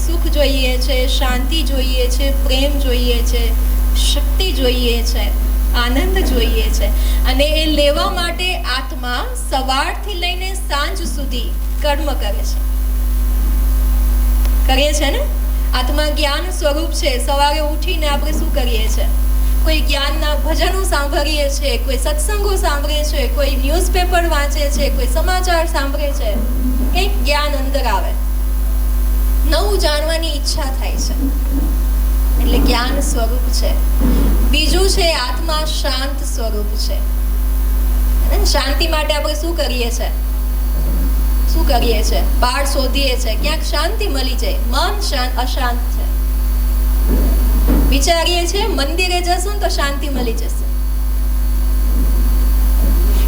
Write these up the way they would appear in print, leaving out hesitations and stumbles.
સુખ જોઈએ છે, શાંતિ જોઈએ છે, પ્રેમ જોઈએ છે, શક્તિ જોઈએ છે, આનંદ જોઈએ છે. અને એ લેવા માટે આત્મા સવારથી લઈને સાંજ સુધી કર્મ કરે છે. કરીએ છે ને? આત્મા જ્ઞાન સ્વરૂપ છે. સવારે ઉઠીને આપણે શું કરીએ છીએ? કોઈ જ્ઞાનના ભજનો સાંભળીએ છીએ, કોઈ સત્સંગો સાંભળે છે, કોઈ ન્યૂઝપેપર વાંચે છે, કોઈ સમાચાર સાંભળે છે. કંઈક જ્ઞાન અંદર આવે, નવું જાણવાની ઈચ્છા થાય છે, એટલે જ્ઞાન સ્વરૂપ છે. બીજું છે આત્મા શાંત સ્વરૂપ છે. શાંતિ માટે આપણે શું કરીએ છીએ? શું કરીએ છીએ? બહાર શોધીએ છીએ, ક્યાંક શાંતિ મળી જાય. મન અશાંત છે. વિચારીએ છીએ મંદિરે જશું તો શાંતિ મળી જશે,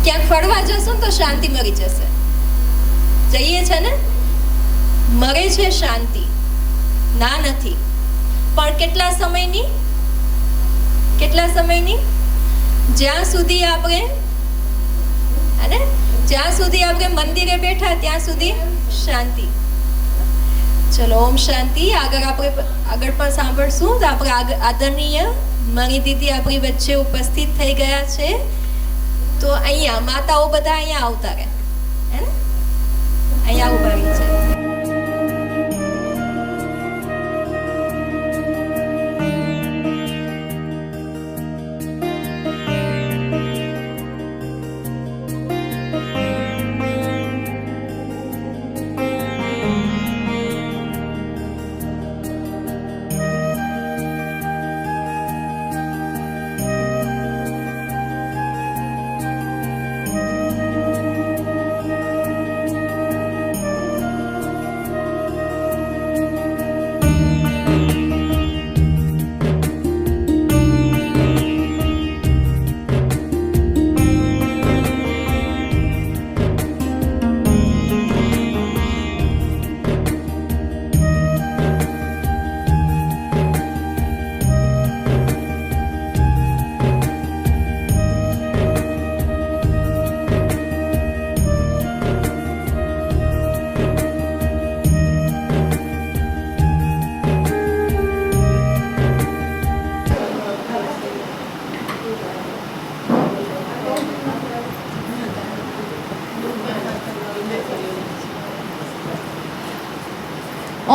ક્યાંક ફરવા જશું તો શાંતિ મળી જશે. જઈએ છે ને, મળે છે શાંતિ? ના, નથી. પણ કેટલા સમયની? જ્યાં સુધી આપણે મંદિરે બેઠા ત્યાં સુધી શાંતિ. ચલો, ઓમ શાંતિ. આગળ પણ સાંભળશું. તો આપણે આદરણીય મણી દીદી આપણી વચ્ચે ઉપસ્થિત થઈ ગયા છે. તો અહીંયા માતાઓ બધા અહીંયા આવતા રહે, હે ને? અહીંયા ઉભા રહી છે.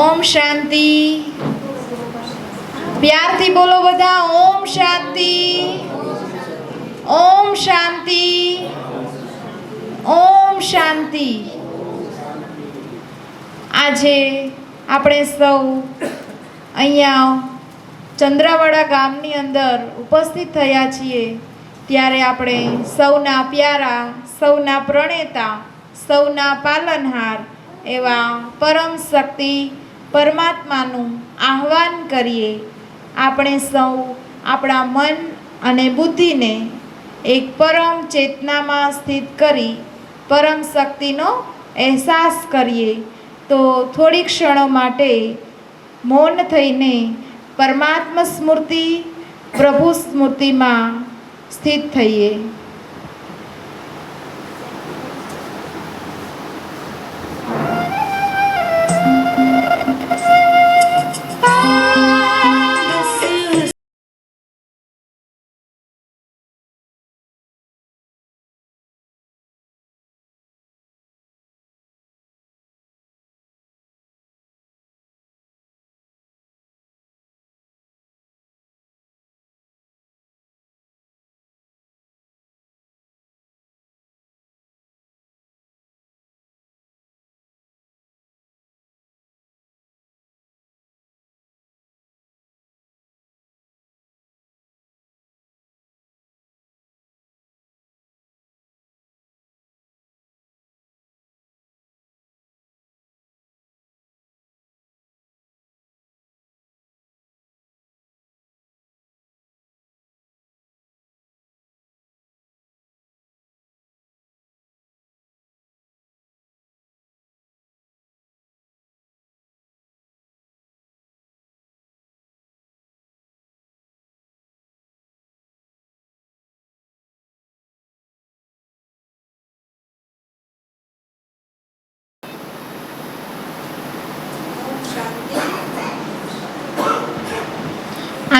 ઓમ શાંતિ. પ્યારથી બોલો બધા, ઓમ શાંતિ, ઓમ શાંતિ, ઓમ શાંતિ. આજે આપણે સૌ અહીંયા ચંદ્રાવાડા ગામની અંદર ઉપસ્થિત થયા છીએ, ત્યારે આપણે સૌના પ્યારા, સૌના પ્રણેતા, સૌના પાલનહાર એવા પરમ શક્તિ પરમાત્માનું આહ્વાન કરીએ. આપણે સૌ આપણા મન અને બુદ્ધિને એક પરમ ચેતનામાં સ્થિત કરી પરમ શક્તિનો અહેસાસ કરીએ. તો થોડી ક્ષણો માટે મૌન થઈને પરમાત્મા સ્મૃતિ, પ્રભુ સ્મૃતિમાં સ્થિત થઈએ.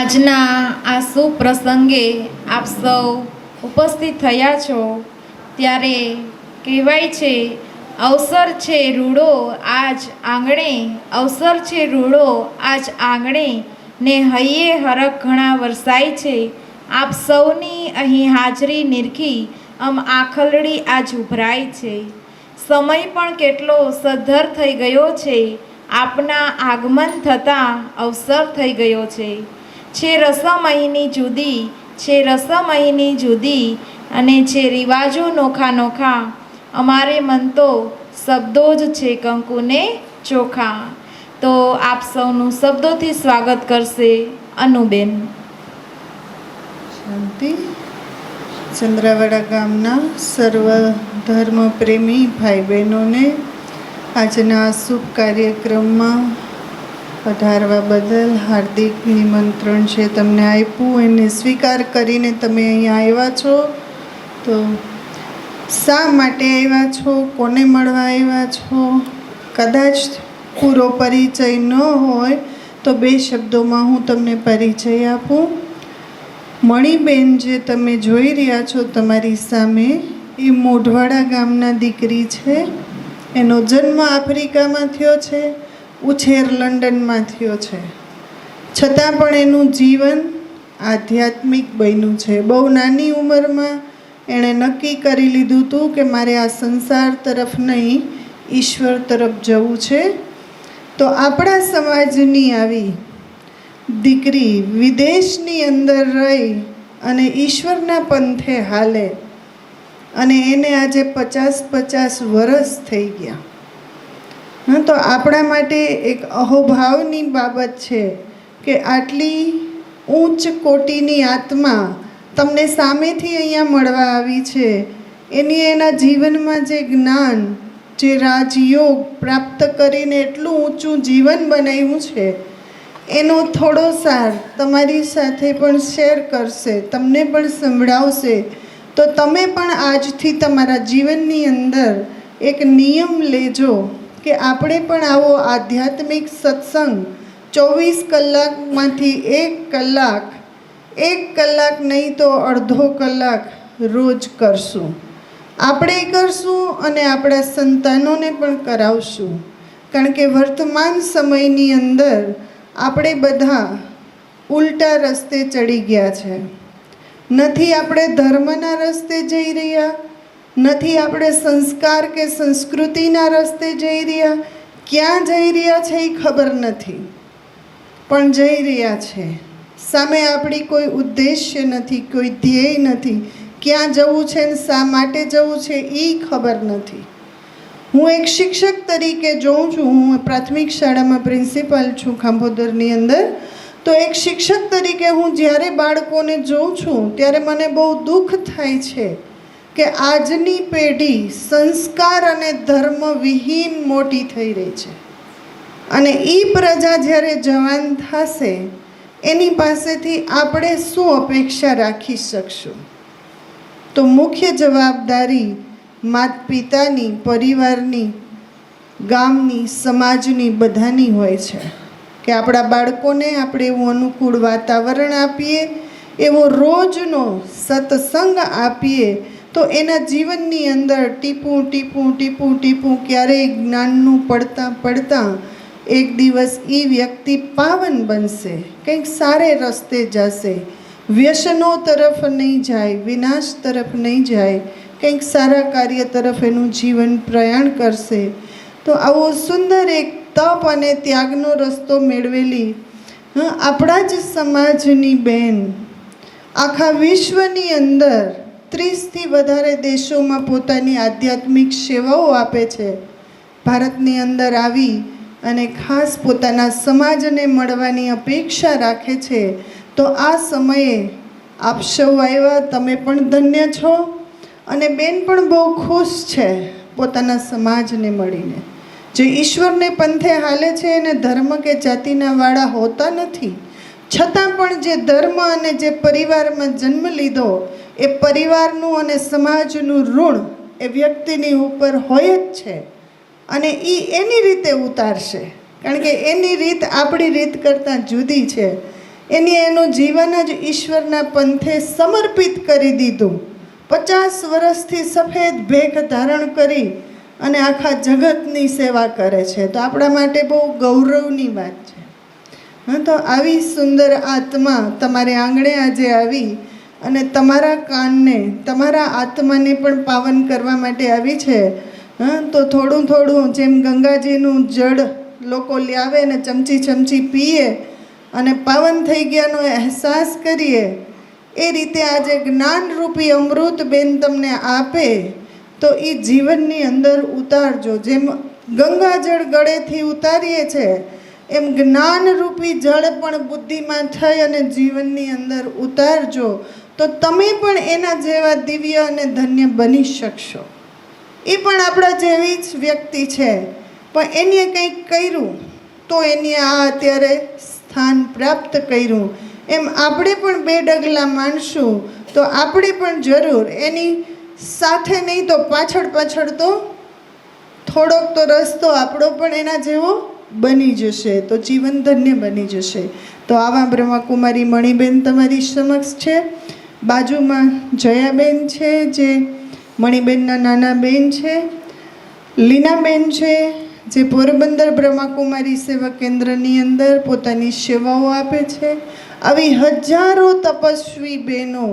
આજના આ શુભ પ્રસંગે આપ સૌ ઉપસ્થિત થયા છો ત્યારે કહેવાય છે, અવસર છે રૂડો આજ આંગણે, અવસર છે રૂડો આજ આંગણે, ને હૈયે હરખ ઘણા વરસાય છે. આપ સૌની અહીં હાજરી નિરખી આખલડી આજ ઉભરાય છે. સમય પણ કેટલો સદ્ધર થઈ ગયો છે, આપના આગમન થતાં અવસર થઈ ગયો છે રસમ અહીંની જુદી, છે રસમ અહીંની જુદી, અને છે રિવાજો નોખા નોખા, અમારે મન તો શબ્દો જ છે કંકુને ચોખા. તો આપ સૌનું શબ્દોથી સ્વાગત કરશે અનુબેન. શાંતિ. ચંદ્રાવાડા ગામના સર્વ ધર્મ પ્રેમી ભાઈ બહેનોને આજના શુભ કાર્યક્રમમાં પધારવા બદલ હાર્દિક નિમંત્રણ છે તમને આપ્યું, એને સ્વીકાર કરીને તમે અહીંયા આવ્યા છો. તો શા માટે આવ્યા છો, કોને મળવા આવ્યા છો, કદાચ પૂરો પરિચય ન હોય તો બે શબ્દોમાં હું તમને પરિચય આપું. મણીબેન જે તમે જોઈ રહ્યા છો તમારી સામે, એ મોઢવાડા ગામના દીકરી છે. એનો જન્મ આફ્રિકામાં થયો છે, ઉછેર લંડનમાં થયો છે, છતાં પણ એનું જીવન આધ્યાત્મિક બન્યું છે. બહુ નાની ઉંમરમાં એણે નક્કી કરી લીધું હતું કે મારે આ સંસાર તરફ નહીં, ઈશ્વર તરફ જવું છે. તો આપણા સમાજની આવી દીકરી વિદેશની અંદર રહી અને ઈશ્વરના પંથે હાલે, અને એને આજે 50 વર્ષ થઈ ગયા. તો આપણા માટે એક અહોભાવની બાબત છે કે આટલી ઉચ્ચ કોટીની આત્મા તમને સામેથી અહીંયા મળવા આવી છે. એના જીવનમાં જે જ્ઞાન, જે રાજયોગ પ્રાપ્ત કરીને એટલું ઊંચું જીવન બનાવ્યું છે, એનો થોડો સાર તમારી સાથે પણ શેર કરશે, તમને પણ સંભળાવશે. તો તમે પણ આજથી તમારા જીવનની અંદર એક નિયમ લેજો કે આપણે પણ આવો આધ્યાત્મિક સત્સંગ 24 કલાકમાંથી 1 કલાક નહીં તો અડધો કલાક રોજ કરશું. આપણે કરશું અને આપણા સંતાનોને પણ કરાવશું. કારણ કે વર્તમાન સમયની અંદર આપણે બધા ઉલટા રસ્તે ચડી ગયા છે. નથી આપણે ધર્મના રસ્તે જઈ રહ્યા, નથી આપણે સંસ્કાર કે સંસ્કૃતિના રસ્તે જઈ રહ્યા. ક્યાં જઈ રહ્યા છે એ ખબર નથી, પણ જઈ રહ્યા છે. સામે આપણી કોઈ ઉદ્દેશ્ય નથી, કોઈ ધ્યેય નથી. ક્યાં જવું છે ને શા માટે જવું છે એ ખબર નથી. હું એક શિક્ષક તરીકે જોઉં છું, હું પ્રાથમિક શાળામાં પ્રિન્સિપાલ છું ખાંભોદરની અંદર. તો એક શિક્ષક તરીકે હું જ્યારે બાળકોને જોઉં છું ત્યારે મને બહુ દુઃખ થાય છે કે આજની પેઢી સંસ્કાર અને ધર્મ વિહીન મોટી થઈ રહી છે. અને એ પ્રજા જ્યારે જવાન થશે એની પાસેથી આપણે શું અપેક્ષા રાખી શકશું? તો મુખ્ય જવાબદારી માતા પિતાની, પરિવારની, ગામની, સમાજની, બધાની હોય છે કે આપણા બાળકોને આપણે એવું અનુકૂળ વાતાવરણ આપીએ, એવો રોજનો સત્સંગ આપીએ, તો એના જીવનની અંદર ટીપું ક્યારેય જ્ઞાનનું પડતા એક દિવસ એ વ્યક્તિ પાવન બનશે, કંઈક સારે રસ્તે જશે, વ્યસનો તરફ નહીં જાય, વિનાશ તરફ નહીં જાય, કંઈક સારા કાર્ય તરફ એનું જીવન પ્રયાણ કરશે. તો આવો સુંદર એક તપ અને ત્યાગનો રસ્તો મેળવેલી આપણા જ સમાજની બેન આખા વિશ્વની અંદર 30થી વધારે દેશોમાં પોતાની આધ્યાત્મિક સેવાઓ આપે છે. ભારતની અંદર આવી અને ખાસ પોતાના સમાજને મળવાની અપેક્ષા રાખે છે. તો આ સમયે આપ સૌ આવ્યા, તમે પણ ધન્ય છો અને બેન પણ બહુ ખુશ છે પોતાના સમાજને મળીને. જે ઈશ્વરને પંથે હાલે છે એને ધર્મ કે જાતિના વાળા હોતા નથી, છતાં પણ જે ધર્મ અને જે પરિવારમાં જન્મ લીધો એ પરિવારનું અને સમાજનું ઋણ એ વ્યક્તિની ઉપર હોય જ છે. અને એ એની રીતે ઉતારશે, કારણ કે એની રીત આપણી રીત કરતાં જુદી છે. એનું જીવન જ ઈશ્વરના પંથે સમર્પિત કરી દીધું. 50 વર્ષથી સફેદ ભેખ ધારણ કરી અને આખા જગતની સેવા કરે છે. તો આપણા માટે બહુ ગૌરવની વાત છે. હા, તો આવી સુંદર આત્મા તમારે આંગણે આજે આવી અને તમારા કાનને, તમારા આત્માને પણ પાવન કરવા માટે આવી છે. હા, તો થોડું થોડું જેમ ગંગાજીનું જળ લોકો લાવે ને ચમચી ચમચી પીએ અને પાવન થઈ ગયાનો અહેસાસ કરીએ, એ રીતે આજે જ્ઞાનરૂપી અમૃત બેન તમને આપે તો એ જીવનની અંદર ઉતારજો. જેમ ગંગાજળ ગળેથી ઉતારીએ છે એમ જ્ઞાનરૂપી જળ પણ બુદ્ધિમાં થઈ અને જીવનની અંદર ઉતારજો, તો તમે પણ એના જેવા દિવ્ય અને ધન્ય બની શકશો. એ પણ આપણા જેવી જ વ્યક્તિ છે, પણ એને કંઈક કર્યું તો એને આ અત્યારે સ્થાન પ્રાપ્ત કર્યું. એમ આપણે પણ 2 ડગલા માનશું તો આપણે પણ જરૂર એની સાથે નહીં તો પાછળ પાછળ તો થોડોક તો રસ્તો આપણો પણ એના જેવો બની જશે, તો જીવન ધન્ય બની જશે. તો આવા બ્રહ્માકુમારી મણિબેન તમારી સમક્ષ છે. બાજુમાં જયાબેન છે, જે મણિબેનના નાના બેન છે. લીનાબેન છે, જે પોરબંદર બ્રહ્માકુમારી સેવા કેન્દ્રની અંદર પોતાની સેવાઓ આપે છે. આવી હજારો તપસ્વી બહેનો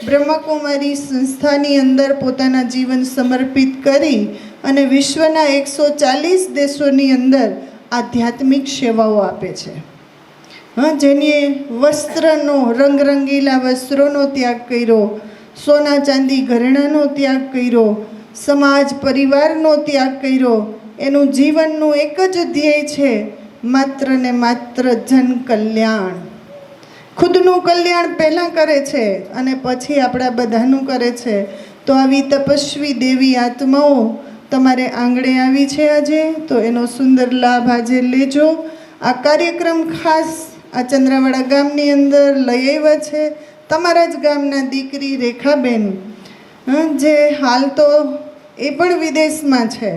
બ્રહ્માકુમારી સંસ્થાની અંદર પોતાના જીવન સમર્પિત કરી અને વિશ્વના 140 દેશોની અંદર આધ્યાત્મિક સેવાઓ આપે છે. હા, જેને વસ્ત્રનો, રંગરંગીલા વસ્ત્રોનો ત્યાગ કર્યો, સોના ચાંદી ઘરેણાનો ત્યાગ કર્યો, સમાજ પરિવારનો ત્યાગ કર્યો. એનું જીવનનું એક જ ધ્યેય છે, માત્ર ને માત્ર જન કલ્યાણ. ખુદનું કલ્યાણ પહેલાં કરે છે અને પછી આપણા બધાનું કરે છે. તો આવી તપસ્વી દેવી આત્માઓ તમારે આંગણે આવી છે આજે, તો એનો સુંદર લાભ આજે લેજો. આ કાર્યક્રમ ખાસ આ ચંદ્રાવાડા ગામની અંદર લઈ આવ્યા છે તમારા જ ગામના દીકરી રેખાબેન, જે હાલ તો એ પણ વિદેશમાં છે,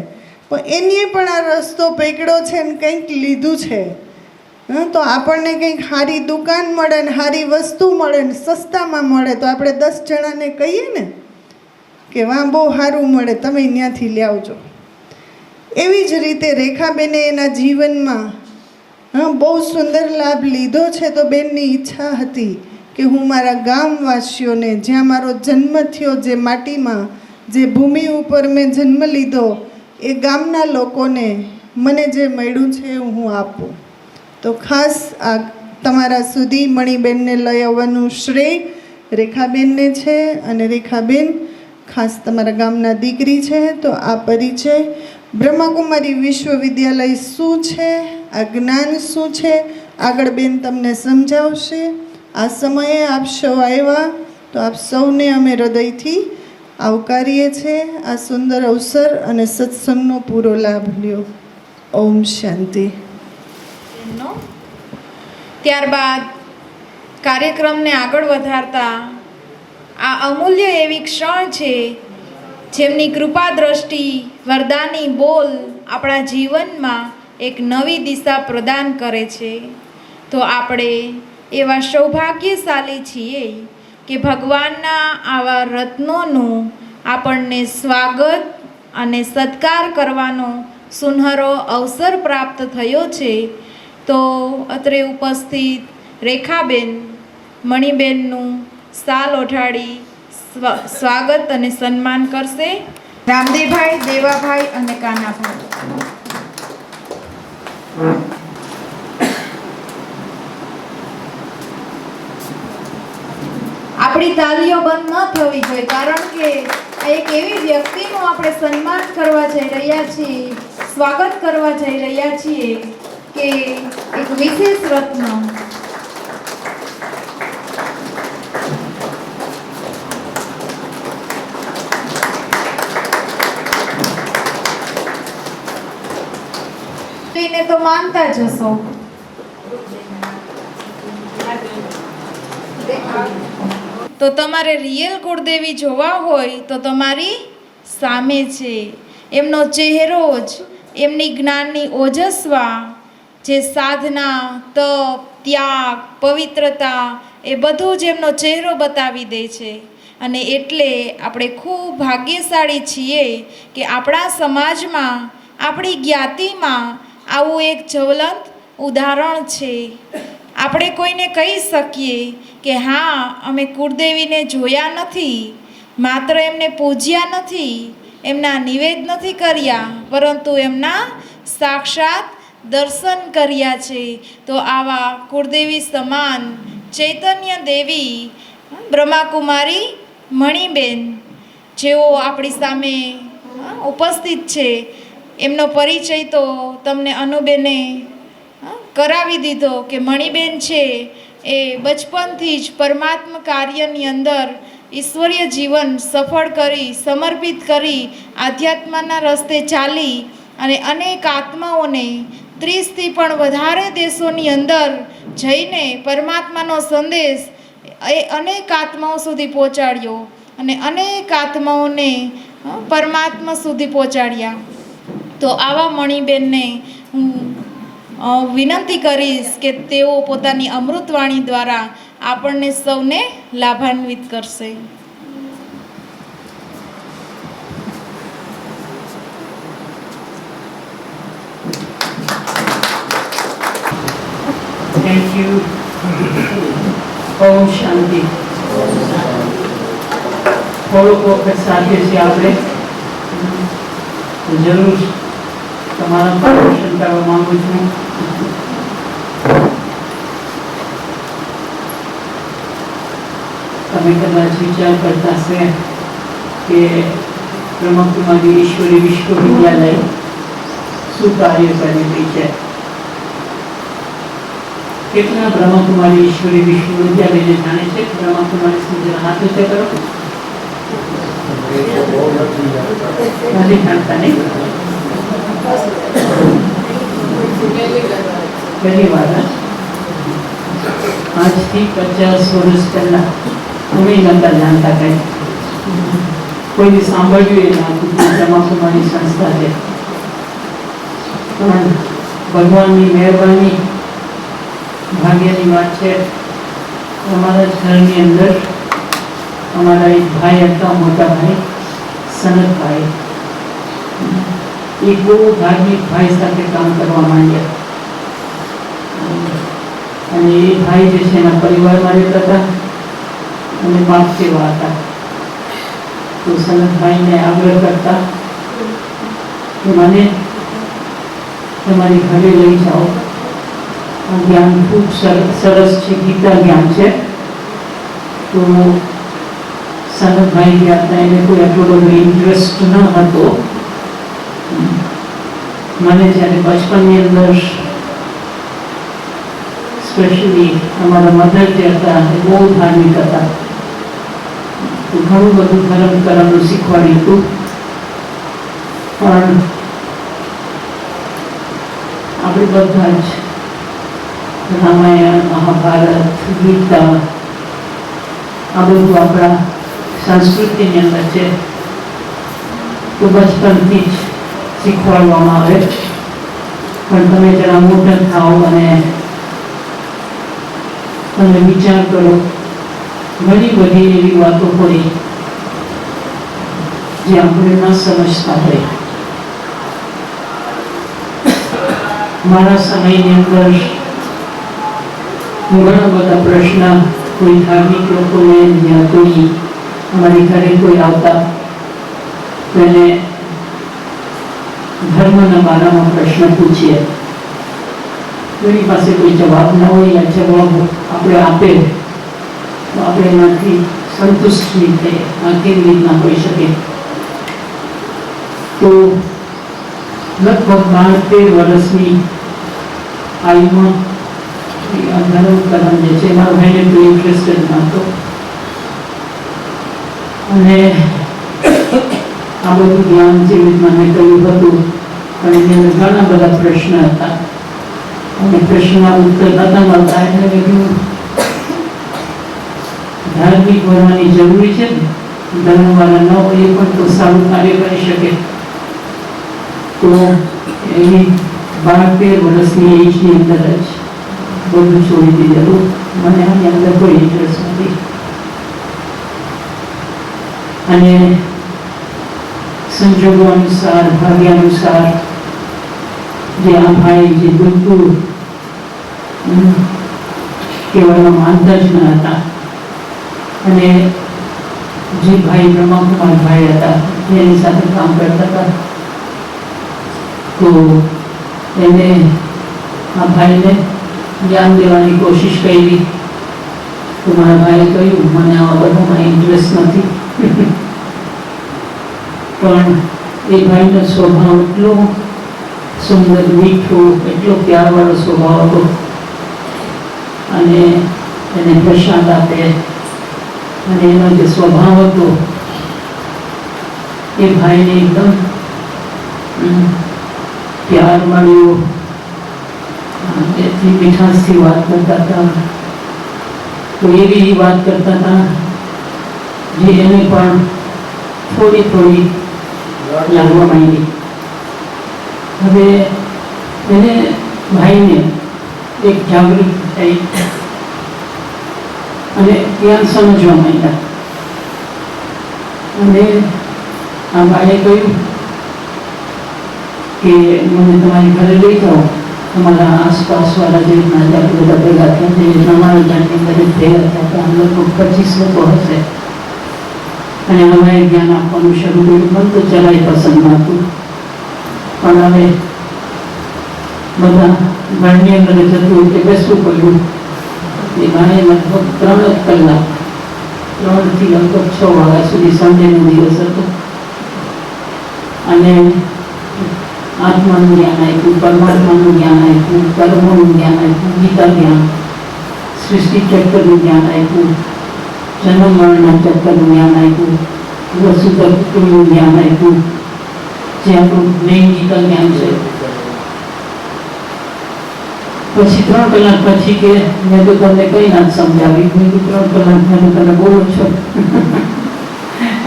પણ એની પણ આ રસ્તો પકડ્યો છે ને કંઈક લીધું છે. તો આપણને કંઈક સારી દુકાન મળે ને સારી વસ્તુ મળે ને સસ્તામાં મળે તો આપણે 10 જણાને કહીએ ને કે વાહ બહુ સારું મળે, તમે ત્યાંથી લાવજો. એવી જ રીતે રેખાબેને એના જીવનમાં બહુ સુંદર લાભ લીધો છે. તો બેનની ઈચ્છા હતી કે હું મારા ગામવાસીઓને, જ્યાં મારો જન્મ થયો, જે માટીમાં, જે ભૂમિ ઉપર મેં જન્મ લીધો, એ ગામના લોકોને મને જે મળ્યું છે એ હું આપું. તો ખાસ આ તમારા સુધી મણિબેનને લઈ આવવાનું શ્રેય રેખાબેનને છે. અને રેખાબેન ખાસ તમારા ગામના દીકરી છે. તો આ પરિચય બ્રહ્માકુમારી વિશ્વવિદ્યાલય શું છે, આ જ્ઞાન શું છે, આગળ બેન તમને સમજાવશે. આ સમયે આપ સૌ આવ્યા તો આપ સૌને અમે હૃદયથી આવકારીએ છીએ. આ સુંદર અવસર અને સત્સંગનો પૂરો લાભ લ્યો. ઓમ શાંતિ. ત્યારબાદ કાર્યક્રમને આગળ વધારતા આ અમૂલ્ય એવી ક્ષણ છે જેમની કૃપા દ્રષ્ટિ, વરદાની બોલ આપણા જીવનમાં એક નવી દિશા પ્રદાન કરે છે. તો આપણે એવા સૌભાગ્યશાળી છીએ કે ભગવાનના આવા રત્નોનું આપણને સ્વાગત અને સત્કાર કરવાનો સુનહરો અવસર પ્રાપ્ત થયો છે. તો અત્રે ઉપસ્થિત રેખાબેન મણિબેનનું શાલ ઓઢાડી સ્વાગત અને સન્માન કરશે. રામદેવભાઈ, દેવાભાઈ અને કાનાભાઈ. આપણી તાલીઓ બંધ ન થવી જોઈએ, કારણ કે એક એવી વ્યક્તિનું આપણે સન્માન કરવા જઈ રહ્યા છીએ, સ્વાગત કરવા જઈ રહ્યા છીએ કે એક વિશેષ રત્ન. એને તો માનતા જ હશો. તો તમારે રિયલ કુળદેવી જોવા હોય તો તમારી સામે છે. એમનો ચહેરો જ, એમની જ્ઞાનની ઓજસ્વા, જે સાધના, તપ, ત્યાગ, પવિત્રતા એ બધું જ એમનો ચહેરો બતાવી દે છે. અને એટલે આપણે ખૂબ ભાગ્યશાળી છીએ કે આપણા સમાજમાં, આપણી જ્ઞાતિમાં આવું એક જ્વલંત ઉદાહરણ છે. આપણે કોઈને કહી શકીએ કે હા, અમે કુળદેવીને જોયા નથી, માત્ર એમને પૂજ્યા નથી, એમના નિવેદ નથી કર્યા, પરંતુ એમના સાક્ષાત દર્શન કર્યા છે. તો આવા કુળદેવી સમાન ચૈતન્ય દેવી બ્રહ્માકુમારી મણિબેન જેઓ આપણી સામે ઉપસ્થિત છે, એમનો પરિચય તો તમને અનુબેને કરાવી દીધો કે મણિબેન છે એ બચપનથી જ પરમાત્મા કાર્યની અંદર ઈશ્વરીય જીવન સફળ કરી, સમર્પિત કરી, આધ્યાત્મના રસ્તે ચાલી અને અનેક આત્માઓને 30થી પણ વધારે દેશોની અંદર જઈને પરમાત્માનો સંદેશ એ અનેક આત્માઓ સુધી પહોંચાડ્યો અને અનેક આત્માઓને પરમાત્મા સુધી પહોંચાડ્યા. તો આવા મણિબેનને હું વિનંતી કરીશ કે તેઓ પોતાની અમૃતવાણી દ્વારા આપણને સૌને લાભાન્વિત કરશે. Thank you. ઓમ શાંતિ. થોડોક વખત સાથે છે આપણે જરૂર તમારા માર્ગદર્શન કરવા માંગુ છું. તમે કદાચ વિચાર કરતા હશે કે બ્રહ્મકુમારી ઈશ્વરી વિશ્વવિદ્યાલય શું કાર્ય કરી રહી છે. કેટલા બ્રહ્મકુમારી ઈશ્વરી વિશ્વવિદ્યાલયને જાણે છે? બ્રહ્મકુમારી સમજણ હાથ ઊંચા કરો. નથી જાણતા નહીં? પહેલી વાર આજથી 50 વર્ષ પહેલા અમે નતા જાણતા કઈ, કોઈને સાંભળ્યું એ ના હતું કે બ્રહ્મકુમારી સંસ્થા છે. પણ ભગવાનની મહેરબાની, ભાગ્યની વાત છે, અમારા ઘરની અંદર અમારા એક ભાઈ હતા, મોટા ભાઈ સનતભાઈ, એક બહુ ધાર્મિક ભાઈ સાથે કામ કરવા માંડ્યા. અને એ ભાઈ જે છે એના પરિવારમાં રહેતા હતા અને બાપ સેવા હતા. તો સનતભાઈને આગ્રહ કરતા કે મને તમારી ઘરે લઈ જાઓ, આ જ્ઞાન ખૂબ સરસ છે, ગીતા જ્ઞાન છે. તો સનતભાઈ ગયા હતા, એને કોઈ આટલો બધો ઇન્ટરેસ્ટ ન હતો. મને જ્યારે બચપનની અંદર સ્પેશિયલી અમારા મધર જે હતા એ બહુ ધાર્મિક હતા, તો ઘણું બધું ધર્મ કરવાનું શીખવાડ્યું હતું. પણ આપણે બધા જ રામાયણ, મહાભારત, ગીતા આ બધું આપણા સંસ્કૃતિની અંદર છે. તો બચપનથી જ શીખવાડવામાં આવે. પણ તમે જરા મોટા થાઓ અને તમે વિચાર કરો, ઘણી બધી એવી વાતો હોય જે આપણે ન સમજતા હોય. મારા સમયની અંદર ઘણા બધા પ્રશ્ન કોઈ ધાર્મિક લોકોને, જ્યાં કોઈ અમારી ઘરે કોઈ આવતા તો એને ધર્મના બારામાં પ્રશ્ન પૂછીએ, એની પાસે કોઈ જવાબ ન હોય, આ જવાબ આપણે આપે તો આપણે એનાથી સંતુષ્ટ નહીં થઈએ. આ કેવી રીતના હોઈ શકે? તો લગભગ 12-13 વર્ષની આયુમાં ધર્મ કર્મ જે છે મારો ભાઈને કોઈ ઇન્ટરેસ્ટેડ નહોતો. અને આ બધું જ્ઞાન જેવી રીતના મેં કહ્યું હતું, પણ એની અંદર ઘણા બધા પ્રશ્ન હતા અને પ્રશ્નના ઉત્તર નતા મળતા. એટલે મેં કીધું ધાર્મિક બનવાની જરૂરી છે ને, ધર્મવાળા ન હોય એ પણ તો સારું કાર્ય કરી શકે. તો એની 12-13 વર્ષની એજની અંદર જ બધું છોડી દીધેલું. મને આની અંદર કોઈ ઇન્ટરેસ્ટ નથી. અને સંજોગો અનુસાર, ભાગ્ય અનુસાર જે આ ભાઈ જે બિલકુલ કહેવામાં માનતા જ ન હતા, અને જે ભાઈ બ્રહ્માકુમાર ભાઈ હતા જેની સાથે કામ કરતા હતા, તો એને આ ભાઈને જ્ઞાન દેવાની કોશિશ કરી. તો મારા ભાઈએ કહ્યું મને આવા બધામાં ઇન્ટરેસ્ટ નથી. પણ એ ભાઈનો સ્વભાવ એટલો સુંદર, મીઠો, એટલો પ્યારવાળો સ્વભાવ હતો, અને એને પ્રસાદ આપે અને એનો જે સ્વભાવ હતો એ ભાઈને એકદમ પ્યાર મળ્યો. એટલી મીઠાશથી વાત કરતા હતા, તો એવી વાત કરતા હતા જે એને પણ થોડી થોડી લાગવા માંડી. હવે એને ભાઈને એક જાગૃત થઈ અને ત્યાં સમજવા માંડ્યા. અને આ ભાઈએ કહ્યું કે મને તમારી ઘરે લઈ જાઓ, તમારા આસપાસવાળા જે રીતના આપણે બધા ભેગા થયા છે, અમારા જાણની ઘરે ભેગા થયા હતા, આમ લગભગ 25 લોકો હશે. અને હવે જ્ઞાન આપવાનું શરૂ કર્યું. મને તો જરાય પસંદ નહોતું, પણ હવે બધા ઘરની અંદર જતું એટલે બેસવું પડ્યું. એ ભાઈ લગભગ 3 કલાક, 3 થી લગભગ 6 વાગ્યા સુધી સન્ડેનો દિવસ હતો. અને આત્માનું જ્ઞાન આપ્યું, પરમાત્માનું જ્ઞાન આપ્યું, કર્મોનું જ્ઞાન આપ્યું, ગીતા જ્ઞાન, સૃષ્ટિ ચક્રનું જ્ઞાન આપ્યું, જન્મ મરણના ચક્રનું જ્ઞાન આપ્યું, વસુધૈવ કુટુંબનું જ્ઞાન આપ્યું, જે આપણું મેઇન ગીતા જ્ઞાન છે. પછી 3 કલાક પછી કે મેં તો તમને કઈ ના સમજાવી. મેં તો 3 કલાક મેં તને બોલો છો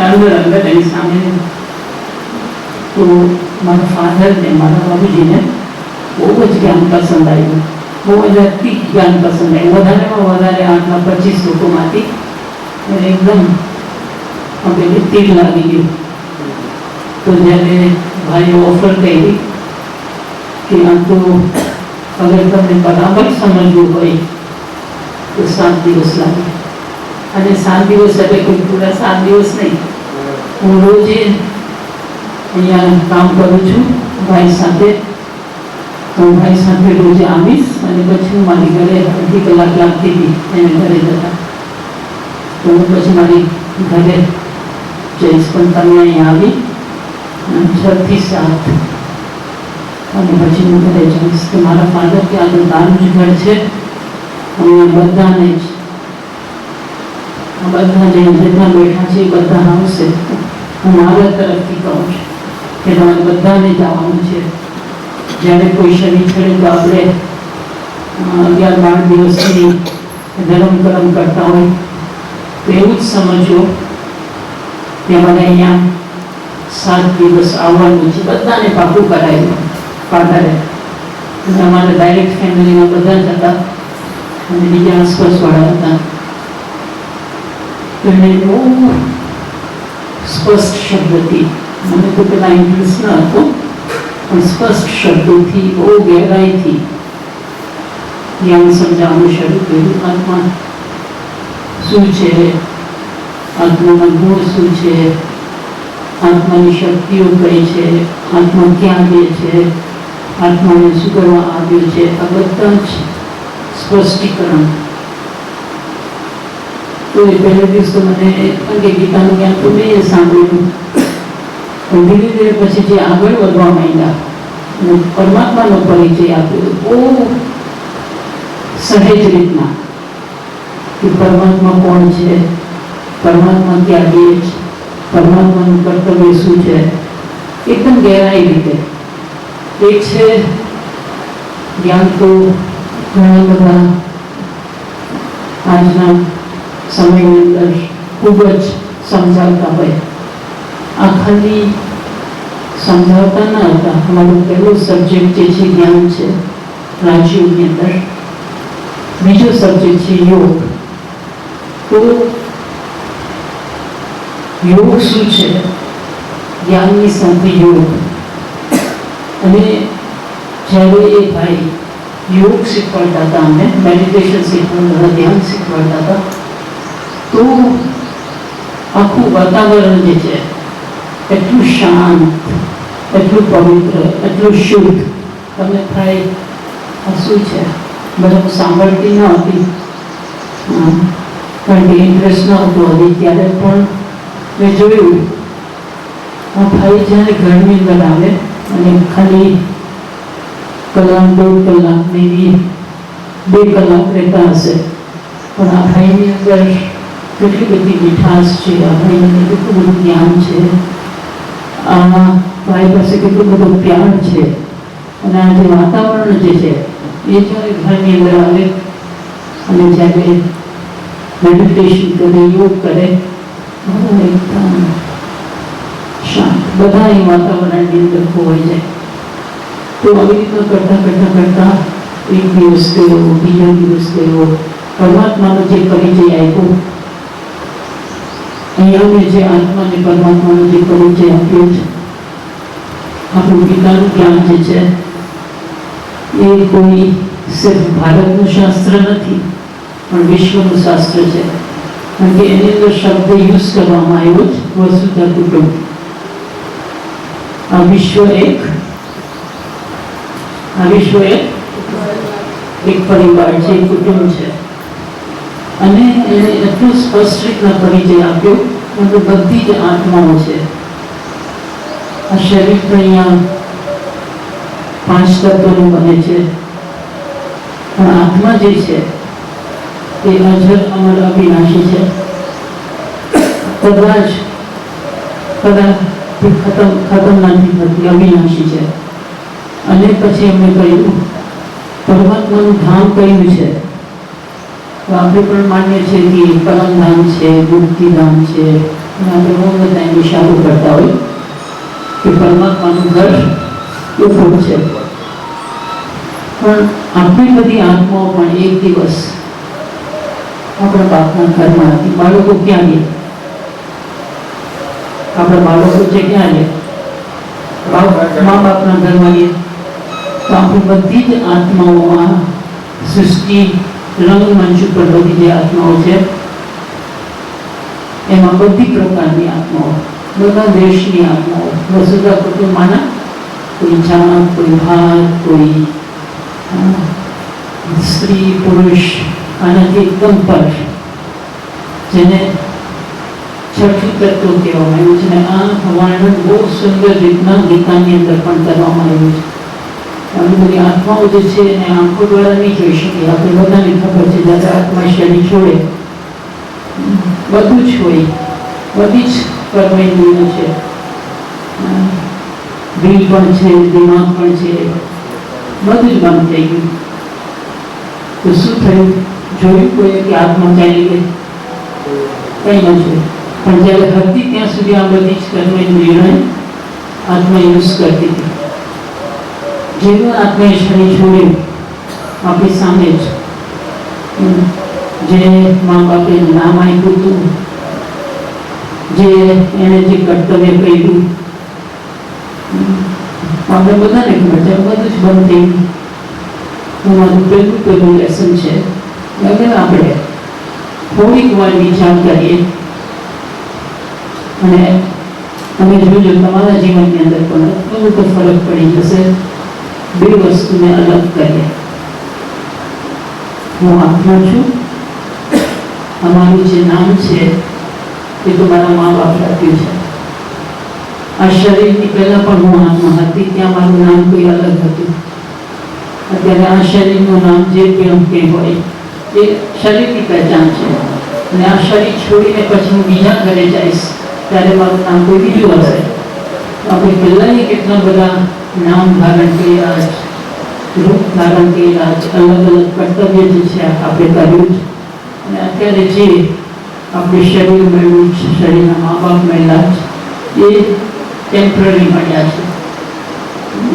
અંદર અંદર એની સામે. તો મારા ફાધરને, મારા બાબુજીને બહુ જ જ્ઞાન પસંદ આવ્યું, બહુ જ અતિ જ્ઞાન પસંદ આવ્યું. વધારેમાં વધારે આટલા 25 લોકોમાંથી એકદમ આપણે તીર લાગી ગયું. તો જ્યારે ભાઈએ ઓફર કરી કે આ તો અગર તમને બરાબર સમજવું હોય તો 7 દિવસ લાગે. અને 7 દિવસ એટલે કોઈ પૂરા 7 દિવસ નહીં. હું રોજે અહીંયા કામ કરું છું ભાઈ સાથે, તો ભાઈ સાથે રોજે આવીશ અને પછી હું મારી ઘરે અડધી કલાક લાગતી હતી એને ઘરે જતા. તો હું પછી મારી ઘરે જઈશ, પણ તમે અહીંયા આવી 6 થી 7 અને પછી હું ઘરે જઈશ. તો મારા ફાધર કે આ તો તારું જ ઘર છે, અહીંયા બધાને જ, બધા જેટલા બેઠા છે એ બધા આવશે. હું મારા તરફથી કહું છું કે તમારે બધાને જવાનું છે. જ્યારે કોઈ શનિ છેડે તો આપણે 11-12 દિવસની ધર્મ કરમ કરતા હોય તો એવું જ સમજો કે અમારે અહીંયા 7 દિવસ આવવાનું છે. બધાને પાકું કરાવ્યું ફાધરે. અને અમારા ડાયરેક્ટ ફેમિલીમાં બધા જ હતા અને બીજા આસપાસવાળા હતા. તો એને બહુ સ્પષ્ટ શબ્દથી, મને તો પેલા ઇન્ટરેસ્ટ ન હતો, પણ સ્પષ્ટ શબ્દોથી, બહુ ગહેરાઈથી જ્ઞાન સમજાવવાનું શરૂ કર્યું. આત્મા શું છે, આત્માના ગુણ શું છે, આત્માની શક્તિઓ કઈ છે, આત્મા ક્યાં દે છે, આત્માને શું કરવા આવ્યું છે, આ બધા જ સ્પષ્ટીકરણ. તો એ પહેલા દિવસ તો મને કે ગીતાનું જ્ઞાન તો મેં સાંભળ્યું, પણ ધીરે ધીરે પછી જે આગળ વધવા માંડ્યા અને પરમાત્માનો પરિચય આપ્યો બહુ સહેજ રીતના કે પરમાત્મા કોણ છે, પરમાત્મા ક્યાં દે છે, પરમાત્માનું કર્તવ્ય શું છે, એકદમ ગહેરાઈ રીતે. એક છે જ્ઞાન તો ઘણા બધા આજના સમયની અંદર ખૂબ જ સમજાવતા હોય. આ ખાલી સમજાવતા ન હતા. અમારો પહેલો સબ્જેક્ટ જે છે જ્ઞાન છે રાજ્યોની અંદર, બીજો સબ્જેક્ટ છે યોગ. તો યોગ શું છે? જ્ઞાનની સંધિ યોગ. અને જ્યારે એ ભાઈ યોગ શીખવાડતા હતા, અમને મેડિટેશન શીખવાડતા હતા, ધ્યાન શીખવાડતા હતા, તો આખું વાતાવરણ જે છે એટલું શાંત, એટલું પવિત્ર, એટલું શુદ્ધ તમને થાય. આ શું છે? બધા હું સાંભળતી ન હતી, કારણ કે ઇન્ટરેસ્ટ ન હતો હતી. ત્યારે પણ મેં જોયું આ ભાઈ જ્યારે ઘરની અંદર આવે અને ખાલી કલાક, 2 કલાક, maybe 2 કલાક રહેતા હશે, પણ આ ભાઈની અંદર કેટલી બધી મીઠાશ છે, આ ભાઈની અંદર કેટલું બધું જ્ઞાન છે, આ ભાઈ પાસે કેટલો બધો પ્યાર છે. અને આ જે વાતાવરણ જે છે એ જ્યારે ઘરની અંદર આવે અને જ્યારે મેડિટેશન કરે, યોગ કરે, એકદમ શાંત, બધા એ વાતાવરણની અંદર ખોવાઈ જાય. તો આવી રીતના કરતાં કરતાં કરતાં એક દિવસ ગયો, બીજો દિવસ ગયો, પરમાત્માનો જે પરિચય આપ્યો, અહીંયા મેં જે આત્માને પરમાત્માનો જે પરિચય આપ્યો છે, આપણું પિતાનું જ્ઞાન જે છે એ કોઈ સિર્ફ ભારતનું શાસ્ત્ર નથી, પણ વિશ્વનું શાસ્ત્ર છે. કારણ કે એની અંદર શબ્દ યુઝ કરવામાં આવ્યો છે વસુધૈવ કુટુંબ. આ વિશ્વ એક પરિવાર છે, એક કુટુંબ છે. અને એને એટલું સ્પષ્ટ રીતના પરિચય આપ્યો કે બધી જ આત્માઓ છે. આ શરીર તો અહીંયા 5 તત્વોનું બને છે, પણ આત્મા જે છે એ અજર, અમર, અવિનાશી છે. કદાચ ખતમ નથી થતી, અવિનાશી છે. અને પછી એમણે કહ્યું પરમાત્માનું ધામ કયું છે? તો આપણે પણ માનીએ છીએ કે પરમધામ છે, મુક્તિધામ છે. આપણે બહુ બધા એની ઇશારો કરતા હોય કે પરમાત્માનું ઘર ઉપર છે. પણ આપણી બધી આત્માઓ પણ એક દિવસ આપણા બાપના ઘરમાં હતી. બાળકો ક્યાં ગયા? આપણા બાળકો છે ક્યાં ગયા? મા બાપના ઘરમાં ગયા. તો આપણી બધી જ આત્માઓ આ સૃષ્ટિ રંગમંચ ઉપર બધી જે આત્માઓ છે એમાં બધી પ્રકારની આત્માઓ, બધા દેશની આત્માઓ, વસુધૈવ કુટુંબમાંના કોઈ જાત, કોઈ ભાત, કોઈ સ્ત્રી, પુરુષ, આનાથી એકદમ પર, જેને છઠ્ઠું તત્વ કહેવામાં આવ્યું છે. આ વર્ણન બહુ સુંદર રીતના ગીતાની અંદર પણ કરવામાં આવ્યું છે. આવી બધી આત્માઓ જે છે એને આંખો દ્વારા નહીં જોઈ શકીએ. આપણે બધાને ખબર છે જ્યારે આત્મા શરીર છોડે બધું જ હોય, બધી જ કર્મેન્દ્રિયો છે, દિલ પણ છે, દિમાગ પણ છે, બધું જ બંધ થઈ ગયું. તો શું થયું? જોયું કોઈ કે આત્મા ચાલી ગઈ? કંઈ ન જોયું. પણ જ્યારે હતી ત્યાં સુધી આ બધી જ કર્મેન્દ્રિયોને આત્મા યુઝ કરતી હતી. જેનું આત્માએ શરીર છોડ્યું આપણી સામે જ, જે મા બાપે નામ આપ્યું હતું, જે એને જે કર્તવ્ય કર્યું, આપણે બધાને ખબર છે, બધું જ બંધ થઈ ગયું. મારું પહેલું લેસન છે. અગર આપણે થોડીક વાર વિચાર કરીએ અને તમે જોજો તમારા જીવનની અંદર પણ એટલો બધો ફરક પડી જશે. 2 વસ્તુને અલગ કરીએ. હું આત્મા છું, અમારું જે નામ છે એ તો મારા મા બાપ રાખ્યું છે. આ શરીરની પહેલા પણ હું આત્મા હતી, ત્યાં મારું નામ કોઈ અલગ હતું. અત્યારે આ શરીરનું નામ જે કંઈ હોય એ શરીરની પહેચાન છે. અને આ શરીર છોડીને પછી હું બીજા ઘરે જઈશ ત્યારે મારું નામ કોઈ બીજું હશે. આપણે પહેલાંય કેટલા બધા નામ ધારણ કર્યા, રૂપ ધારણ કર્યા, અલગ અલગ કર્તવ્ય જે છે આપણે કર્યું છે. અને અત્યારે જે આપણે શરીર મેળવ્યું છે, શરીરના મા બાપ મળ્યા છે, એ ટેમ્પરરી મળ્યા છે,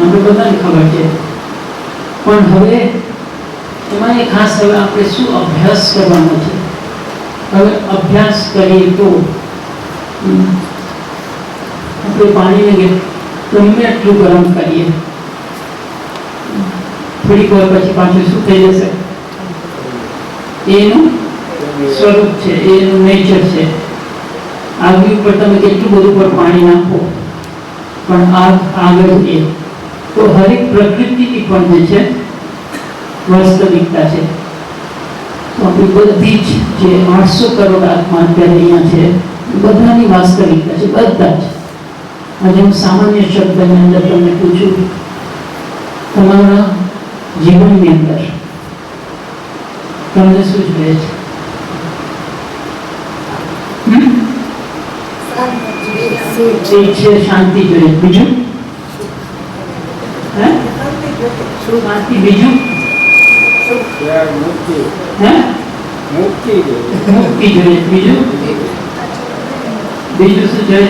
આપણે બધાને ખબર છે. પણ હવે એમાં એ ખાસ હવે આપણે શું અભ્યાસ કરવાનો છે. હવે અભ્યાસ કરીએ તો આપણે પાણીને ગમે એટલું ગરમ કરીએ, થોડીક વાર પછી પાછું શું થઈ જશે? એનું સ્વરૂપ છે, એનું નેચર છે. આગની ઉપર તમે કેટલું બધું પર પાણી નાખો પણ આગ આગળ એ તો હરેક પ્રકૃતિની પણ જે છે વાસ્તવિકતા છે. તો આપણી બધી જ જે 800 કરોડ આત્મા અત્યારે અહીંયા છે બધાની વાસ્તવિકતા છે, બધા જ. આજે હું સામાન્ય શબ્દની અંદર તમને પૂછું, તમારા જીવનની અંદર તમને શું જોઈએ છે? એક છે શાંતિ જોઈએ, બીજું શાંતિ, બીજું મુક્તિ જોઈએ, બીજું શું જોઈએ?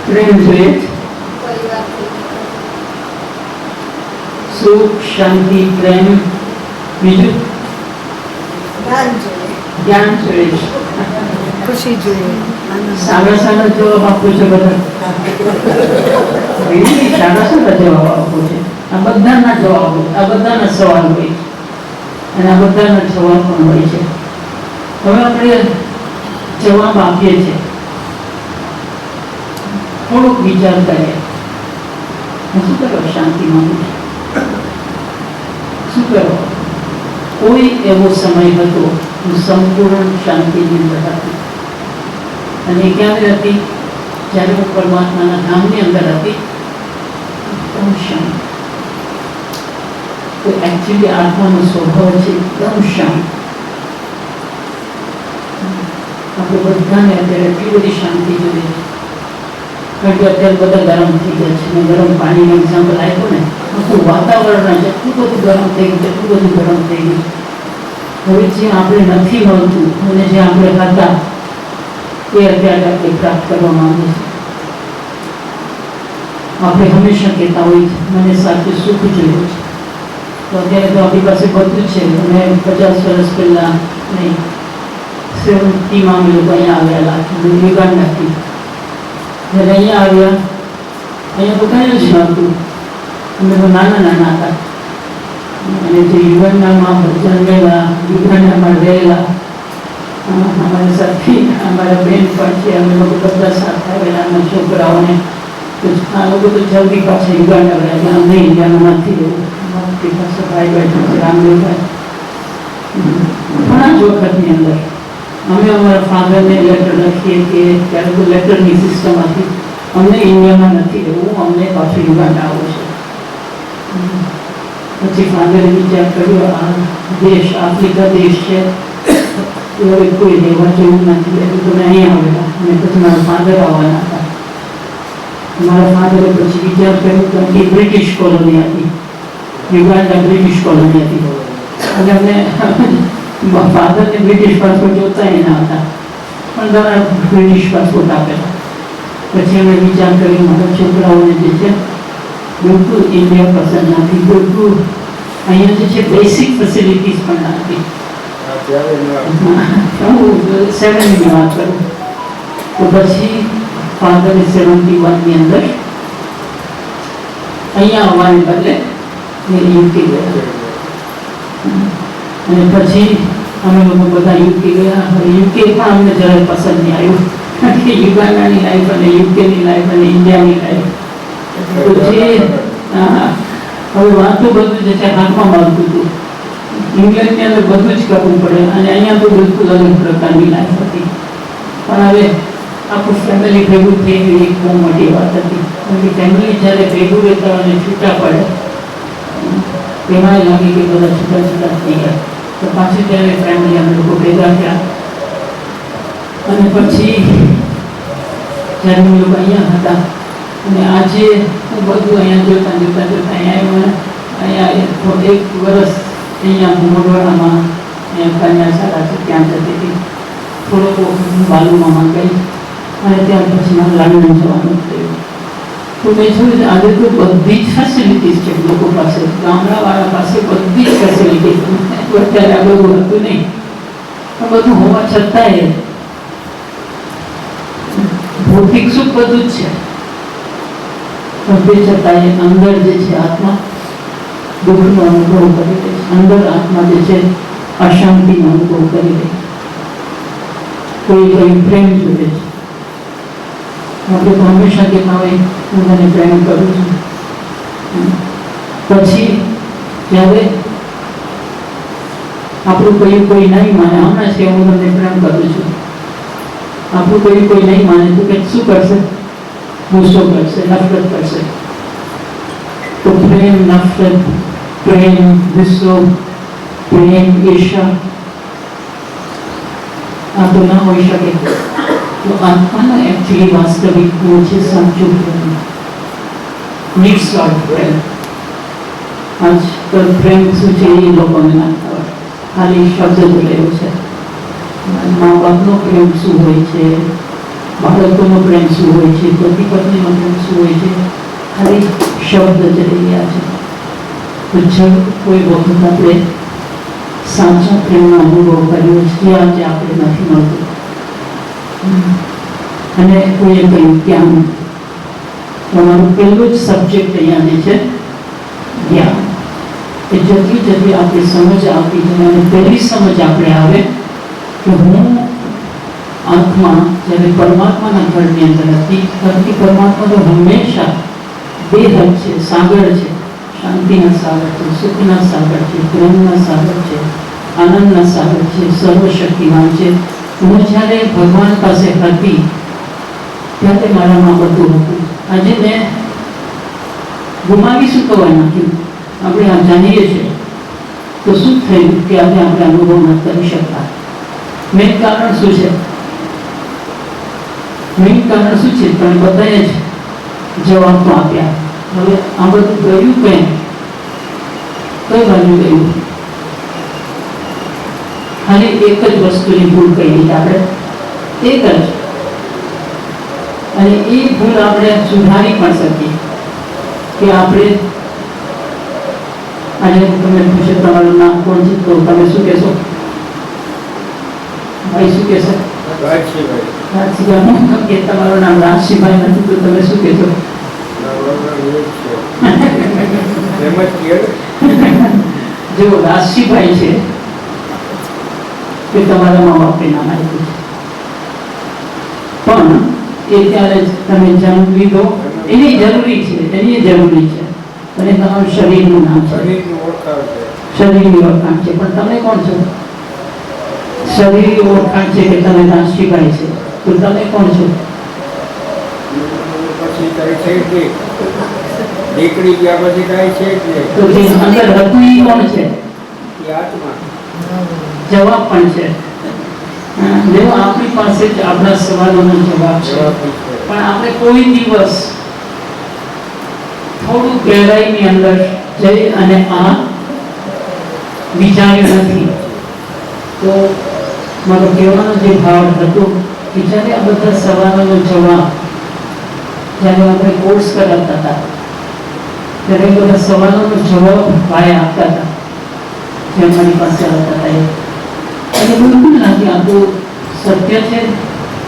પ્રેમ જોઈએ, સુખ, શાંતિ, પ્રેમ, બીજું જ્ઞાન જોઈએ, ખુશી જોઈએ. સારા સારા જવાબ આપો છો બધા. સારા સારા જવાબ આપો છે. આ બધાના જવાબ, આ બધાના સવાલ હોય છે અને આ બધાના જવાબ પણ હોય છે. હવે આપણે જવાબ આપીએ છીએ, થોડોક વિચાર કરીએ. શું કરો? શાંતિ માંગુ છું. શું કરો? કોઈ એવો સમય હતો હું સંપૂર્ણ શાંતિની અંદર હતી. અને ક્યારે હતી? જ્યારે હું પરમાત્માના ધામની અંદર હતી. એકદમ શાંત. તો એકચ્યુઅલી આત્માનો સ્વભાવ છે એકદમ શાંત. આપણે બધાને અત્યારે એટલી બધી શાંતિ જોઈએ છે. કારણ કે અત્યારે બધા ગરમ થઈ ગયા છે. મેં ગરમ પાણીનો એક્ઝામ્પલ આપ્યો ને, આખું વાતાવરણ એટલું બધું ગરમ થઈ ગયું, એટલું બધું ગરમ થઈ ગયું. હવે જે આપણે નથી મળતું અને જે આપણે હતા એ અત્યારે આપણે પ્રાપ્ત કરવા માંગીએ છીએ. આપણે હંમેશા કહેતા હોય છે મને સાચું સુખ જોઈએ છે. તો અત્યારે તો આપણી પાસે બધું છે. અને 50 વર્ષ પહેલાં નહીં, 70માં અમે લોકો અહીંયા આવેલા યુગાન્ડાથી. જ્યારે અહીંયા આવ્યા, અહીંયા તો કંઈ જ નહોતું. અમે તો નાના નાના હતા. અને જે યુગાન્ડામાં જન્મેલા, યુગાન્ડામાં રહેલા અમારા સાથી, અમારા બેન પણ છે, અમે લોકો બધા સાથે આવેલા. અમારા છોકરાઓને આ લોકો તો જલ્દી પાછા યુગાન્ડા રહ્યા. અમને ઇન્ડિયામાં નથી રહેવું. અમારી પાસે ભાઈ બેઠા છે, રામદેવભાઈ. ઘણા જ વખતની અંદર અમે અમારા ફાધરને લેટર લખીએ કે ત્યારે તો લેટરની સિસ્ટમ હતી, અમને ઇન્ડિયામાં નથી રહેવું, અમને પાછું યુગાન્ડા આવવું છે. પછી ફાધરે વિચાર કર્યો આ દેશ આફ્રિકા દેશ છે, હવે કોઈ રહેવા જેવું નથી, એટલે તમે અહીં આવેલા. અને પછી મારા ફાધર આવવાના હતા. મારા ફાધરે પછી વિચાર કર્યો કે એ બ્રિટિશ કોલોની હતી, યુગાન્ડા બ્રિટિશ કોલોની હતી. અને અમને ફાધરને બ્રિટિશ પાસપોર્ટ જોતા એના હતા, પણ તમારા બ્રિટિશ પાસપોર્ટ આપેલા. પછી અમે વિચાર કર્યો મારા છોકરાઓને જે છે બિલકુલ ઇન્ડિયા પસંદ નથી, બિલકુલ અહીંયા જે છે બેસિક ફેસિલિટીઝ પણ નથી. હું 70ની વાત કરું તો પછી ફાધરે 71ની અંદર અહીંયા આવવાને બદલે યુકે ગયા. અને પછી અમે લોકો બધા યુકે ગયા. હવે યુકે પણ અમને જરાય પસંદ નહીં આવ્યું, કારણ કે યુગાન્ડાની લાઈફ અને યુકેની લાઈફ અને ઇન્ડિયાની લાઈફ તો જે હવે વાંચો બધું જે છે હાથમાં મળતું હતું. ઇંગ્લેન્ડની અંદર બધું જ કરવું પડે અને અહીંયા તો બિલકુલ અલગ પ્રકારની લાઈફ હતી. પણ હવે આખું ફેમિલી ભેગું થઈ ગયું, એક બહુ મોટી વાત હતી. કારણ કે ફેમિલી જ્યારે ભેગું રહેતા અને છૂટા પડે એમાં લાગે કે બધા છૂટા છૂટા થઈ ગયા. તો પાછું ત્યારે ફેમિલી અમે લોકો ભેગા થયા. અને પછી જ્યારે અમે લોકો અહીંયા હતા અને આજે હું બધું અહીંયા જોતા જોતા જોતા અહીંયા 1 વર્ષ અહીંયા મોઢવાડામાં અહીંયા કન્યા શાળા છે ત્યાં જતી હતી. થોડોક બાલુમામાં ગઈ અને ત્યાર પછી મારે લંડન જવાનું થયું. તો મેં જોયું આજે તો બધી જ ફેસિલિટીઝ છે લોકો પાસે, ગામડાવાળા પાસે બધી જ ફેસિલિટી. અત્યારે આ બધું હતું નહીં, આ બધું હોવા છતાંય ભૌતિક સુખ બધું જ છે, પણ તે છતાંય અંદર જે છે આત્મા દુઃખનો અનુભવ કરી રહી છે, અંદર આત્મા જે છે અશાંતિનો અનુભવ કરી રહી છે. કોઈ પ્રેમ જોડે છે, આપણે તો હંમેશા કહેતા હોય હું તને પ્રેમ કરું છું. પછી જ્યારે આપણું કોઈ નહીં માને, હમણાં છે હું તમને પ્રેમ કરું છું, આપણું કોઈ નહીં માને તો કે શું કરશે? ગુસ્સો કરશે, નફરત કરશે. તો પ્રેમ, નફરત, પ્રેમ, ગુસ્સો, પ્રેમ, ઈર્ષા આ તો ના હોઈ શકે. તો આત્માનો એકચ્યુઅલી વાસ્તવિક ગુણ છે સાચું પ્રેમ, નિસ્વાર્થ પ્રેમ. આજકાલ પ્રેમ શું છે એ લોકોને ના ખબર, ખાલી શબ્દ જ રહ્યો છે. મા બાપનો પ્રેમ શું હોય છે, બાળકોનો પ્રેમ શું હોય છે, પતિ પત્નીનો પ્રેમ શું હોય છે, ખાલી શબ્દ જ રહી ગયા છે. તો જब કોઈ વખત આપણે સાચા પ્રેમનો અનુભવ કર્યો છે આજે આપણે નથી મળતું. અને કોઈએ કહ્યું જ્ઞાન, તમારું પહેલું જ સબ્જેક્ટ અહીંયા જે છે જ્ઞાન. એ જલ્દી આપણી સમજ આવતી જાય અને પહેલી સમજ આપણે આવે કે હું આત્મા જ્યારે પરમાત્માના ઘરની અંદર હતી, પરમાત્મા તો હંમેશા બેહદ છે, સાગર છે, શાંતિના સાગર છે, સુખના સાગર છે, પ્રેમના સાગર છે, આનંદના સાગર છે, સર્વશક્તિમાન છે. હું જ્યારે ભગવાન પાસે હતી ત્યારે મારામાં બધું હતું. આજે મેં ગુમાવી શું કહેવાય નાખ્યું, આપણે આ જાણીએ છીએ તો શું થયું કે આજે આપણે અનુભવ ન કરી શકતા. મેઇન કારણ શું છે? મેઇન કારણ શું છે? પણ બધાએ જ જવાબ તો આપ્યા. હવે આ બધું ગયું કઈ બાજુ ગયું? ખાલી એક જ વસ્તુની ભૂલ કરી આપણે, એક જ. અને એ ભૂલ આપણે સુધારી પણ શકીએ કે આપણે આજે તમને પૂછે તમારું નામ કોણ છે તો તમે શું કહેશો? ભાઈ શું કહેશો? રાજસિંહભાઈ. કે તમારું નામ રાજસિંહભાઈ નથી તો તમે શું કહેશો? જો રાજસિંહભાઈ છે કે તમારા મા બાપે નામ આપ્યું છે, પણ એ ત્યારે જ તમે જન્મ લીધો એની જરૂરી છે, અને તમારું શરીરનું નામ છે, શરીરની ઓળખાણ છે. પણ તમે કોણ છો? શરીરની ઓળખાણ છે કે તમે રાજસિંહભાઈ છે, તો તમે કોણ છો? દીકરી ગયા પછી કાંઈ છે જ નહીં. તો જે અંદર હતું એ કોણ છે? જવાબ પણ છે. દેવો આપણી પાસે જ આપણા સવાલોનો જવાબ છે, પણ આપણે કોઈ દિવસ થોડું ગહેરાઈની અંદર જઈ અને આ વિચાર્યું નથી. તો મારો કહેવાનો જે ભાવ હતો કે જ્યારે આ બધા સવાલોનો જવાબ જ્યારે આપણે કોર્સ કરાવતા હતા ત્યારે બધા સવાલોનો જવાબ ભાઈ આપતા હતા જે અમારી પાસે આવતા હતા. અને બિલકુલ નથી આ તો સત્ય છે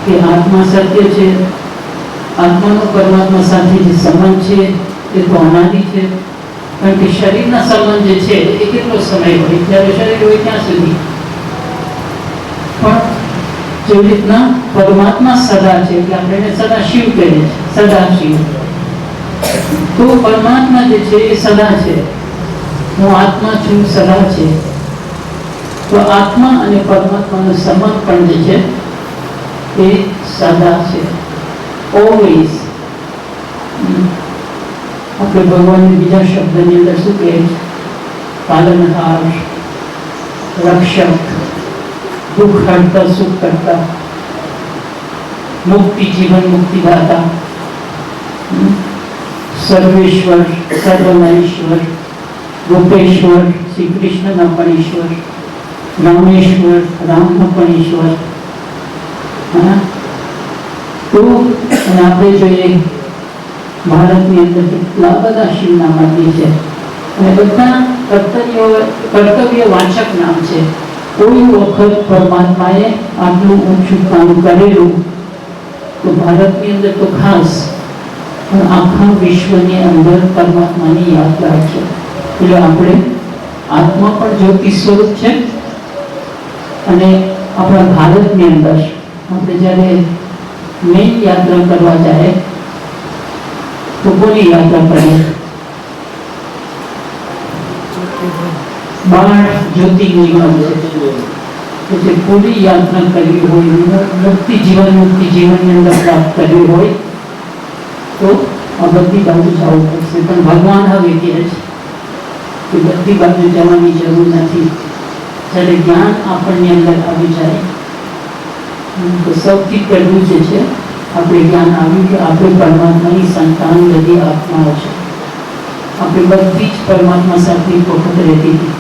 કે આત્મા સત્ય છે, આત્માનો પરમાત્મા સાથે જે સંબંધ છે એ તો અનાદિ છે. કારણ કે શરીરના સંબંધ જે છે એ કેટલો સમય હોય, જ્યારે શરીર હોય ત્યાં સુધી. પણ જેવી રીતના પરમાત્મા સદા છે એટલે આપણે એને સદા શિવ કહીએ છીએ, સદા શિવ. તો પરમાત્મા જે છે એ સદા છે, હું આત્મા છું, સદા છે. તો આત્મા અને પરમાત્માનો સંબંધ પણ જે છે એ સદા છે, ઓલવેઝ. આપણે ભગવાનની બીજા શબ્દની અંદર શું કહે છે? પાલનહાર, રક્ષક, દુઃખ હરતા, સુખ કરતા, મુક્તિ, જીવન મુક્તિદાતા, સર્વેશ્વર, સર્વના ઈશ્વર, ગોપેશ્વર, શ્રી કૃષ્ણના પણ ઈશ્વર, રામેશ્વર, રામનો પણ ઈશ્વર. તો અને આપણે જોઈએ ભારતની અંદર કેટલા બધા શિવના મંદિર છે અને બધા કર્તવ્ય વાચક નામ છે. કોઈ વખત પરમાત્માએ આટલું ઊંચું કામ કરેલું તો ભારતની અંદર તો ખાસ પણ આખા વિશ્વની અંદર પરમાત્માની યાત્રા છે. એટલે આપણે આત્મા પણ જ્યોતિ સ્વરૂપ છે અને આપણા ભારતની અંદર આપણે જ્યારે મેઇન યાત્રા કરવા જાય તો કોની યાત્રા કરીએ? 12 જ્યોતિર્લિંગમાં છે જે પૂરી યાત્રા કરવી હોય, મુક્તિ જીવનની અંદર પ્રાપ્ત કરવી હોય તો આ બધી બાજુ જવું પડશે. પણ ભગવાન હવે કહે છે કે બધી બાજુ જવાની જરૂર નથી. જ્યારે જ્ઞાન આપણની અંદર આવી જાય તો સૌથી પહેલું જે છે આપણે જ્ઞાન આવ્યું કે આપણે પરમાત્માની સંતાન બધી આત્માઓ છે. આપણે બધી જ પરમાત્મા સાથે વખત રહેતી હતી.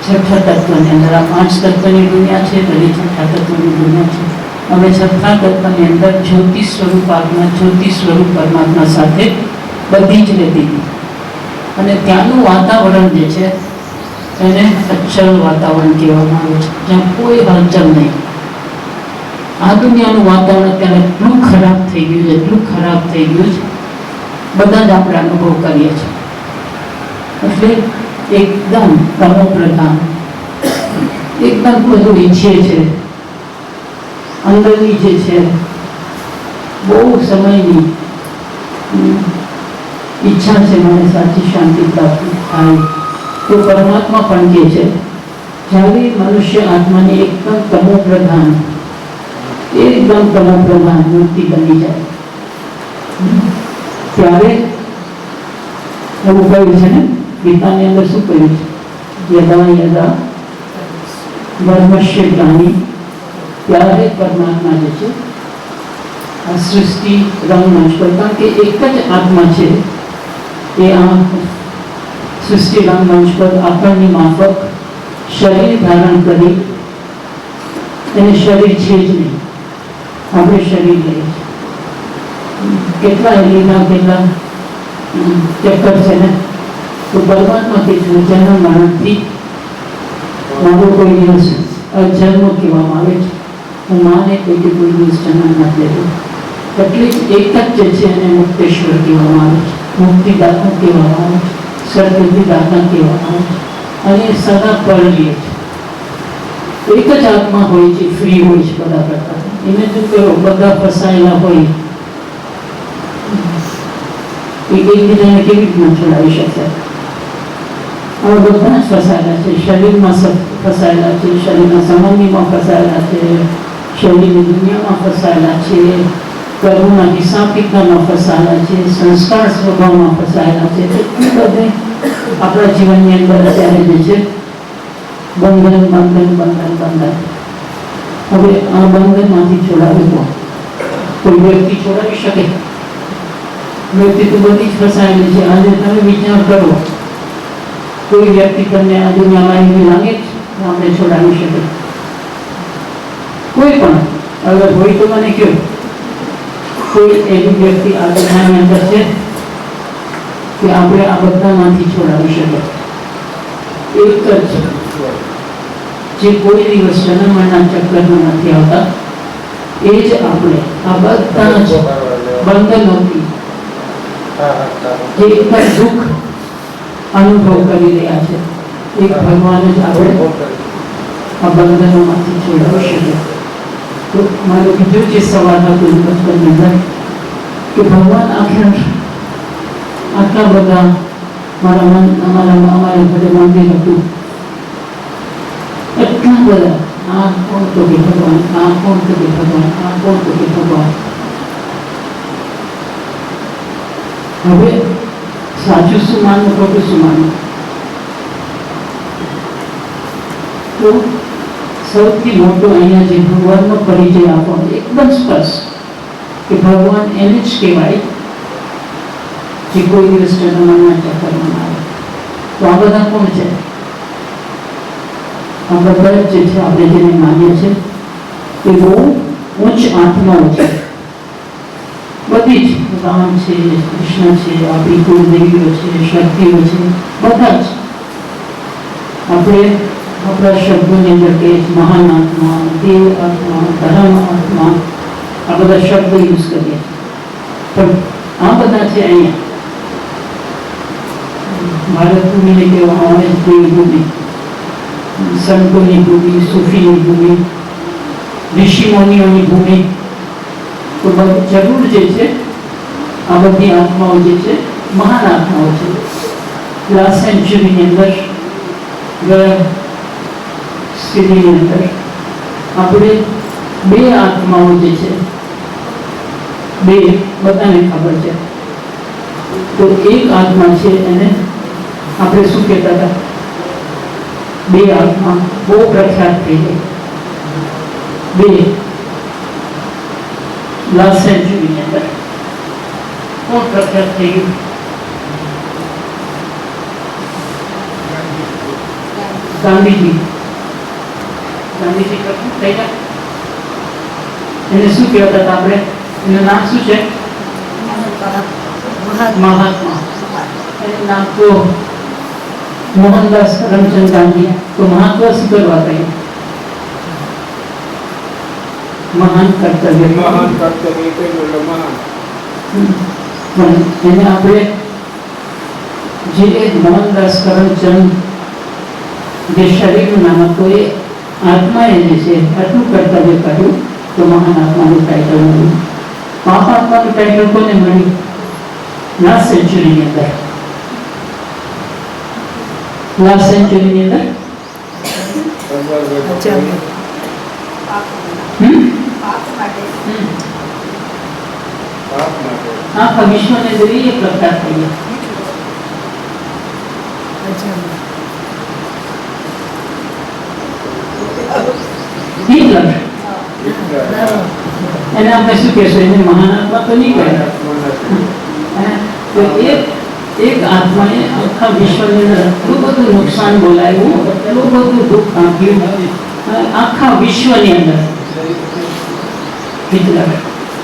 છઠ્ઠા તત્વની અંદર આ 5 તત્વની દુનિયા છે, બધી છઠ્ઠા તત્વની દુનિયા છે. હવે છઠ્ઠા તત્વની અંદર જ્યોતિ સ્વરૂપ આત્મા, જ્યોતિ સ્વરૂપ પરમાત્મા સાથે બધી જ રહેતી હતી. અને ત્યાંનું વાતાવરણ જે છે એને અચલ વાતાવરણ કહેવામાં આવે છે, જ્યાં કોઈ હલચલ નહીં. આ દુનિયાનું વાતાવરણ અત્યારે એટલું ખરાબ થઈ ગયું છે, એટલું ખરાબ થઈ ગયું છે, બધા જ આપણે અનુભવ કરીએ છીએ. એટલે એકદમ તમો પ્રધાન, એકદમ બધું ઈચ્છીએ છે. અંદરની જે છે બહુ સમયની ઈચ્છા છે મને સાચી શાંતિ પ્રાપ્ત થાય. તો પરમાત્મા પણ કહે છે જ્યારે મનુષ્ય આત્માની એકદમ તમો પ્રધાન મૂર્તિ બની જાય ત્યારે એવું કહ્યું છે ને ગીતાની અંદર શું કહ્યું છે? યદા યદા ધર્મસ્ય જ્ઞાની, ત્યારે પરમાત્મા જે છે આ સૃષ્ટિ રંગમંચ પર, કારણ કે એક જ આત્મા છે એ આ સૃષ્ટિ રંગમંચ પર આપણની માફક શરીર ધારણ કરી, એને શરીર છે જ નહીં, આપણે શરીર લઈએ છીએ. કેટલા લીધા, કેટલા ચક્કર છે ને. તો પરમાત્મા કે છે જન્મ મરણથી મારો કોઈ દિવસ જન્મ કહેવામાં આવે છે. હું માને કોઈ દિવસ જન્મ નથી લેતો. એટલે એક જ જે છે એને મુક્તેશ્વર કહેવામાં આવે છે, મુક્તિદાતા કહેવામાં આવે છે, સદબુદ્ધિદાતા કહેવામાં આવે છે. અને સદા પર રહે છે. એક જ આત્મા હોય છે, ફ્રી હોય છે બધા પ્રકાર. એને જો કરો બધા ફસાયેલા હોય એકબીજાને કેવી રીતના છોડાવી શકે? હવે બધા જ ફસાયેલા છે, શરીરમાં ફસાયેલા છે, શરીરના સંબંધીમાં ફસાયેલા છે, શરીરની દુનિયામાં ફસાયેલા છે, કર્મના હિસાબ કિતાબમાં ફસાયેલા છે, સંસ્કાર સ્વભાવમાં ફસાયેલા છે. એટલું બધે આપણા જીવનની અંદર અત્યારે જે છે બંધન. હવે આ બંધનમાંથી છોડાવી દો. કોઈ વ્યક્તિ છોડાવી શકે? વ્યક્તિ તો બધી જ ફસાયેલી છે. આજે તમે વિચાર કરો, કોઈ વ્યક્તિ તમને આ દુનિયામાં એવી લાગે છે આપણે છોડાવી શકે? કોઈ પણ અગર હોય તો મને કહો, કોઈ એવી વ્યક્તિ આ દુનિયાની અંદર છે કે આપણે આ બધામાંથી છોડાવી શકે? એક જ જે કોઈ દિવસ જન્મ મરણના ચક્કરમાં નથી આવતા, એ જ આપણે આ બધા જ બંધનોથી જે એક દુઃખ અનુભવ કરી રહ્યા છે, એક ભગવાન જ આપણે આ બંધનોમાંથી છોડાવી શકે. તો મારો બીજો જે સવાલ હતો બચપનની અંદર કે ભગવાન આટલા બધા અમારા ઘરે મંદિર હતું, એટલા બધા, આ કોણ તો કે ભગવાન, આ કોણ તો કે ભગવાન, આ કોણ તો કે ભગવાન. હવે સાચું શું માનવું, ખોટું શું માનવું? તો સૌથી મોટો અહીંયા જે ભગવાનનો પરિચય આપવાનો એકદમ સ્પષ્ટ કે ભગવાન એને જ કહેવાય જે કોઈ દિવસ જન્મના ચક્કરમાં આવે. તો આ બધા કોણ છે? આ બધા જે છે આપણે જેને માનીએ છીએ એ બહુ ઉચ્ચ આત્માઓ છે. બધી જ રામ છે, કૃષ્ણ છે, આપણી કુળદેવીઓ છે, શક્તિઓ છે, બધા જ આપણે આપણા શબ્દોની અંદર કે મહાન આત્મા, દેવ આત્મા, ધર્મ આત્મા, આ બધા શબ્દો યુઝ કરીએ. પણ આ બધા છે અહીંયા ભારત ભૂમિને કહેવામાં આવે છે દેવભૂમિ, સંતોની ભૂમિ, સૂફીની ભૂમિ, ઋષિમુનિઓની ભૂમિ. તો જરૂર જે છે આ બધી આત્માઓ જે છે મહાન આત્માઓ છે. લાસ્ટ સેન્ચુરીની અંદર ગયા સ્થિતિની અંદર આપણે બે આત્માઓ જે છે, બે બધાને ખબર છે. તો એક આત્મા છે એને આપણે શું કહેતા હતા, બે આત્મા બહુ પ્રખ્યાત થઈ ગઈ. બે લાસ્ટ સેન્ચુરીની અંદર કોણ પ્રખ્યાત થઈ ગયું? ગાંધીજી. ગાંધીજી પ્રખ્યાત થઈ ગયા. એને શું કહેતા હતા આપણે? એનું નામ શું છે? મહાત્મા. એનું નામ તો મોહનદાસ કરમચંદ ગાંધી. તો મહાત્મા શું કરવા કહ્યું? મહાન કર્તવ્ય. મહાન કર્તવ્ય કરેલો મહાન. એને આપણે જે મોહનદાસ કરમચંદ જે શરીરનું નામ હતું એ આત્માએ જે છે આટલું કર્તવ્ય કર્યું તો મહાન આત્માનું ટાઇટલ મળ્યું. મહાન આત્માનું ટાઇટલ કોને મળ્યું? લાસ્ટ સેન્ચુરીની અંદર. લાસ્ટ સેન્ચુરીની અંદર આખા વિશ્વને જોઈએ પ્રખ્યાત થઈ ગયા. હિટલર. એને આપણે શું કહેશું? એને મહાન આત્મા તો નહીં કહેવાય. તો એક આત્માએ આખા વિશ્વની અંદર એટલું બધું નુકસાન બોલાવ્યું, એટલું બધું દુઃખ આપ્યું આખા વિશ્વની અંદર. હિટલર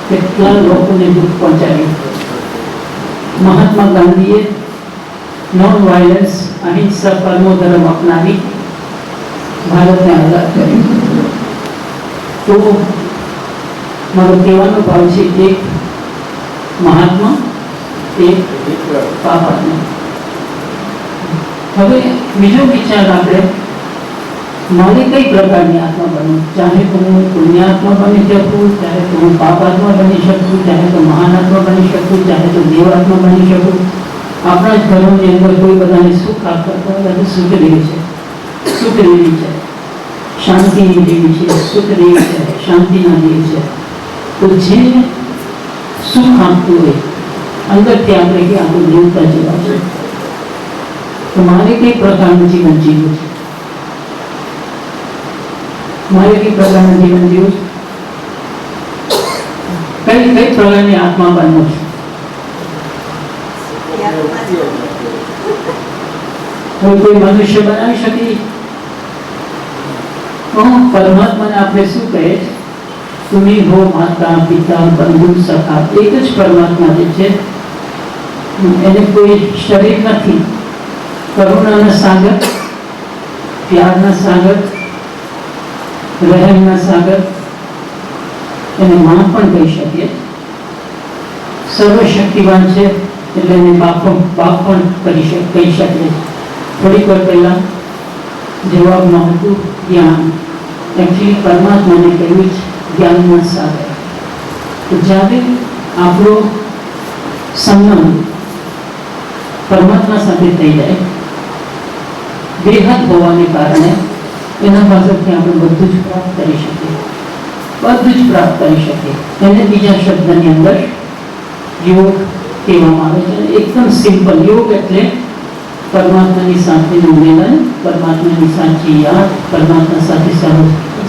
કેટલા લોકોને દુઃખ પહોંચાડ્યું. મહાત્મા ગાંધીએ નોન વાયલન્સ, અહિંસા પરમો ધર્મ અપનાવી ભારતને આઝાદ કર્યું. તો મારો કહેવાનો ભાવ છે એક મહાત્મા, એક પાપાત્મા. હવે બીજો વિચાર આપણે, મારે કઈ પ્રકારની આત્મા બનવું? ચાહે તો હું પુણ્યાત્મા બની શકું, ચાહે તો હું પાપાત્મા બની શકું, ચાહે તો મહાન આત્મા બની શકું, ચાહે તો દેવાત્મા બની શકું. આપણા જ ઘરોની અંદર કોઈ બધાને સુખ આપતા હોય તો સુખ દેવી છે, સુખ દેવી છે, શાંતિની દેવી છે, સુખ દેવી છે, શાંતિના દેવી છે. તો જે સુખ આપતું હોય અંદરથી આપણે કે આપણું દેવતા જેવા છે. તો મારે કઈ પ્રકારનું જીવન જીવવું છે? મારે કઈ પ્રકારનું જીવન જીવવું છે? કઈ પ્રકારની આત્મા બનવું છે? કોઈ મનુષ્ય બનાવી શકે? પરમાત્માને આપણે શું કહે? તુમી હો માતા, પિતા, બંધુ, સખા. એક જ પરમાત્મા જે છે એને કોઈ શરીર નથી. કરુણાના સાગર, પ્યારના સાગર, રહેમના સાગર, એને માં પણ કહી શકીએ. સર્વશક્તિવાન છે એટલે એને બાપ પણ કહી શકીએ. થોડીક વાર પહેલા જવાબમાં હતું જ્ઞાન. એકચ્યુઅલી પરમાત્માને કહ્યું છે જ્ઞાનના સાગર. તો જ્યારે આપણો સંબંધ પરમાત્મા સાથે થઈ જાય, બેહદ હોવાને કારણે એના પાસેથી આપણે બધું જ પ્રાપ્ત કરી શકીએ, બધું જ પ્રાપ્ત કરી શકીએ. એને બીજા શબ્દની અંદર યોગ કહેવામાં આવે છે. એકદમ સિમ્પલ. યોગ એટલે પરમાત્માની સાથેનું મિલન, પરમાત્માની સાચી યાદ, પરમાત્મા સાથે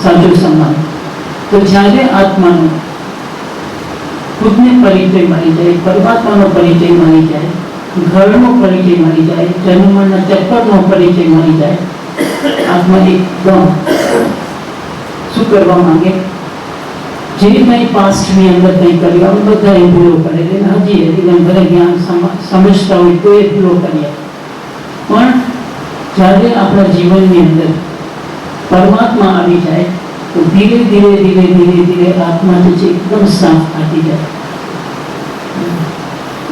સાચો સંબંધ. તો જ્યારે આત્માનો ખુદને પરિચય મળી જાય, પરમાત્માનો પરિચય મળી જાય, ઘરનો પરિચય મળી જાય, જન્મના ચક્કરનો પરિચય મળી જાય, આત્મા એકદમ શું કરવા માંગે? જે કંઈ પાસ્ટની અંદર કંઈ કર્યું અમે બધા એ ભૂલો કરે એટલે હજી ભલે જ્ઞાન સમજતા હોય તો એ ભૂલો કરીએ, પણ જ્યારે આપણા જીવનની અંદર પરમાત્મા આવી જાય તો ધીરે ધીરે ધીરે ધીરે ધીરે આત્મા જે છે એકદમ સાફ થતી જાય,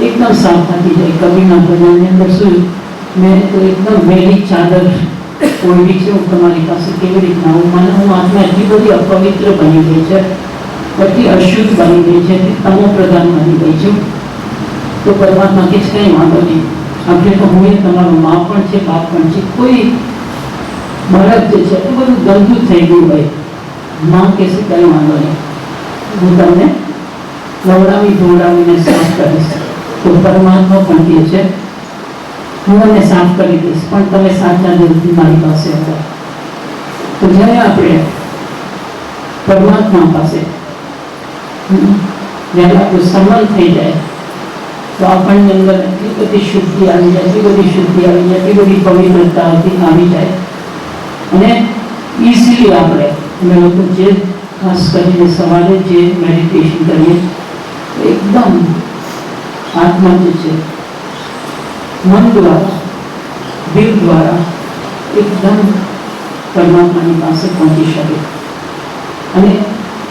એકદમ સાફ થતી જાય. કવિના ભજનની અંદર શું, મેં તો એકદમ વહેલી ચાદર ઓળવી છે, હું તમારી પાસે કેવી રીતના હું આત્મા એટલી બધી અપવિત્ર બની ગઈ છે, બધી અશુદ્ધ બની ગઈ છે, તમો પ્રધાન બની ગઈ છું, તો પરમાત્મા કે કંઈ વાંધો નહીં, આપણે તો હું તમારો મા પણ છે, બાપ પણ છે, કોઈ બાળક જે છે એ બધું ગંદુ થઈ ગયું હોય, માં કે છે કંઈ વાંધો નહીં, હું તમને નવડાવી ધોવડાવીને સાફ કરીશ. તો પરમાત્મા પણ કહે છે હું મને સાફ કરી દઈશ, પણ તમે સાચા દિલથી મારી પાસે આવો. તો જ્યારે આપણે પરમાત્મા પાસે જ્યારે આપણું સંબંધ થઈ જાય તો આપણની અંદર એટલી બધી શુદ્ધિ આવી જાય, એટલી બધી શુદ્ધિ આવી જાય, એટલી બધી પવિત્રતા આવી જાય, અને ઇઝીલી આપણે અમે લોકો જે ખાસ કરીને સવારે જે મેડિટેશન કરીએ એકદમ આત્મા જે છે મન દ્વારા દિલ દ્વારા એકદમ પરમાત્માની પાસે પહોંચી શકે. અને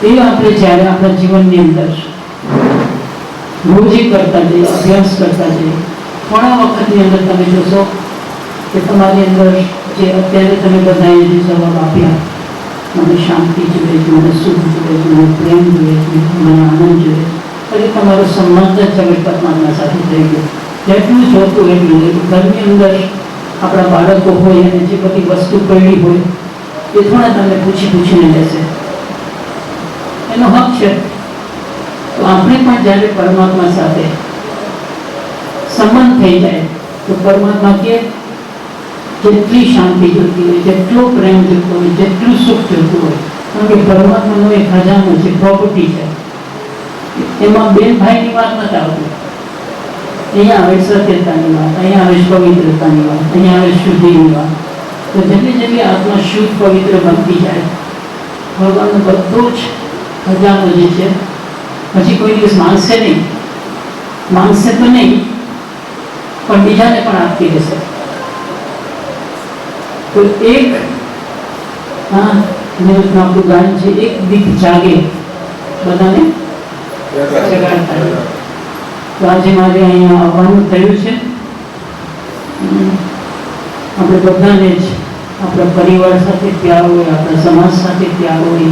એ આપણે જ્યારે આપણા જીવનની અંદર રોજ કરતા જઈએ, અભ્યાસ કરતા જઈએ, થોડા વખતની અંદર તમે જોશો કે તમારી અંદર જે અત્યારે તમે બધાએ જે જવાબ આપ્યા, મને શાંતિ જોઈએ છે, મને સુખ જોઈએ છે, મને પ્રેમ જોઈએ છે, મને આનંદ જોઈએ, અને તમારો સંબંધ જ હવે પરમાત્મા સાથે થઈ ગયો. જેટલું જોતું એટલું ઘરની અંદર આપણા બાળકો હોય અને જે બધી વસ્તુ પડી હોય એ થોડા તમને પૂછીને લેશે, એનો હક છે. તો આપણે પણ જ્યારે પરમાત્મા સાથે સંબંધ થઈ જાય તો પરમાત્મા કે જેટલી શાંતિ જોતી હોય, જેટલો પ્રેમ જોતો હોય, જેટલું સુખ જોતું હોય, કારણ કે પરમાત્માનો એક ખજાનો છે, પ્રોપર્ટી છે, એમાં બેન ભાઈની વાત નથી આવતી. અહીંયા આવે સત્યતાની વાત, અહીંયા આવે પવિત્રતાની વાત, અહીંયા આવે શુદ્ધિની વાત. તો જેટલી જેટલી આત્મા શુદ્ધ પવિત્ર બનતી જાય, ભગવાનનો બધો જ ખજાનો જે છે પછી કોઈ દિવસ માંગશે નહીં, માંગશે તો નહીં પણ બીજાને પણ આપતી રહેશે. તો એક આપણું ગાન છે, એક દીપ જાગે બધાને જગાડતા. તો આજે મારે અહીંયા આવવાનું થયું છે. આપણે બધાને જ આપણા પરિવાર સાથે પ્યાર હોય, આપણા સમાજ સાથે પ્યાર હોય,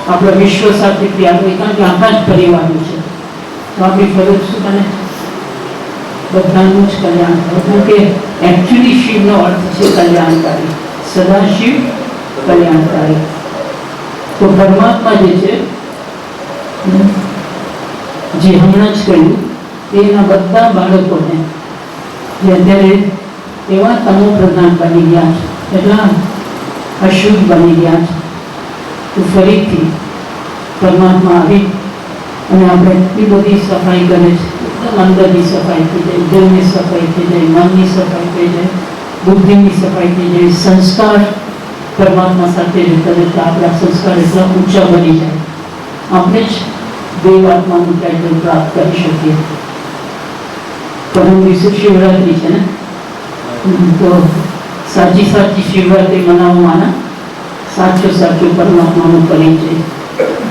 આપણા વિશ્વ સાથે પ્યાર હોય, કારણ કે આખા જ પરિવારનું છે. તો આપણી ફરજ શું બને? બધાનું જ કલ્યાણ થાય, કારણ કે એકચ્યુઅલી શિવનો અર્થ છે કલ્યાણકારી, સદાશિવ કલ્યાણકારી. તો પરમાત્મા જે છે જે હમણાં જ કહ્યું એના બધા બાળકોને જે અત્યારે એવા તમો પ્રધાન બની ગયા છે, એટલા અશુદ્ધ બની ગયા છે, તો ફરીથી પરમાત્મા આવી અને આપણે એટલી બધી સફાઈ કરે છે, એકદમ અંદરની સફાઈ થઈ જાય, દિલની સફાઈ થઈ જાય, મનની સફાઈ થઈ જાય, બુદ્ધિની સફાઈ થઈ જાય, સંસ્કાર પરમાત્મા સાથે રહેતા રહેતા આપણા સંસ્કાર એટલા ઊંચા બની જાય, આપણે જ દેવાત્માનું ટાઇટલ પ્રાપ્ત કરી શકીએ. પરમ દિવસે શિવરાત્રી છે ને, તો સાચી શિવરાત્રી મનાવવાના સાચો પરમાત્માનો પરિચય,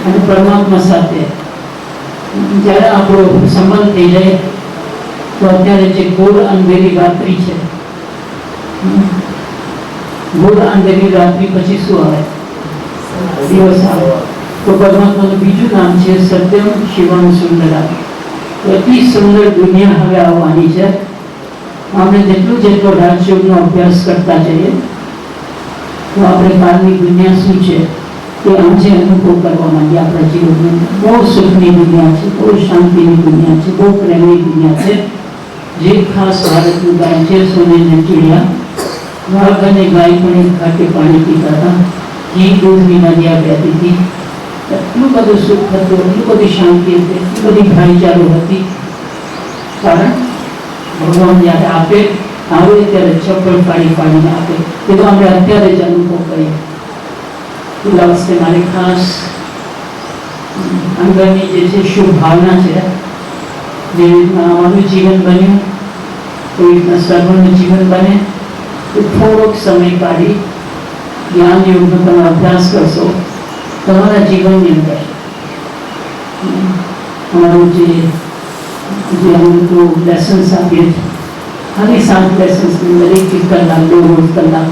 અને પરમાત્મા સાથે જ્યારે આપણો સંબંધ થઈ જાય તો અત્યારે જે ઘોર અંધેરી રાત્રિ છે, ઘોર અંધેરી રાત્રિ પછી શું આવે? દિવસ આવે. તો પરમાત્માનું બીજું નામ છે સત્યમ શિવમ સુંદરમ. એટલી સુંદર દુનિયા હવે આવવાની છે. આપણે જેટલો રાજયોગનો અભ્યાસ કરતા જઈએ તો આપણે કાલની દુનિયા શું છે એ આજે અનુભવ કરવા માંગીએ. આપણા જીવનમાં બહુ સુખની દુનિયા છે, બહુ શાંતિની દુનિયા છે, બહુ પ્રેમની દુનિયા છે. જે ખાસ ભારતનું ગાય છે, સોને ને ચીડિયા, વાઘ અને ગાય પણ એક ઘાટે પાણી પીતા હતા, ઘી દૂધની નદીયા વહેતી હતી, એટલું બધું સુખ હતું, એટલી બધી શાંતિ હતી, એટલી બધી ભાઈચારો હતી. કારણ ભગવાન જ્યારે આવે ત્યારે ચપ્પલ પાડીને આપે. એ તો આપણે અત્યારે જ અનુભવ કરીએ. એટલા વખતે મારે ખાસ અંદરની જે છે શુભ ભાવના છે, જે રીતના અમારું જીવન બન્યું કોઈ રીતના સર્વનું જીવન બને, તો થોડોક સમય કાઢી જ્ઞાન યોગનો તમે અભ્યાસ કરશો તમારા જીવનની અંદર અમારું જે અમે લોકો લેસન્સ આપીએ છીએ, ખાલી 7 લેસન્સની અંદર 1 કલાક 2 કલાક,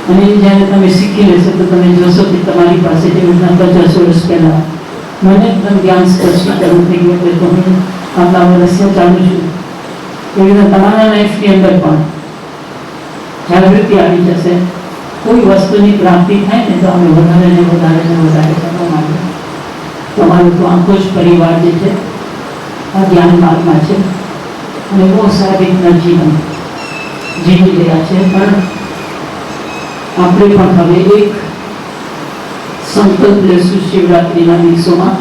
અને જ્યારે તમે શીખી લેશો તો તમે જોશો કે તમારી પાસે જે રીતના 50 વર્ષ પહેલાં મને એકદમ જ્ઞાન સ્પષ્ટીકરણ થઈ ગયું એટલે તો હું આટલા વર્ષથી ચાલુ છું, એવી રીતે તમારા લાઈફની અંદર પણ જાગૃતિ આવી જશે. કોઈ વસ્તુની પ્રાપ્તિ થાય ને તો અમે વધારે ને વધારે કરવા માંગીએ. તમારું તો આખો જ પરિવાર જે છે આ જ્ઞાન માર્ગમાં છે અને બહુ સારી રીતના જીવન જીવી રહ્યા છે. પણ આપણે પણ હવે એક સંકલ્પ લેશું શિવરાત્રિના દિવસોમાં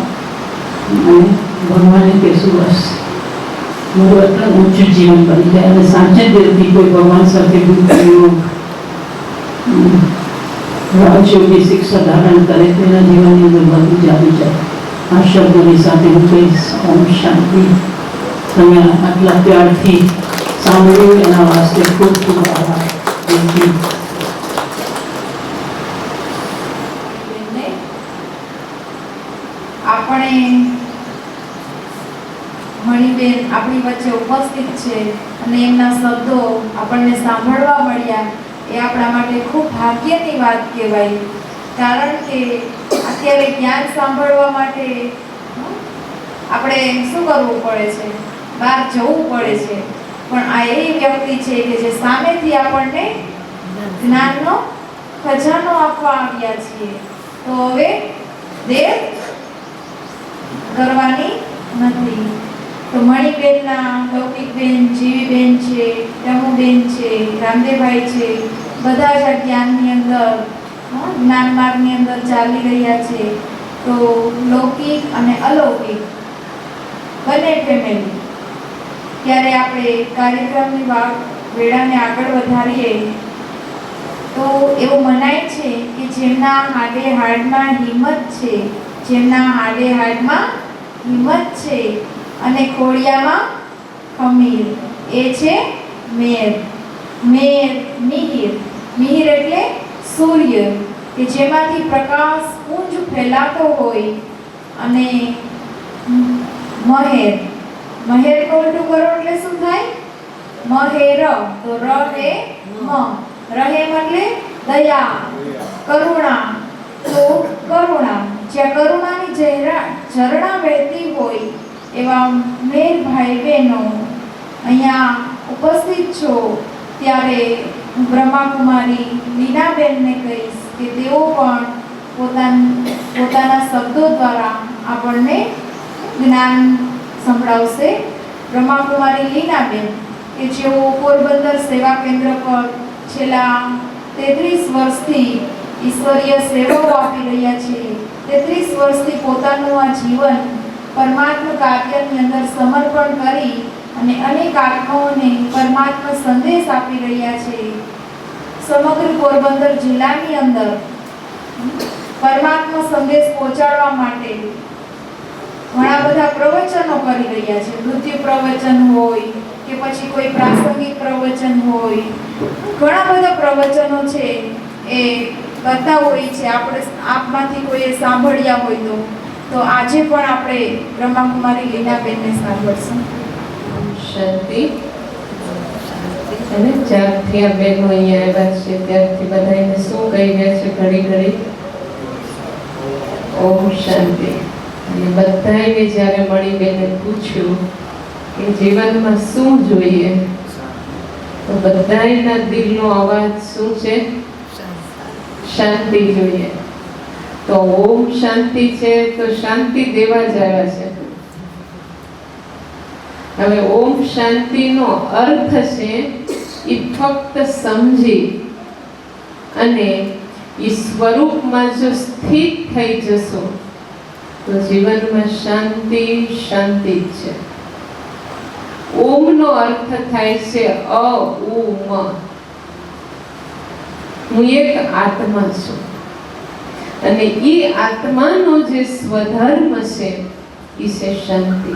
અને ભગવાને કહેશું બસ મારું એટલું ઊંચું જીવન બની જાય અને સાચે દિલથી કોઈ ભગવાન સાથે ગુરુ રાજયોગી શિક્ષા ધારણ કરે તેના જીવનની અંદર બધું જ આવી જાય. આ શબ્દોની સાથે હું કહીશ ઓમ શાંતિ. તમે આટલા પ્યારથી સાંભળ્યું એના વાસ્તે ખૂબ ખૂબ આભાર. Thank you. આપણે મણિબેન આપણી વચ્ચે ઉપસ્થિત છે અને એમના શબ્દો આપણને સાંભળવા મળ્યા એ આપણા માટે ખૂબ ભાગ્યની વાત કહેવાય. કારણ કે અત્યારે જ્ઞાન સાંભળવા માટે આપણે શું કરવું પડે છે? બહાર જવું પડે છે. પણ આ એ વ્યક્તિ છે કે જે સામેથી આપણને જ્ઞાનનો ખજાનો આપવા આવ્યા છીએ. તો હવે દેર કરવાની નથી. તો મણિબેનના લૌકિકબેન, જીવીબેન છે, રમુબેન છે, રામદેવભાઈ છે, બધા જ આ જ્ઞાનની અંદર જ્ઞાન માર્ગની અંદર ચાલી રહ્યા છે. તો લૌકિક અને અલૌકિક બંને ફેમિલી. ત્યારે આપણે કાર્યક્રમની વેળાને આગળ વધારીએ તો એવું મનાય છે કે જેમના હાડે હાડમાં હિંમત છે, જેમના હાડે હાડમાં હિંમત છે અને ખોડિયામાં ખમીર, એ છે મેર. મેર મિહિર. મિહિર એટલે સૂર્ય કે જેમાંથી પ્રકાશ પુંજ ફેલાતો હોય. અને મહેર. મહેર કો ઉલટું કરો એટલે શું થાય? મહેર. તો ર હે મ. રહેમ એટલે દયા, કરુણા. તો કરુણા, જ્યાં કરુણાની ઝરણા વહેતી હોય એવા મેર ભાઈ બહેનો અહીંયા ઉપસ્થિત છો. ત્યારે હું બ્રહ્માકુમારી લીનાબેનને કહીશ કે તેઓ પણ પોતાના શબ્દો દ્વારા આપણને જ્ઞાન સંભળાવશે. બ્રહ્માકુમારી લીનાબેન કે જેઓ પોરબંદર સેવા કેન્દ્ર પર છેલ્લા 33 વર્ષથી ઈશ્વરીય સેવાઓ આપી રહ્યા છે. 33 વર્ષથી પોતાનું આ જીવન પરમાત્મા કાર્યની અંદર સમર્પણ કરી અને અનેક આત્માઓને પરમાત્મા સંદેશ આપી રહ્યા છે. સમગ્ર પોરબંદર જિલ્લાની અંદર પરમાત્મા સંદેશ પહોંચાડવા માટે ઘણા બધા પ્રવચનો કરી રહ્યા છે. મૃત્યુ પ્રવચન હોય કે પછી કોઈ પ્રાસંગિક પ્રવચન હોય, ઘણા બધા પ્રવચનો છે એ કરતા હોય છે. આપણે આપમાંથી કોઈએ સાંભળ્યા હોય તો આજે પણ આપણે બ્રહ્માકુમારી લીનાબેનને સાંભળશું. શાંતિ. અને જ્યારથી આ બહેનો અહીંયા આવ્યા છે ત્યારથી બધાને શું કહી રહ્યા છે ઘડી ઘડી ઓમ શાંતિ. અને બધાને જ્યારે મળી બેને પૂછ્યું કે જીવનમાં શું જોઈએ તો બધાના દિલનો અવાજ શું છે? શાંતિ જોઈએ. તો ઓમ શાંતિ છે તો શાંતિ દેવા જ આવ્યા છે. હવે ઓમ શાંતિનો અર્થ છે એ ફક્ત સમજી અને એ સ્વરૂપમાં જો સ્થિત થઈ જશો તો જીવનમાં શાંતિ શાંતિ જ છે. ઓમનો અર્થ થાય છે અ ઉ મ. હું એક આત્મા છું અને એ આત્માનો જે સ્વધર્મ છે એ છે શાંતિ.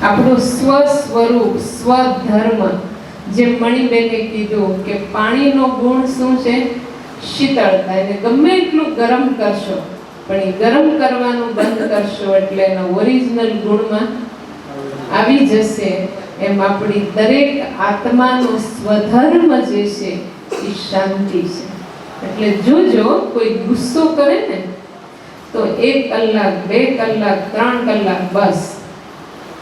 આપણું સ્વસ્વરૂપ સ્વધર્મ, જે મણિબેને કીધું કે પાણીનો ગુણ શું છે? શીતળતા. એને ગમે એટલું ગરમ કરશો પણ એ ગરમ કરવાનું બંધ કરશો એટલે એના ઓરિજિનલ ગુણમાં આવી જશે. એમ આપણી દરેક આત્માનો સ્વધર્મ જે છે એ શાંતિ છે. એટલે જોજો કોઈ ગુસ્સો કરે ને તો 1 કલાક 2 કલાક 3 કલાક બસ,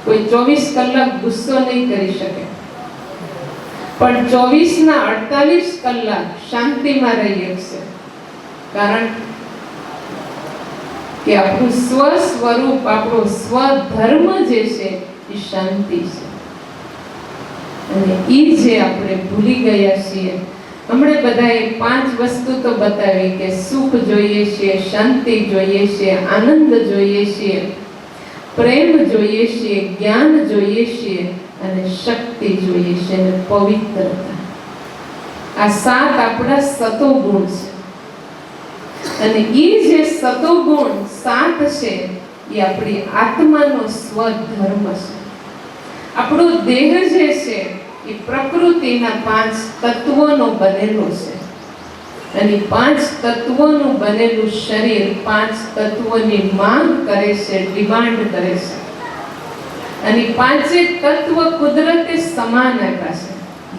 કોઈ 24 કલાક ગુસ્સો નહીં કરી શકે, પણ 24 ના 48 કલાક શાંતિમાં રહી શકશે. કારણ કે આપણું સ્વ સ્વરૂપ, આપણો સ્વધર્મ જે છે એ શાંતિ છે. અને એ જે આપણે ભૂલી ગયા છીએ. હમણે બધાએ 5 વસ્તુ તો બતાવી કે સુખ જોઈએ છે, શાંતિ જોઈએ છે, આનંદ જોઈએ છે, પ્રેમ જોઈએ છે, જ્ઞાન જોઈએ છે અને શક્તિ જોઈએ છે અને પવિત્રતા. આ 7 આપણા સતોગુણ છે. અને એ જે સતોગુણ 7 છે એ આપણી આત્માનો સ્વધર્મ છે. આપણો દેહ જે છે એ પ્રકૃતિના 5 તત્વોનો બનેલો છે. અને 5 તત્વોનું બનેલું શરીર 5 તત્વોની માંગ કરે છે, ડિમાન્ડ કરે છે. અને 5 તત્વ કુદરતે સમાન આપ્યા છે: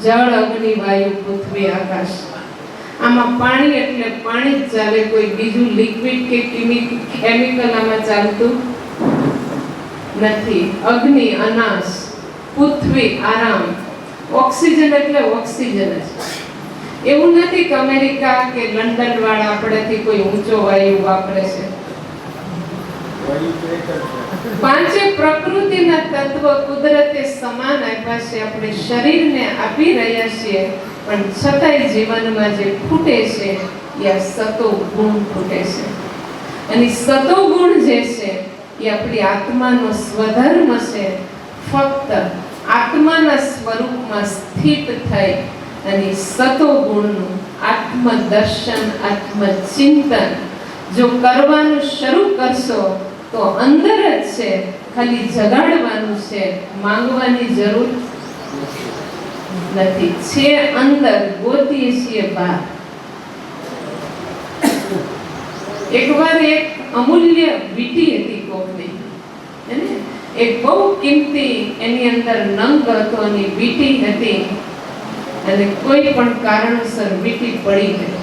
જળ, અગ્નિ, વાયુ, પૃથ્વી, આકાશ. આમાં પાણી એટલે પાણી જ ચાલે, કોઈ બીજું લિક્વિડ કે કેમિકલ આમાં ચાલતું નથી. અગ્નિ અનાશ, પૃથ્વી આરામ, ઓક્સિજન એટલે ઓક્સિજન જ. એવું નથી કે અમેરિકા કે લંડન વાળા આપણાથી કોઈ ઊંચો વાયુ વાપરે છે. 5 પ્રકૃતિના તત્વ કુદરતે સમાન આપ્યા છે, આપણે શરીરને આપી રહ્યા છીએ, પણ છતાંય જીવનમાં જે ખૂટે છે એ આ સતો ગુણ ખૂટે છે. અને સતો ગુણ જે છે એ આપણી આત્માનો સ્વધર્મ છે. ફક્ત આત્માના સ્વરૂપમાં સ્થિત થઈ અને સતો ગુણનું આત્મદર્શન, આત્મચિંતન જો કરવાનું શરૂ કરશો તો અંદર જ છે, ખાલી જગાડવાનું છે, માંગવાની જરૂર નથી. છે અંદર, ગોતીએ છીએ બહાર. એકવાર એક અમૂલ્ય વીંટી હતી કોકની, એક બહુ કિંમતી એની અંદર નંગ હતો અને વીંટી હતી. અને કોઈ પણ કારણસર વીંટી પડી ગઈ.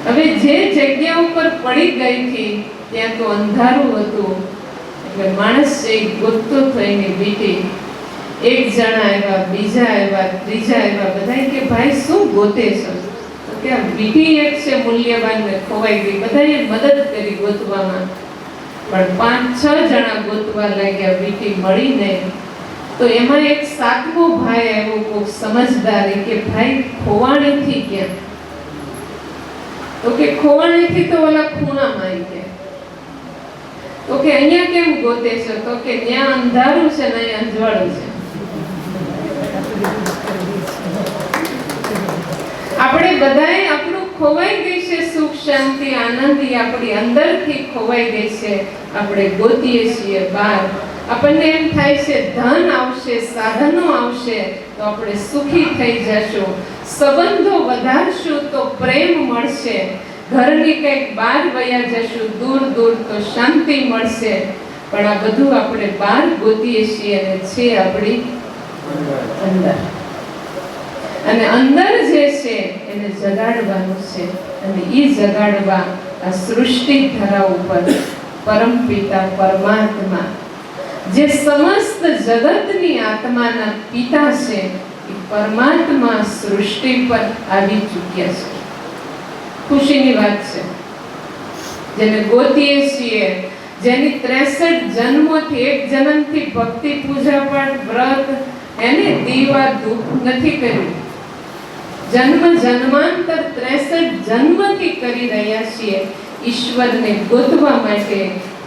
હવે જે જગ્યા ઉપર પડી ગઈ હતી ત્યાં તો અંધારું હતું, એટલે માણસ એ ગોતતો થઈને વીંટી. એક જણા આવ્યા, બીજા આવ્યા, ત્રીજા આવ્યા. બધા કે ભાઈ શું ગોતે છો? તો કે આ વીંટી એક છે મૂલ્યવાન ને ખોવાઈ ગઈ. બધાએ મદદ કરી ગોતવામાં, પણ 5-6 જણા ગોતવા લાગ્યા, વીંટી મળી નહીં. તો એમાં એક 7મો ભાઈ આવ્યો, કોક સમજદારી, કે ભાઈ ખોવાણીથી ક્યાં? તો કે ખોવાણીથી તો ઓલા ખૂણામાં આવી ગયા. તો કે અહીંયા કેમ ગોતે છો? તો કે ત્યાં અંધારું છે ને અહીંયા અંજવાળું છે. આપણે બધાએ આપણું ખોવાઈ ગઈ છે સુખ, શાંતિ, આનંદ એ આપણી અંદરથી ખોવાઈ ગઈ છે. આપણે ગોતીએ છીએ બહાર. આપણને એમ થાય છે ધન આવશે, સાધનો આવશે તો આપણે સુખી થઈ જશું, સંબંધો વધારશું તો પ્રેમ મળશે, ઘરની કંઈક બહાર વયા જશું દૂર દૂર તો શાંતિ મળશે. પણ આ બધું આપણે બહાર ગોતીએ છીએ અને છે આપણી અંદર. અને અંદર જે છે એને જગાડવાનું છે. અને એ જગાડવા આ સૃષ્ટિ ધરા ઉપર પરમપિતા પરમાત્મા જે સમસ્ત જગતની આત્માના પિતા છે એ પરમાત્મા સૃષ્ટિ પર આવી ચૂક્યા છે. ખુશીની વાત છે. જેને ગોતીએ છીએ, જેની 63 જન્મોથી, એક જન્મથી ભક્તિ, પૂજા પાઠ, વ્રત એને દીવા ધૂપ નથી કર્યું. જન્મ જન્માંતર 63 જન્મથી કરી રહ્યા છીએ ઈશ્વરને ગોતવા માટે.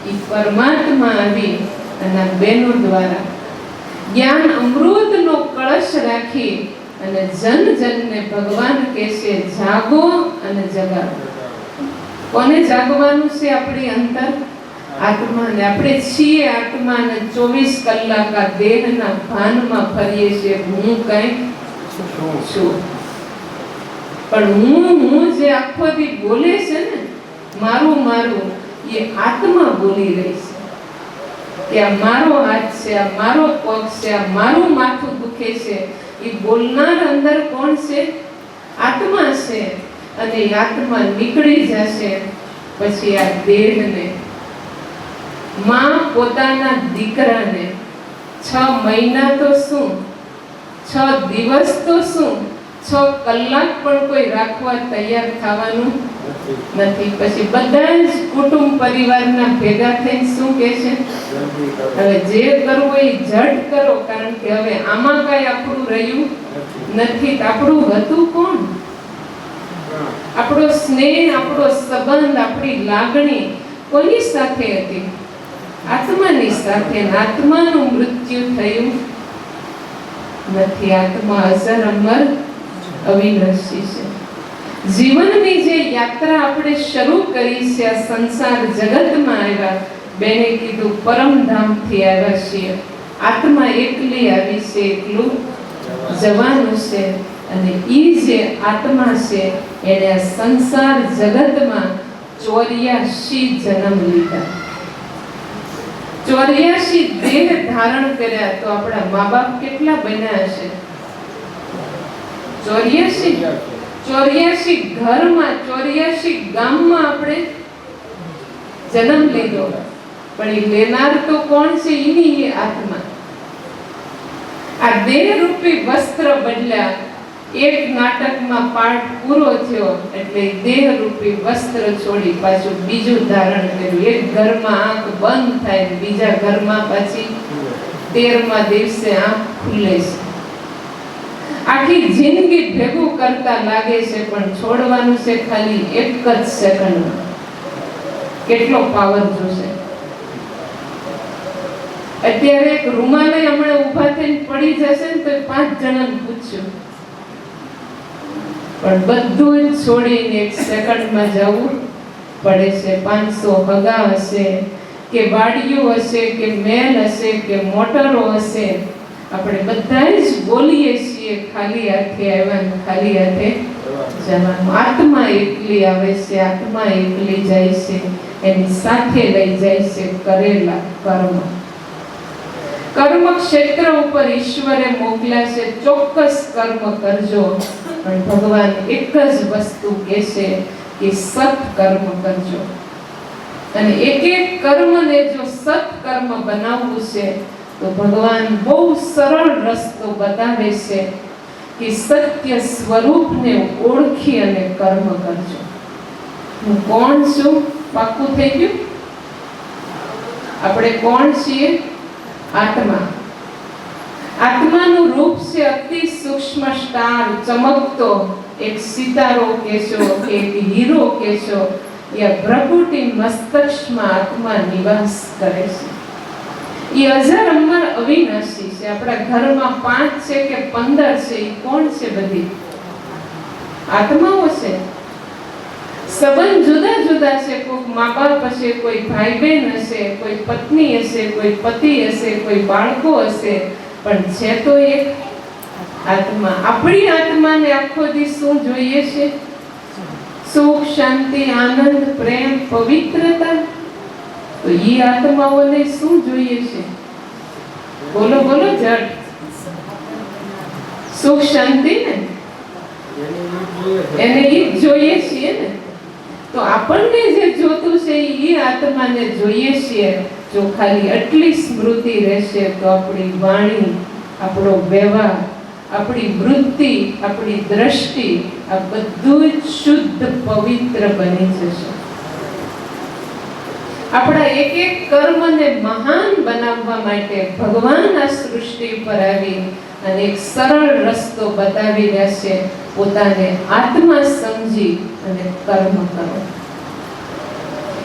એ પરમાત્મા આવી અને બહેનો દ્વારા જ્ઞાન અમૃતનો કળશ રાખી અને જન જનને ભગવાન કહે છે જાગો અને જગાડો. કોને જાગવાનું છે? આપણી અંતર આત્માને. આપણે છીએ આત્મા અને 24 કલાક આ દેહના ભાનમાં ફરીએ છીએ. હું કંઈક છું, પણ હું જે આખો દી બોલે છે ને, મારું મારું, એ આત્મા બોલી રહી છે કે આ મારો હાથ છે, આ મારો પગ છે, આ મારું માથું દુખે છે. એ બોલનાર અંદર કોણ છે? આત્મા છે. અને એ આત્મા નીકળી જશે પછી આ દેહને. માં પોતાના દીકરાને 6 મહિના તો શું, 6 દિવસ તો શું, 6 કલાક પણ કોઈ રાખવા તૈયાર થવાનું નથી. પછી બધા જ કુટુંબ પરિવારના ભેગા થઈને શું કહે છે? હવે જે કરવું એ ઝટ કરો, કારણ કે હવે આમાં કઈ આપણું રહ્યું નથી. આપણું હતું કોણ? આપણો સ્નેહ, આપણો સંબંધ, આપણી લાગણી કોની સાથે હતી? આત્માની સાથે. આત્માનું મૃત્યુ થયું નથી. આત્મા અઝર અમર અવિનાશી છે. જીવનની જે યાત્રા આપણે શરૂ કરી છે, આ સંસાર જગતમાં આવ્યા, બેને કીધું પરમધામથી આવ્યા છીએ. આત્મા એકલી આવી છે, એકલું જવાનું છે. અને ઈ જે આત્મા છે એને આ સંસાર જગતમાં 84 જન્મ લીધા, 84 દેહ ધારણ કર્યા. તો આપણા મા બાપ કેટલા બન્યા હશે? 84 ઘરમાં, 84 ગામમાં આપણે જન્મ લીધો. પણ એ લેનાર તો કોણ છે? એની એ આત્મા. આ દેહ રૂપી વસ્ત્ર બદલ્યા. એક નાટકમાં પાઠ પૂરો થયો એટલે દેહ રૂપી વસ્ત્ર છોડી પાછું બીજું ધારણ કર્યું. એક ઘરમાં આંખ બંધ થાય, બીજા ઘરમાં પાછી 13મા દિવસે આંખ ખુલે છે. આખી જિંદગી ભેગું કરતા લાગે છે, પણ છોડવાનું છે ખાલી 1 જ સેકન્ડમાં. કેટલો પાવર જોશે! અત્યારે એક રૂમાલે હમણાં ઊભા થઈને પડી જશે ને તો 5 જણાને પૂછ્યું, પણ બધું જ છોડીને 1 સેકન્ડમાં જવું પડે છે. 500 હગા હશે કે વાડીઓ હશે કે મહેલ હશે કે મોટરો હશે, આપણે બધા જ બોલીએ છીએ ખાલી હાથે આવ્યા, ખાલી હાથે જવાનું. આત્મા એકલી આવે છે, આત્મા એકલી જાય છે, એની સાથે લઈ જાય છે કરેલા કર્મ. કર્મ ક્ષેત્ર ઉપર ઈશ્વરે મોકલ્યા છે, ચોક્કસ કર્મ કરજો. પણ ભગવાન એક જ વસ્તુ કહે છે કે સત્કર્મ કરજો. અને એક એક કર્મને જો સત્કર્મ બનાવવું છે તો ભગવાન બહુ સરળ રસ્તો બતાવે છે કે સત્ય સ્વરૂપને ઓળખી અને કર્મ કરજો. હું કોણ છું? પાક્કું થઈ ગયું? આપણે કોણ છીએ? આત્મા. આત્માનું રૂપ છે અતિ સૂક્ષ્મ સ્ટાર, ચમકતો એક સિતારો કહેશો, એક હીરો કહેશો. એ ભ્રકુટી મસ્તકમાં આત્મા નિવાસ કરે છે. એ અઝર અમર અવિનાશી છે. આપણા ઘરમાં 5 છે કે 15 છે, એ કોણ છે? બધી આત્માઓ છે. સંબંધ જુદા જુદા છે. કોઈ મા બાપ હશે, કોઈ ભાઈ બહેન હશે, કોઈ પત્ની હશે, કોઈ પતિ હશે, કોઈ બાળકો હશે, પણ છે તો એક આત્મા. આપણી આત્માને આખો દી શું જોઈએ છે? સુખ, શાંતિ, આનંદ, પ્રેમ, પવિત્રતા. તો એ આત્માઓને શું જોઈએ છે? બોલો બોલો જટ. સુખ શાંતિ ને એને એ જોઈએ છીએ ને. તો આપણને જે જોતું છે એ આત્માને જોઈએ છીએ. જો ખાલી આટલી સ્મૃતિ રહેશે તો આપણી વાણી, આપણો વ્યવહાર, આપણી વૃત્તિ, આપણી દ્રષ્ટિ, આ બધું જ શુદ્ધ પવિત્ર બની જશે. આપણા એક એક કર્મને મહાન બનાવવા માટે ભગવાન આ સૃષ્ટિ પર આવી અને એક સરળ રસ્તો બતાવી રહ્યા છે. પોતાને આત્મા સમજી અને કર્મ કરો.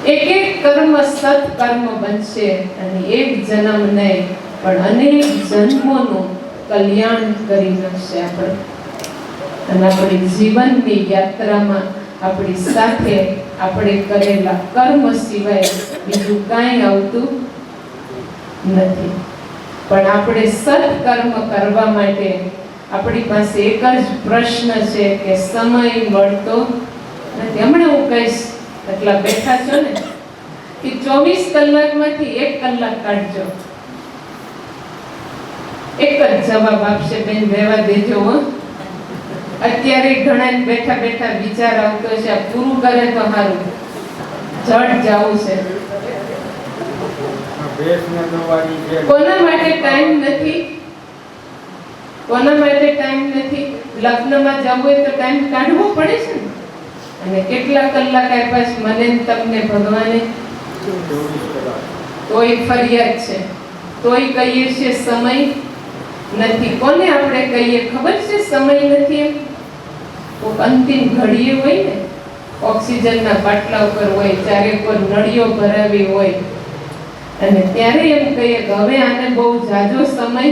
એક એક કર્મ સત્કર્મ બનશે અને એક જન્મ નહીં પણ અનેક જન્મોનું કલ્યાણ કરી નાખશે આપણે. અને આપણી જીવનની યાત્રામાં આપણી સાથે આપણે કરેલા કર્મ સિવાય બીજું કાંઈ આવતું નથી. પણ આપણે સત્કર્મ કરવા માટે આપણી પાસે એક જ પ્રશ્ન છે કે સમય મળતો નથી. હમણાં હું કહીશ, એટલા બેઠા છો ને કે 24 કલાકમાંથી 1 કલાક કાઢજો. એક જ જવાબ આપશે, બેન રહેવા દેજો હો. અત્યારે ઘણા બેઠા બેઠા વિચાર આવતો છે આ પૂરું કરે તો સારું, જડ જવું છે. કોના માટે ટાઈમ નથી? કોના માટે ટાઈમ નથી? લગ્નમાં જવું હોય તો ટાઈમ કાઢવો પડે છે ને. અને કેટલા કલાક આપ્યા છે મને તમને ભગવાને? તોય ફરિયાદ છે, તોય કહીએ છીએ સમય નથી. કોને આપણે કહીએ ખબર છે સમય નથી એમ? અંતિમ ઘડીએ હોય ને, ઓક્સિજનના બાટલા ઉપર હોય, ચારે કોઈ નળીઓ ભરાવી હોય, અને ત્યારે એમ કહીએ કે હવે આને બહુ જાજો સમય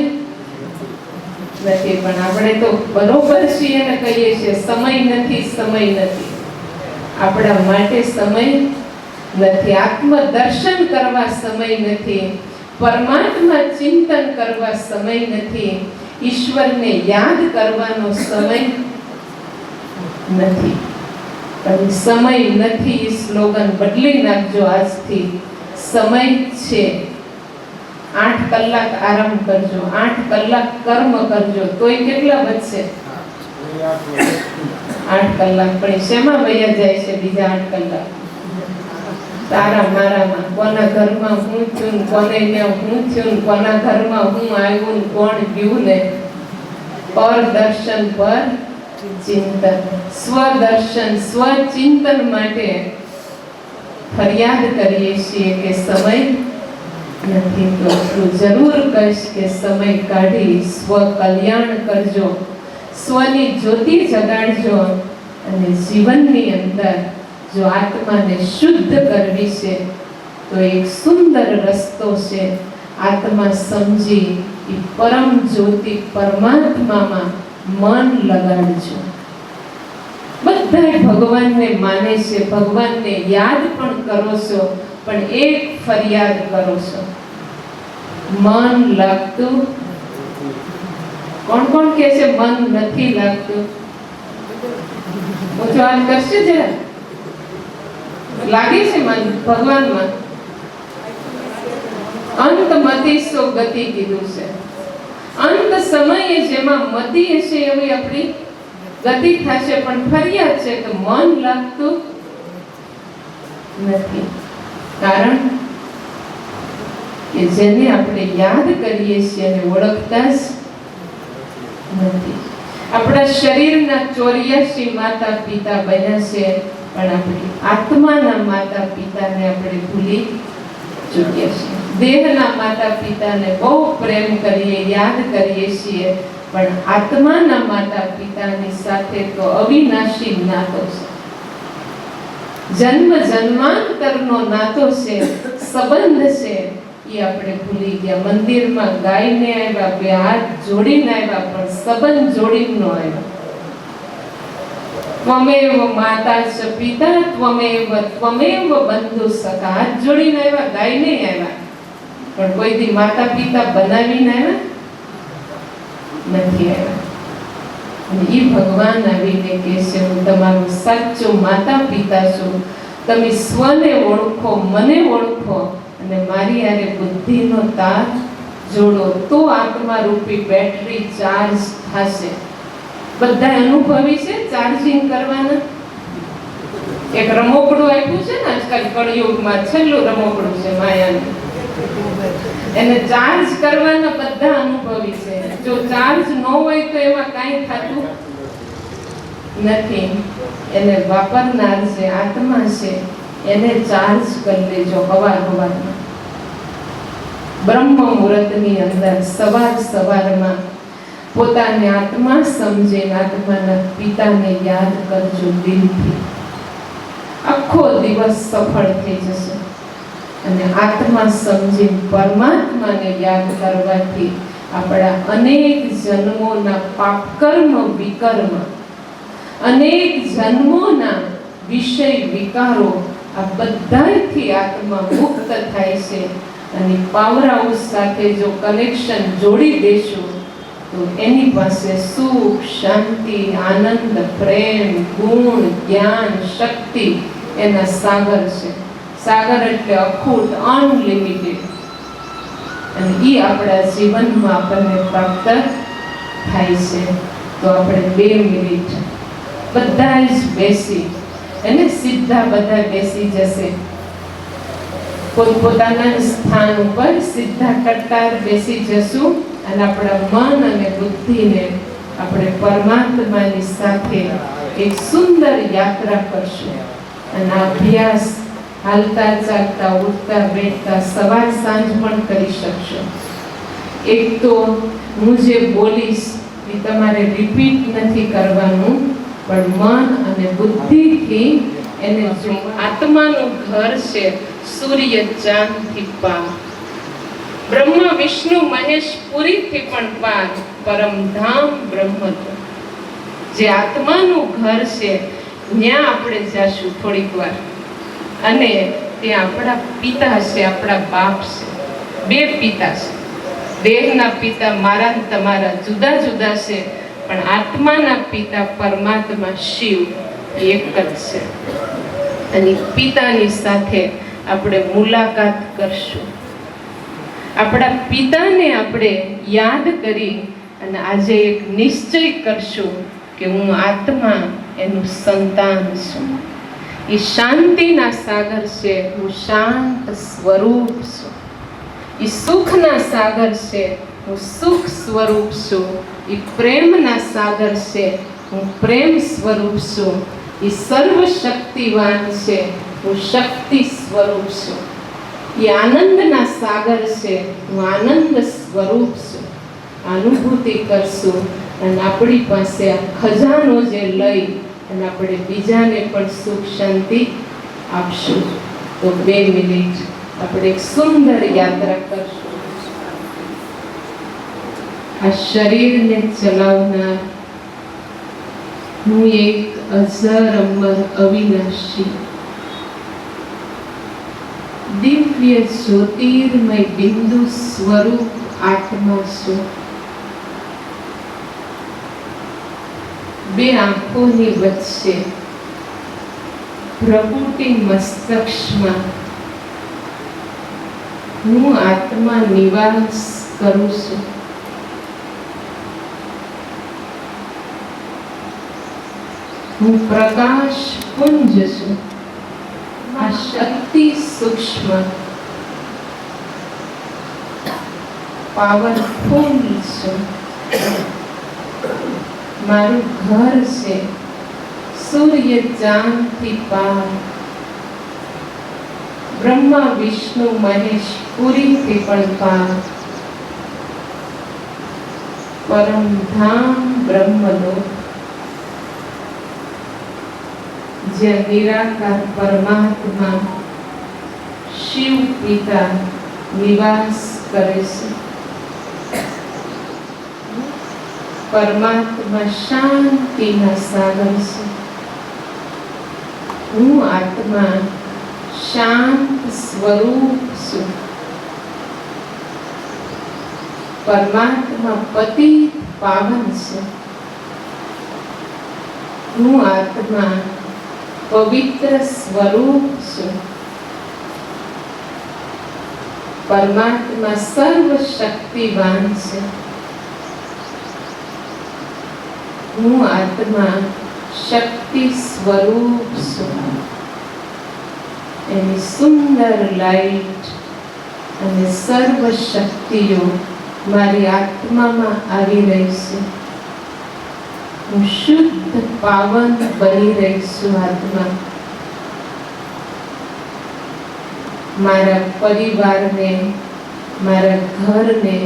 નથી. પણ આપણે તો બરોબર છીએ અને કહીએ છીએ સમય નથી, સમય નથી. આપણા માટે સમય નથી. આત્મદર્શન કરવા સમય નથી. પરમાત્મા ચિંતન કરવા સમય નથી. ઈશ્વરને યાદ કરવાનો સમય નથી. પણ સમય નથી એ સ્લોગન બદલી નાખજો આજથી. સમય છે. 8 કલાક આરામ કરજો, 8 કલાક કર્મ કરજો, તોય કેટલા બચશે? 8 કલાક. પણ શેમાં વયા જાય છે બીજા 8 કલાક? તારા મારામાં. કોના ઘરમાં હું છું, કોને ત્યાં હું છું, કોના ઘરમાં હું આવ્યું, કોણ ગયું ને. પર દર્શન પર ચિંતન, સ્વદર્શન સ્વચિંતન માટે ફરિયાદ કરીએ છીએ કે સમય નથી. તો હું જરૂર કહીશ કે સમય કાઢી સ્વ કલ્યાણ કરજો, સ્વની જ્યોતિ જગાડજો. અને જીવનની અંદર જો આત્માને શુદ્ધ કરવી છે તો એક સુંદર રસ્તો છે. આત્મા સમજી એ પરમ જ્યોતિ પરમાત્મામાં મન લગાડજો. બધા ભગવાનને માને છે, ભગવાનને યાદ પણ કરો છો, પણ એક ફરિયાદ કરો છો, મન લાગતું. કોણ કોણ કહે છે મન નથી લાગતું? હું વાત કરશે જરા. લાગે છે મન ભગવાનમાં? અંત મતિ સો ગતિ કીધું છે. અંત સમયે જેમાં મતિ હશે એવી આપણી ગતિ થશે. પણ ફરિયાદ છે કે મન લાગતું નથી. કારણ કે જેને આપણે યાદ કરીએ છીએ અને ઓળખતા જ નથી. આપણા શરીરના 84 માતા પિતા બન્યા છે, પણ આપણી આત્માના માતા પિતાને આપણે ભૂલી ચૂક્યા છીએ. દેહના માતા પિતાને બહુ પ્રેમ કરીએ, યાદ કરીએ છીએ, પણ આત્માના માતા પિતાની સાથે તો અવિનાશી નાતો છે. જન્મ જન્માંતરનો નાતો છે, સંબંધ છે, એ આપણે ભૂલી ગયા. મંદિરમાં ગાઈને આવ્યા, 2 હાથ જોડીને આવ્યા, પણ સંબંધ જોડીને ન આવ્યા. ત્વમેવ માતા ચ પિતા ત્વમેવ બંધુ સખા. હાથ જોડીને આવ્યા, ગાઈને આવ્યા, પણ કોઈ દી માતા પિતા બનાવીને આવ્યા નથી આવ્યા. અને એ ભગવાન આવીને કહે છે હું તમારું સાચું માતા પિતા છું. તમે સ્વને ઓળખો, મને ઓળખો અને મારી આરે બુદ્ધિનો તાર જોડો, તો આત્મા રૂપી બેટરી ચાર્જ થશે. બધા અનુભવી છે ચાર્જિંગ કરવાના. એક રમકડું આપ્યું છે ને આજકાલ કળિયુગમાં, છેલ્લું રમકડું છે માયાનું. એને ચાર્જ કરવાના બધા અનુભવી છે. જો ચાર્જ ન હોય તો એમાં કાંઈ થતું નથી. એને વાપરનાર છે આત્મા છે, એને ચાર્જ કરી લેજો હવારમાં. બ્રહ્મ મુહૂર્તની અંદર સવારમાં પોતાને આત્મા સમજીને આત્માના પિતાને યાદ કરજો દિલથી. આખો દિવસ સફળ થઈ જશે. અને આત્મા સમજી પરમાત્માને યાદ કરવાથી આપણા અનેક જન્મોના પાપ કર્મ વિકર્મ, અનેક જન્મોના વિષય વિકારો આ બધાથી આત્મા મુક્ત થાય છે. અને પાવર હાઉસ સાથે જો કનેક્શન જોડી દેશું તો એની પાસે સુખ, શાંતિ, આનંદ, પ્રેમ, ગુણ, જ્ઞાન, શક્તિ એના સાગર છે. સાગર એટલે અખૂટ, અનલિમિટેડ. અને એ આપણા જીવનમાં આપણને પ્રાપ્ત થાય છે. તો આપણે 2 મિનિટ બધા જ બેસી અને સીધા બધા બેસી જશે પોતપોતાના સ્થાન ઉપર, સીધા કટ્ટાર બેસી જશું અને આપણા મન અને બુદ્ધિને આપણે પરમાત્માની સાથે એક સુંદર યાત્રા કરશું. અને આ અભ્યાસ હાલતા ચાલતા, ઉઠતા બેઠતા, સવાર સાંજ પણ કરી શકશો. એક તો હું જે બોલીશ એ તમારે રિપીટ નથી કરવાનું, પણ મન અને બુદ્ધિથી એને જો આત્માનું ઘર છે, સૂર્ય ચાંદથી પાર, બ્રહ્મા વિષ્ણુ મહેશ પુરીથી પણ પાર, પરમધામ બ્રહ્મ જે આત્માનું ઘર છે ત્યાં આપણે જાશું થોડીક વાર. અને ત્યાં આપણા પિતા છે, આપણા બાપ છે. 2 પિતા છે. દેહના પિતા મારા ને તમારા જુદા જુદા છે, પણ આત્માના પિતા પરમાત્મા શિવ એક જ છે. અને પિતાની સાથે આપણે મુલાકાત કરશું. આપણા પિતાને આપણે યાદ કરી અને આજે એક નિશ્ચય કરશું કે હું આત્મા એનું સંતાન છું. એ શાંતિના સાગર છે, હું શાંત સ્વરૂપ છું. એ સુખના સાગર છે, હું સુખ સ્વરૂપ છું. એ પ્રેમના સાગર છે, હું પ્રેમ સ્વરૂપ છું. એ સર્વશક્તિવાન છે, હું શક્તિ સ્વરૂપ છું. એ આનંદના સાગર છે, હું આનંદ સ્વરૂપ છું. અનુભૂતિ કરશું અને આપણી પાસે આ ખજાનો જે લઈ અને આપણે બીજાને પણ સુખ શાંતિ આપશું. તો 2 મિનિટ આપણે એક સુંદર યાત્રા કરશું. આ શરીરને ચલાવનાર હું એક અજર અમર અવિનાશી દિવ્ય જ્યોતિર્મય બિંદુ સ્વરૂપ આત્મા છું. 2 આંખોની વચ્ચે પ્રકૃતિ મસ્તક્ષમાં હું આત્મા નિવાસ કરું છું. હું પ્રકાશ પુંજ છું. આ શક્તિ સૂક્ષ્મ પાવરફુલ છું. મારું ઘર છે સૂર્ય ચાંદથી પાર, બ્રહ્મા વિષ્ણુ મહેશ પુરીથી પણ પાર, પરમધામ બ્રહ્મલોક જ્યાં નિરાકાર પરમાત્મા શિવ પિતા નિવાસ કરે છે. પરમાત્મા શાંતિના સાગર છે. હું આત્મા શાંત સ્વરૂપ છું. પરમાત્મા પતિત પાવન છે. હું આત્મા પવિત્ર સ્વરૂપ છું. પરમાત્મા સર્વશક્તિવાન છે. હું આત્મા શક્તિ સ્વરૂપ છું. એની સુંદર લાઈટ અને સર્વ શક્તિઓ મારી આત્મામાં આવી રહી છે. હું શુદ્ધ પાવન બની રહી છું. આત્મા મારા પરિવારને, મારા ઘરને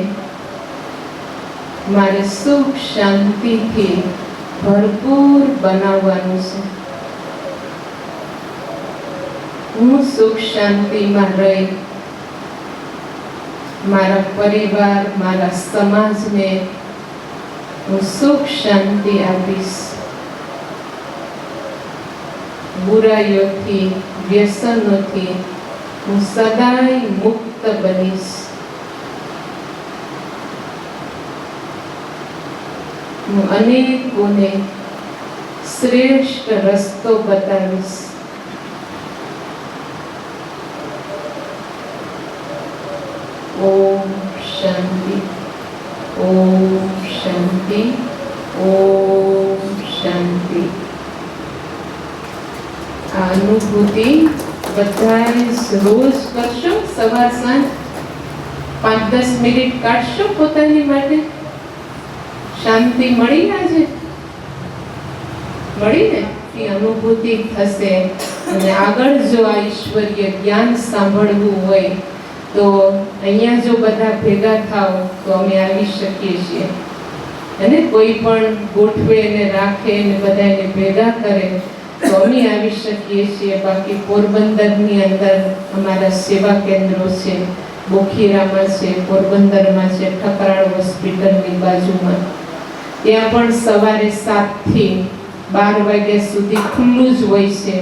મારે સુખ શાંતિથી ભરપૂર બનાવવાનું છે. હું સુખ શાંતિમાં રહી મારા પરિવાર, મારા સમાજને હું સુખ શાંતિ આપીશ. બુરાઈઓથી, વ્યસનોથી હું સદાય મુક્ત બનીશ. હું અનેકોને શ્રેષ્ઠ રસ્તો બતાવીશ. ઓમ શાંતિ, ઓમ શાંતિ, ઓમ શાંતિ. આ અનુભૂતિ બધાએ રોજ કરશો. સવાર સાંજ 5-10 મિનિટ કાઢશો પોતાની માટે. શાંતિ મળી આજે મળીને એ અનુભૂતિ થશે. અને આગળ જો આ ઈશ્વરીય જ્ઞાન સાંભળવું હોય તો અહીંયા જો બધા ભેગા થાવ તો અમે આવી શકીએ છીએ. અને કોઈ પણ ગોઠવે ને રાખે ને બધાને ભેગા કરે તો અમે આવી શકીએ છીએ. બાકી પોરબંદરની અંદર અમારા સેવા કેન્દ્રો છે, બોખીરામાં છે, પોરબંદરમાં છે, ઠકરાળ હોસ્પિટલની બાજુમાં. ત્યાં પણ સવારે 7 થી 12 વાગ્યા સુધી ખુલ્લું જ હોય છે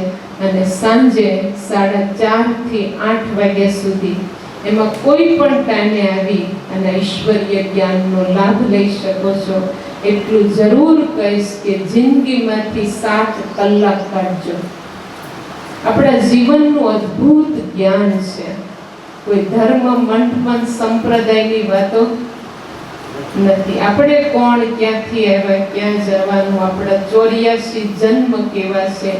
અને સાંજે 4:30 થી 8 વાગ્યા સુધી. એમાં કોઈ પણ ટાઈમે આવી અને ઈશ્વરીય જ્ઞાનનો લાભ લઈ શકો છો. એટલું જરૂર કહીશ કે જિંદગીમાંથી 7 કલાક કાઢજો. આપણા જીવનનું અદ્ભુત જ્ઞાન છે. કોઈ ધર્મ, મંઠ, સંપ્રદાયની વાતો નથી. આપણે કોણ, ક્યાંથી આવ્યા, ક્યાં જવાનું, આપણા 84 જન્મ કેવા છે,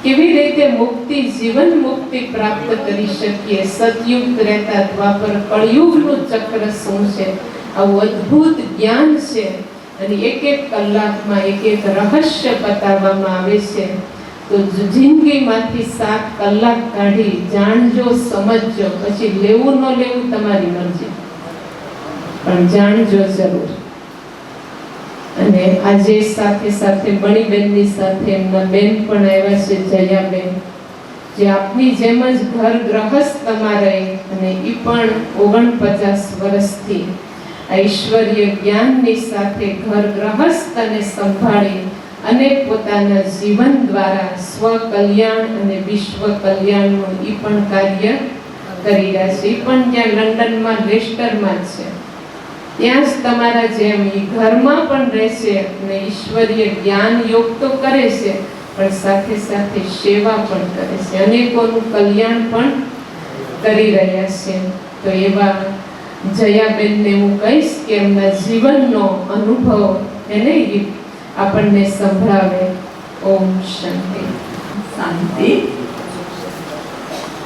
કેવી રીતે મુક્તિ, જીવન મુક્તિ પ્રાપ્ત કરી શકીએ, સતયુગ, ત્રેતા, દ્વાપર, કળિયુગનું ચક્ર શું છે, આવું અદ્ભુત જ્ઞાન છે. અને એક કલાકમાં એક રહસ્ય બતાવવામાં આવે છે. તો જિંદગીમાંથી 7 કલાક કાઢી જાણજો, સમજજો. પછી લેવું ન લેવું તમારી મરજી, પણ જાણજો જરૂર. અને આજે સાથે સાથે મણીબેનની સાથે એમના બેન પણ આવ્યા છે, જયાબેન, જે આપની જેમ જ ઘર ગ્રહસ્થમાં રહી અને એ પણ 49 વર્ષથી આ ઈશ્વરીય જ્ઞાનની સાથે ઘર ગ્રહસ્થને સંભાળી અને પોતાના જીવન દ્વારા સ્વ કલ્યાણ અને વિશ્વ કલ્યાણનું એ પણ કાર્ય કરી રહ્યા છે. એ પણ ત્યાં લંડનમાં લેસ્ટરમાં જ છે. ત્યાં જ તમારા જેમ એ ઘરમાં પણ રહેશે અને ઈશ્વરીય જ્ઞાન યોગ તો કરે છે, પણ સાથે સાથે સેવા પણ કરે છે, અનેકોનું કલ્યાણ પણ કરી રહ્યા છે. તો એવા જયાબેનને હું કહીશ કે એમના જીવનનો અનુભવ એને આપણને સંભળાવે. ઓમ શાંતિ. શાંતિ.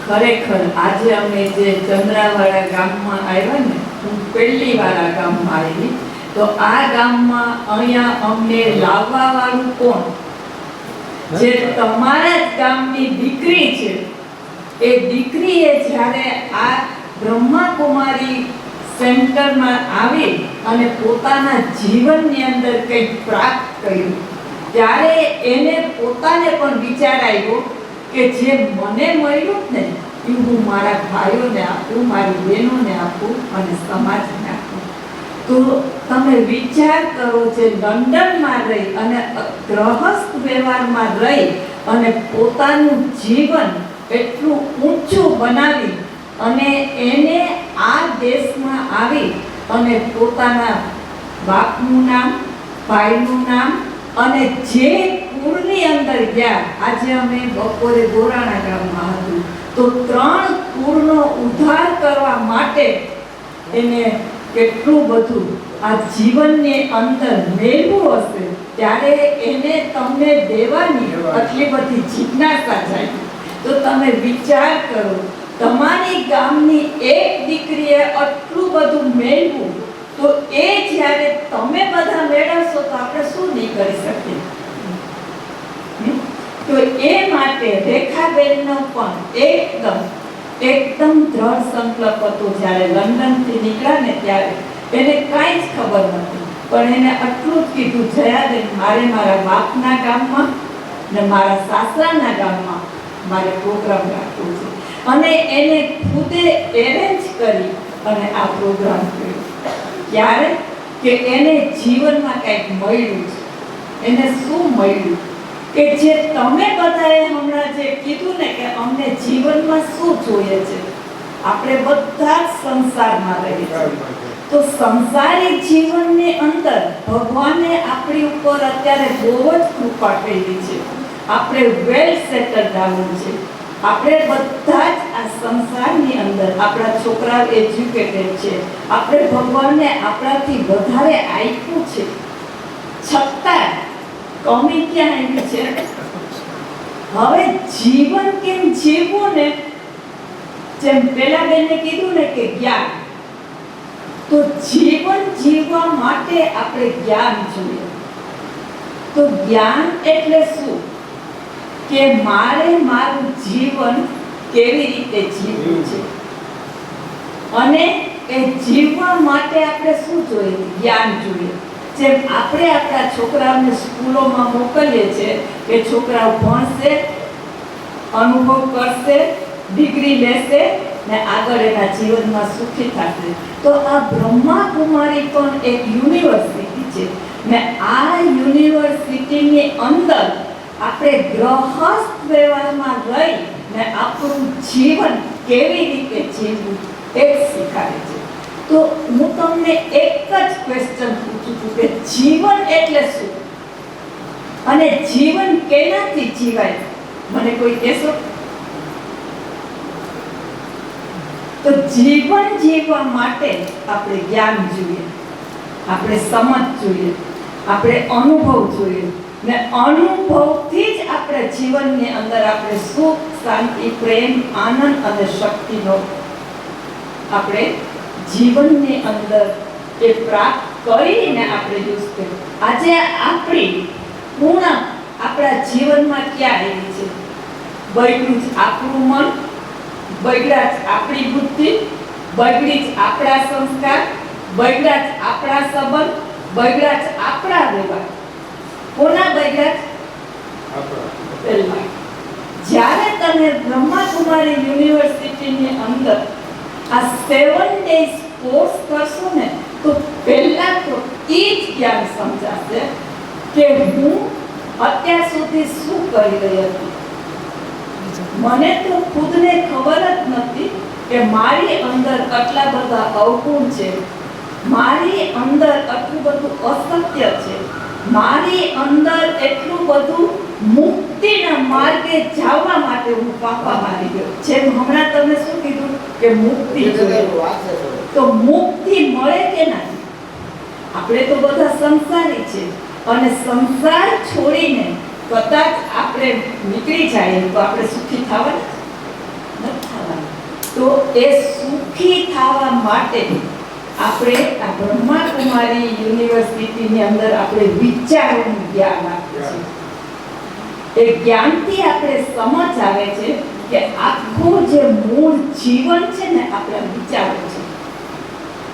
ખરેખર આજે અમે જે ચંદ્રાવાડા ગામમાં આવ્યા ને, હું પહેલી વાર આ ગામમાં આવી, તો આ ગામમાં અહીંયા અમને લાવવા વાળું કોણ? જે તમારા જ ગામની દીકરી છે. એ દીકરીએ જ્યારે આ બ્રહ્માકુમારી સેન્ટરમાં આવી અને પોતાના જીવનની અંદર કંઈક પ્રાપ્ત કર્યું, ત્યારે એને પોતાને પણ વિચાર આવ્યો કે જે મને મળ્યું ને એ હું મારા ભાઈઓને આપું, મારી બહેનોને આપું અને સમાજને આપું. તો તમે વિચાર કરો, જે લંડનમાં રહી અને ગ્રહસ્થ વ્યવહારમાં રહી અને પોતાનું જીવન એટલું ઊંચું બનાવી અને એને આ દેશમાં આવી અને પોતાના બાપનું નામ, ભાઈનું નામ અને જે કુળની અંદર ગયા. આજે અમે બપોરે ગોરાણા ગામમાં હતું, તો 3 કુળનો ઉદ્ધાર કરવા માટે એને કેટલું બધું આ જીવનની અંદર મેળવું હશે, ત્યારે એને તમને દેવાની આટલી બધી જિજ્ઞાસા જાય. તો તમે વિચાર કરો, તમારી ગામની એક દીકરીએ આટલું બધું મેળવું, તો એ જ્યારે તમે બધા મેળવશો તો આપણે શું નહીં કરી શકીએ? તો એ માટે રેખાબેનનો પણ એકદમ દ્રઢ સંકલ્પ હતો. જ્યારે લંડનથી નીકળ્યા ને ત્યારે એને કાંઈ જ ખબર નહોતી, પણ એને આટલું જ કીધું, જયાબેન, મારે મારા બાપના ગામમાં ને મારા સાસરાના ગામમાં મારે પ્રોગ્રામ રાખવો છે. અને એને ખુદે એરેન્જ કરી અને આ પ્રોગ્રામ કર્યો. ત્યારે કે એને જીવનમાં કંઈક મળ્યું છે. એને શું મળ્યું? કે જે તમે બધાએ હમણાં જે કીધું ને કે અમને જીવનમાં શું જોઈએ છે, આપણે બધા જ સંસારમાં રહીએ છીએ. તો સંસારી જીવનની અંદર ભગવાને આપણી ઉપર અત્યારે બહુ જ કૃપા કરી છે. આપણે વેલ સેટલ ડાઉન છે. આપણે બધા જ આ સંસારની અંદર આપણા છોકરા એજ્યુકેટેડ છે. આપણે ભગવાનને આપણાથી વધારે આપ્યું છે, છતાં કમી ક્યાં આવી છે? હવે જીવન કેમ જીવવું ને, જેમ પેલા બેને કીધું ને કે જ્ઞાન, તો જીવન જીવવા માટે આપણે જ્ઞાન જોઈએ. તો જ્ઞાન એટલે શું? કે મારે મારું જીવન કેવી રીતે જીવવું છે, અને એ જીવવા માટે આપણે શું જોઈએ? જ્ઞાન જોઈએ. જેમ આપણે આપણા છોકરાઓને સ્કૂલોમાં મોકલીએ છીએ કે છોકરાઓ ભણશે, અનુભવ કરશે, ડિગ્રી લેશે ને આગળ એના જીવનમાં સુખી થશે. તો આ બ્રહ્માકુમારી પણ એક યુનિવર્સિટી છે ને આ યુનિવર્સિટીની અંદર આપણે ગ્રહસ્થ વ્યવહારમાં રહી ને આપણું જીવન કેવી રીતે જીવવું એ શીખવાડે છે. તો હું તમને એક જ ક્વેશ્ચન પૂછું છું કે જીવન એટલે શું, અને જીવન કેનાથી જીવાય? મને કોઈ કહેશો? તો જીવન જીવવા માટે આપણે જ્ઞાન જોઈએ, આપણે સમજ જોઈએ, આપણે અનુભવ જોઈએ ને અનુભવથી જ આપણે જીવનની અંદર આપણે સુખ, શાંતિ, પ્રેમ, આનંદ અને શક્તિનો આપણે જીવનની અંદર એ પ્રાપ્ત કરીને આપણે યુઝ કરીએ. આજે આપણી પૂર્ણ આપણા જીવનમાં ક્યાં આવી છે? બગડ્યું જ આપણું મન, બગડ્યા જ આપણી બુદ્ધિ, બગડી જ આપણા સંસ્કાર, બગડ્યા જ આપણા સંબંધ, બગડ્યા જ આપણા વ્યવહાર. કોના બગડ્યા? પહેલા જ્યારે તમે બ્રહ્માકુમારી યુનિવર્સિટીની અંદર આ 7 days કોર્સ કરશો ને, તો પહેલા તો એ જ જ્ઞાન સમજાશે કે હું અત્યાર સુધી શું કરી રહી હતી. મને તો ખુદને ખબર જ નથી કે મારી અંદર આટલા બધા અવગુણ છે, મારી અંદર આટલું બધું અસત્ય છે, મારી અંદર એટલું બધું મુક્તિના માર્ગે જવા માટે હું પાપા મારી ગયો. જેમ હમણાં તમે શું કીધું કે મુક્તિ જોઈએ, તો મુક્તિ મળે કે નથી? આપણે તો બધા સંસારી છે અને સંસાર છોડીને કદાચ આપણે નીકળી જાય તો આપણે સુખી થવાના નથી થવાના. તો એ સુખી થવા માટે આપણે આ બ્રહ્માકુમારી યુનિવર્સિટીની અંદર આપણે વિચારોનું જ્ઞાન આપીએ છીએ. એ જ્ઞાનથી આપણે સમજ આવે છે કે આખું જે મૂળ જીવન છે ને આપણા વિચારો છે,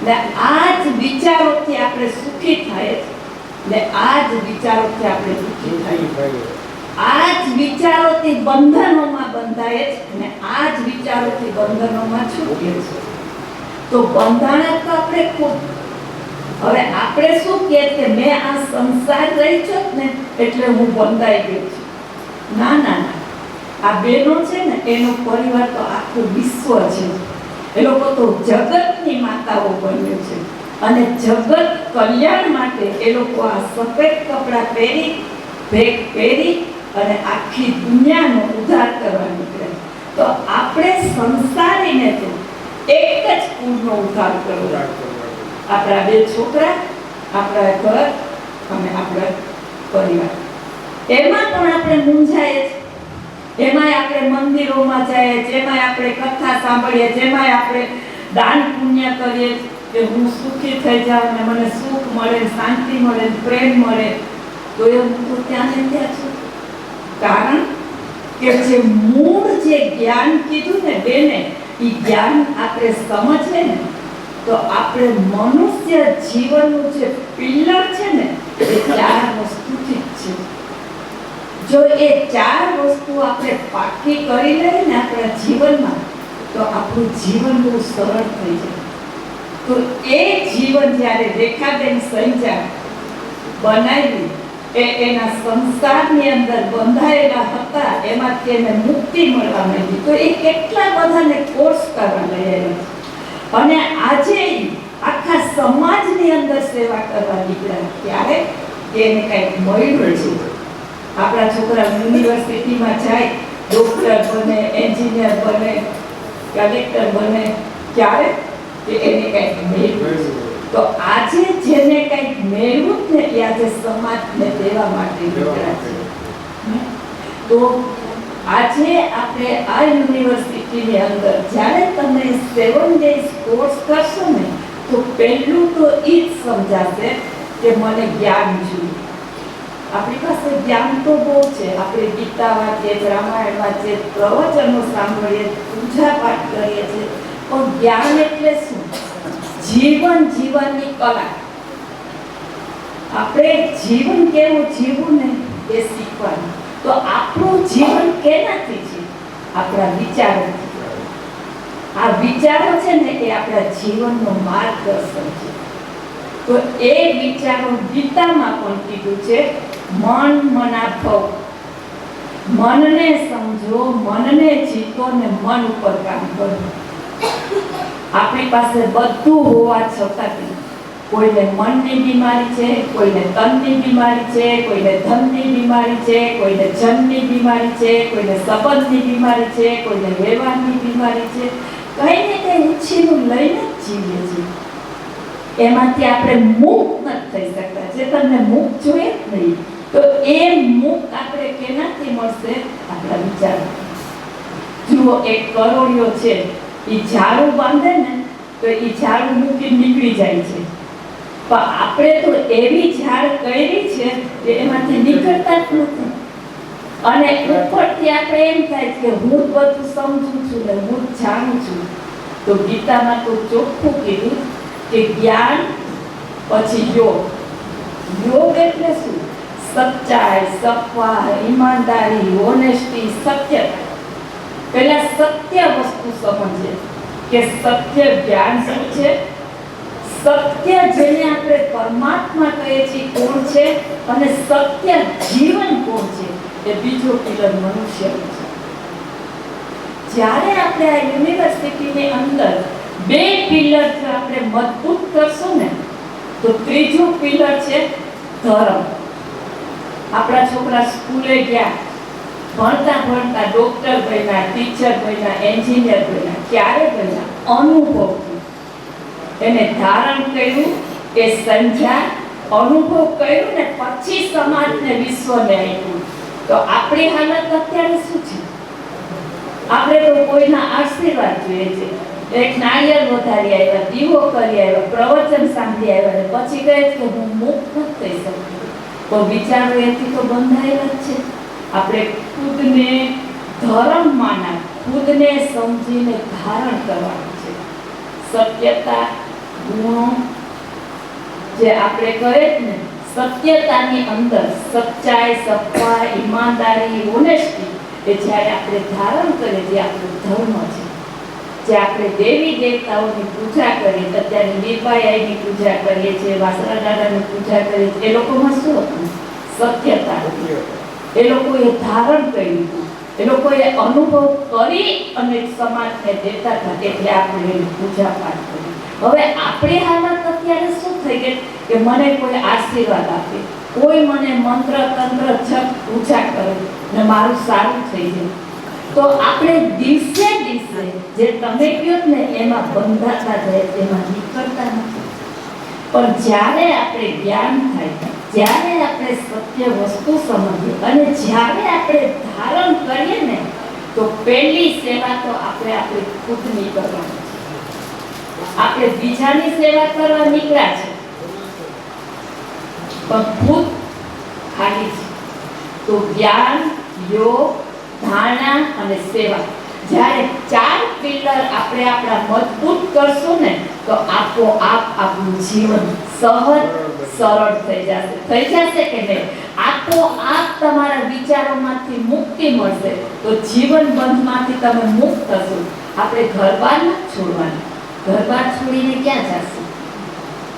ને આ જ વિચારોથી આપણે સુખી થાય છે ને આ જ વિચારોથી આપણે દુઃખી થાય. આ જ વિચારોથી બંધનોમાં બંધાય છે ને આ જ વિચારોથી બંધનોમાં છૂટીએ છે. તો બંધાણા તો આપણે ખુદ. હવે આપણે શું કહે કે મેં આ સંસાર રહી છું ને એટલે હું બંધાઈ ગયો છું. ના ના ના, આ બહેનો છે ને એનો પરિવાર તો આખું વિશ્વ છે. એ લોકો તો જગતની માતાઓ બન્યો છે અને જગત કલ્યાણ માટે એ લોકો આ સફેદ કપડાં પહેરી, ભેગ પહેરી અને આખી દુનિયાનો ઉદ્ધાર કરવા નીકળે. તો આપણે સંસારીને તો એક જ કુળનો ઉદ્ધાર કરવો. આપણા 2 છોકરા, આપણા ઘર અને આપણા પરિવાર. એમાં પણ આપણે મૂંઝાઈએ છીએ. એમાંય આપણે મંદિરોમાં જઈએ, જેમાંય આપણે કથા સાંભળીએ, જેમાંય આપણે દાન પુણ્ય કરીએ કે હું સુખી થઈ જાઉં ને મને સુખ મળે, શાંતિ મળે, પ્રેમ મળે. તો એ હું તો ત્યાં ને ત્યાં છું. કારણ કે જે મૂળ જે જ્ઞાન કીધું ને બેને, એ જ્ઞાન આપણે સમજીએ ને તો આપણે મનુષ્ય જીવનનું જે પિલ્લર છે ને એ 4 વસ્તુથી જ છે. જો એ 4 વસ્તુ આપણે પાકી કરી લઈએ ને આપણા જીવનમાં તો આપણું જીવન બહુ સરળ થઈ જાય. તો એ જીવન જ્યારે રેખાબેન સંજા બનાવી એના સંસારની અંદર બંધાયેલા હતા એમાંથી એને મુક્તિ મળવા માંડી. તો એ કેટલા બધાને કોર્સ કરવા લઈ આવ્યા છે અને આજે ઈ આખા સમાજની અંદર સેવા કરવા નીકળ્યા. ત્યારે એને કંઈક મળ્યું છે. આપણા છોકરા યુનિવર્સિટીમાં જાય, ડોક્ટર બને, એન્જિનિયર બને, કલેક્ટર બને, ક્યારે કે એને કંઈક મેળવ્યું છે. તો આજે જેને કંઈક મેળવું જ ને એ આજે સમાજને દેવા માટે નીકળ્યા છે. તો આજે આપણે આ યુનિવર્સિટીની અંદર જ્યારે તમે 7 days કોર્સ કરશો ને તો પહેલું તો એ જ સમજાશે કે મને જ્ઞાન જોઈએ. આપણી પાસે જ્ઞાન તો બહુ છે. આપણે ગીતા વાંચીએ, રામાયણ વાંચીએ, પ્રવચનો સાંભળીએ, પૂજા પાઠ કરીએ છીએ, પણ જ્ઞાન એટલે શું? જીવનની કલા. આપણે જીવન કેવું જીવવું ને એ શીખવાનું. તો આપણું જીવન કેનાથી છે? આપણા વિચારોથી. આ વિચારો છે ને એ આપણા જીવનનો માર્ગદર્શન છે. તો એ વિચારો ગીતામાં પણ કીધું છે, મન મનાભવ. મનને સમજો, મનને જીતો ને મન ઉપર કામ કરો. આપણી પાસે બધું હોવા છતાં કોઈને મનની બીમારી છે, કોઈને તનની બીમારી છે, કોઈને ધનની બીમારી છે, કોઈને જનની બીમારી છે, કોઈને સંબંધની બીમારી છે, કોઈને વ્યવહારની બીમારી છે. કંઈ ને કંઈ ઉછીનું લઈને જ જીવીએ છીએ. એમાંથી આપણે મુક્ત નથી થઈ શકતા. જે તમને મુક્ત જોઈએ જ નહીં. તો એ મુક્ત આપણે કેનાથી મળશે? આપણા વિચારો. જુઓ, એક કરોડિયો છે, એ ઝાડુ બાંધે ને તો એ ઝાડુ મૂકી નીકળી જાય છે. પણ આપણે તો એવી ઝાડ કરી છે કે એમાંથી નીકળતા જ નથી. અને ઉપરથી આપણે એમ થાય કે હું બધું સમજું છું ને હું જાણું છું. તો ગીતામાં તો ચોખ્ખું કીધું કે જ્ઞાન પછી યોગ. યોગ એટલે શું? સચ્ચાઈ, સત્વા, ઈમાનદારી, ઓનેસ્ટી, સત્યતા. પહેલા સત્ય વસ્તુ સમજે કે સત્ય જ્ઞાન શું છે. સત્ય જેને આપણે પરમાત્મા કહીએ છીએ કોણ છે, અને સત્ય જીવન કોણ છે એ બીજો પિલર મનુષ્ય છે. જ્યારે આપણે આ યુનિવર્સિટીની અંદર 2 પિલર જો આપણે મજબૂત કરશું ને તો ત્રીજું પિલર છે ધર્મ. આપણા છોકરા સ્કૂલે ગયા, ભણતા ભણતા ડોક્ટર બન્યા, ટીચર બન્યા, એન્જિનિયર બન્યા. ક્યારે બન્યા? અનુભવથી. એને ધારણ કર્યું, એ સમજ્યા, અનુભવ કર્યું ને પછી સમાજને, વિશ્વને આપ્યું. તો આપણી હાલત અત્યારે શું છે? આપણે તો કોઈના આશીર્વાદ જોઈએ છે. એક નાળિયેર વધારી આવ્યા, દીવો કરી આવ્યા, પ્રવચન સાંભળી આવ્યા ને પછી કહે કે હું મુક્ત નથી થઈ શકું. તો વિચારો એથી તો બંધાયેલા જ છે. આપણે ખુદને ધર્મમાંના, ખુદને સમજીને ધારણ કરવાનું છે. સત્યતા, ગુણો જે આપણે કહે ને, સત્યતાની અંદર સચ્ચાઈ, સત્તા, ઈમાનદારી, ઓનેસ્ટી એ જ્યારે આપણે ધારણ કરીએ, જે આપણો ધર્મ છે, જે આપણે દેવી દેવતાઓની પૂજા કરીએ, અત્યારે નિર્ભયાની પૂજા કરીએ છીએ, વાસણા દાદાની પૂજા કરીએ છીએ, એ લોકોમાં શું હતું? સત્યતા. એ લોકોએ ધારણ કર્યું હતું, એ લોકોએ અનુભવ કરી અને સમાજને દેતા હતા, એટલે આપણે એની પૂજા પાઠ કરી. હવે આપણી હાલત અત્યારે શું થઈ ગઈ કે મને કોઈ આશીર્વાદ આપે, કોઈ મને મંત્ર તંત્ર જપ પૂજા કરે ને મારું સારું થઈ જાય. તો આપણે દિવસે દિવસે જે તમે કહો ને એમાં બંધાતા જાય, એમાં નીકળતા નથી. પણ જ્યારે આપણે જ્ઞાન થાય, જ્યારે આપણે સત્ય વસ્તુ સમજીએ અને જ્યારે આપણે ધારણ કરીએ ને તો પહેલી સેવા તો આપણે આપણી ખુદની કરવાની છે. આપણે બીજાની સેવા કરવા નીકળ્યા છે પણ ખુદ ખાલી છે. તો જ્ઞાન, યોગ, ધારણા અને સેવા, જ્યારે 4 પિલર આપણે આપણા મજબૂત કરશું ને તો આપોઆપ આપણું જીવન સહજ સરળ થઈ જશે. થઈ જશે કે નહીં? આપોઆપ તમારા વિચારોમાંથી મુક્તિ મળશે. તો જીવન બંધમાંથી તમે મુક્ત થશો. આપણે ઘરબાર નથી છોડવાનું. ઘરબાર છોડીને ક્યાં જશું?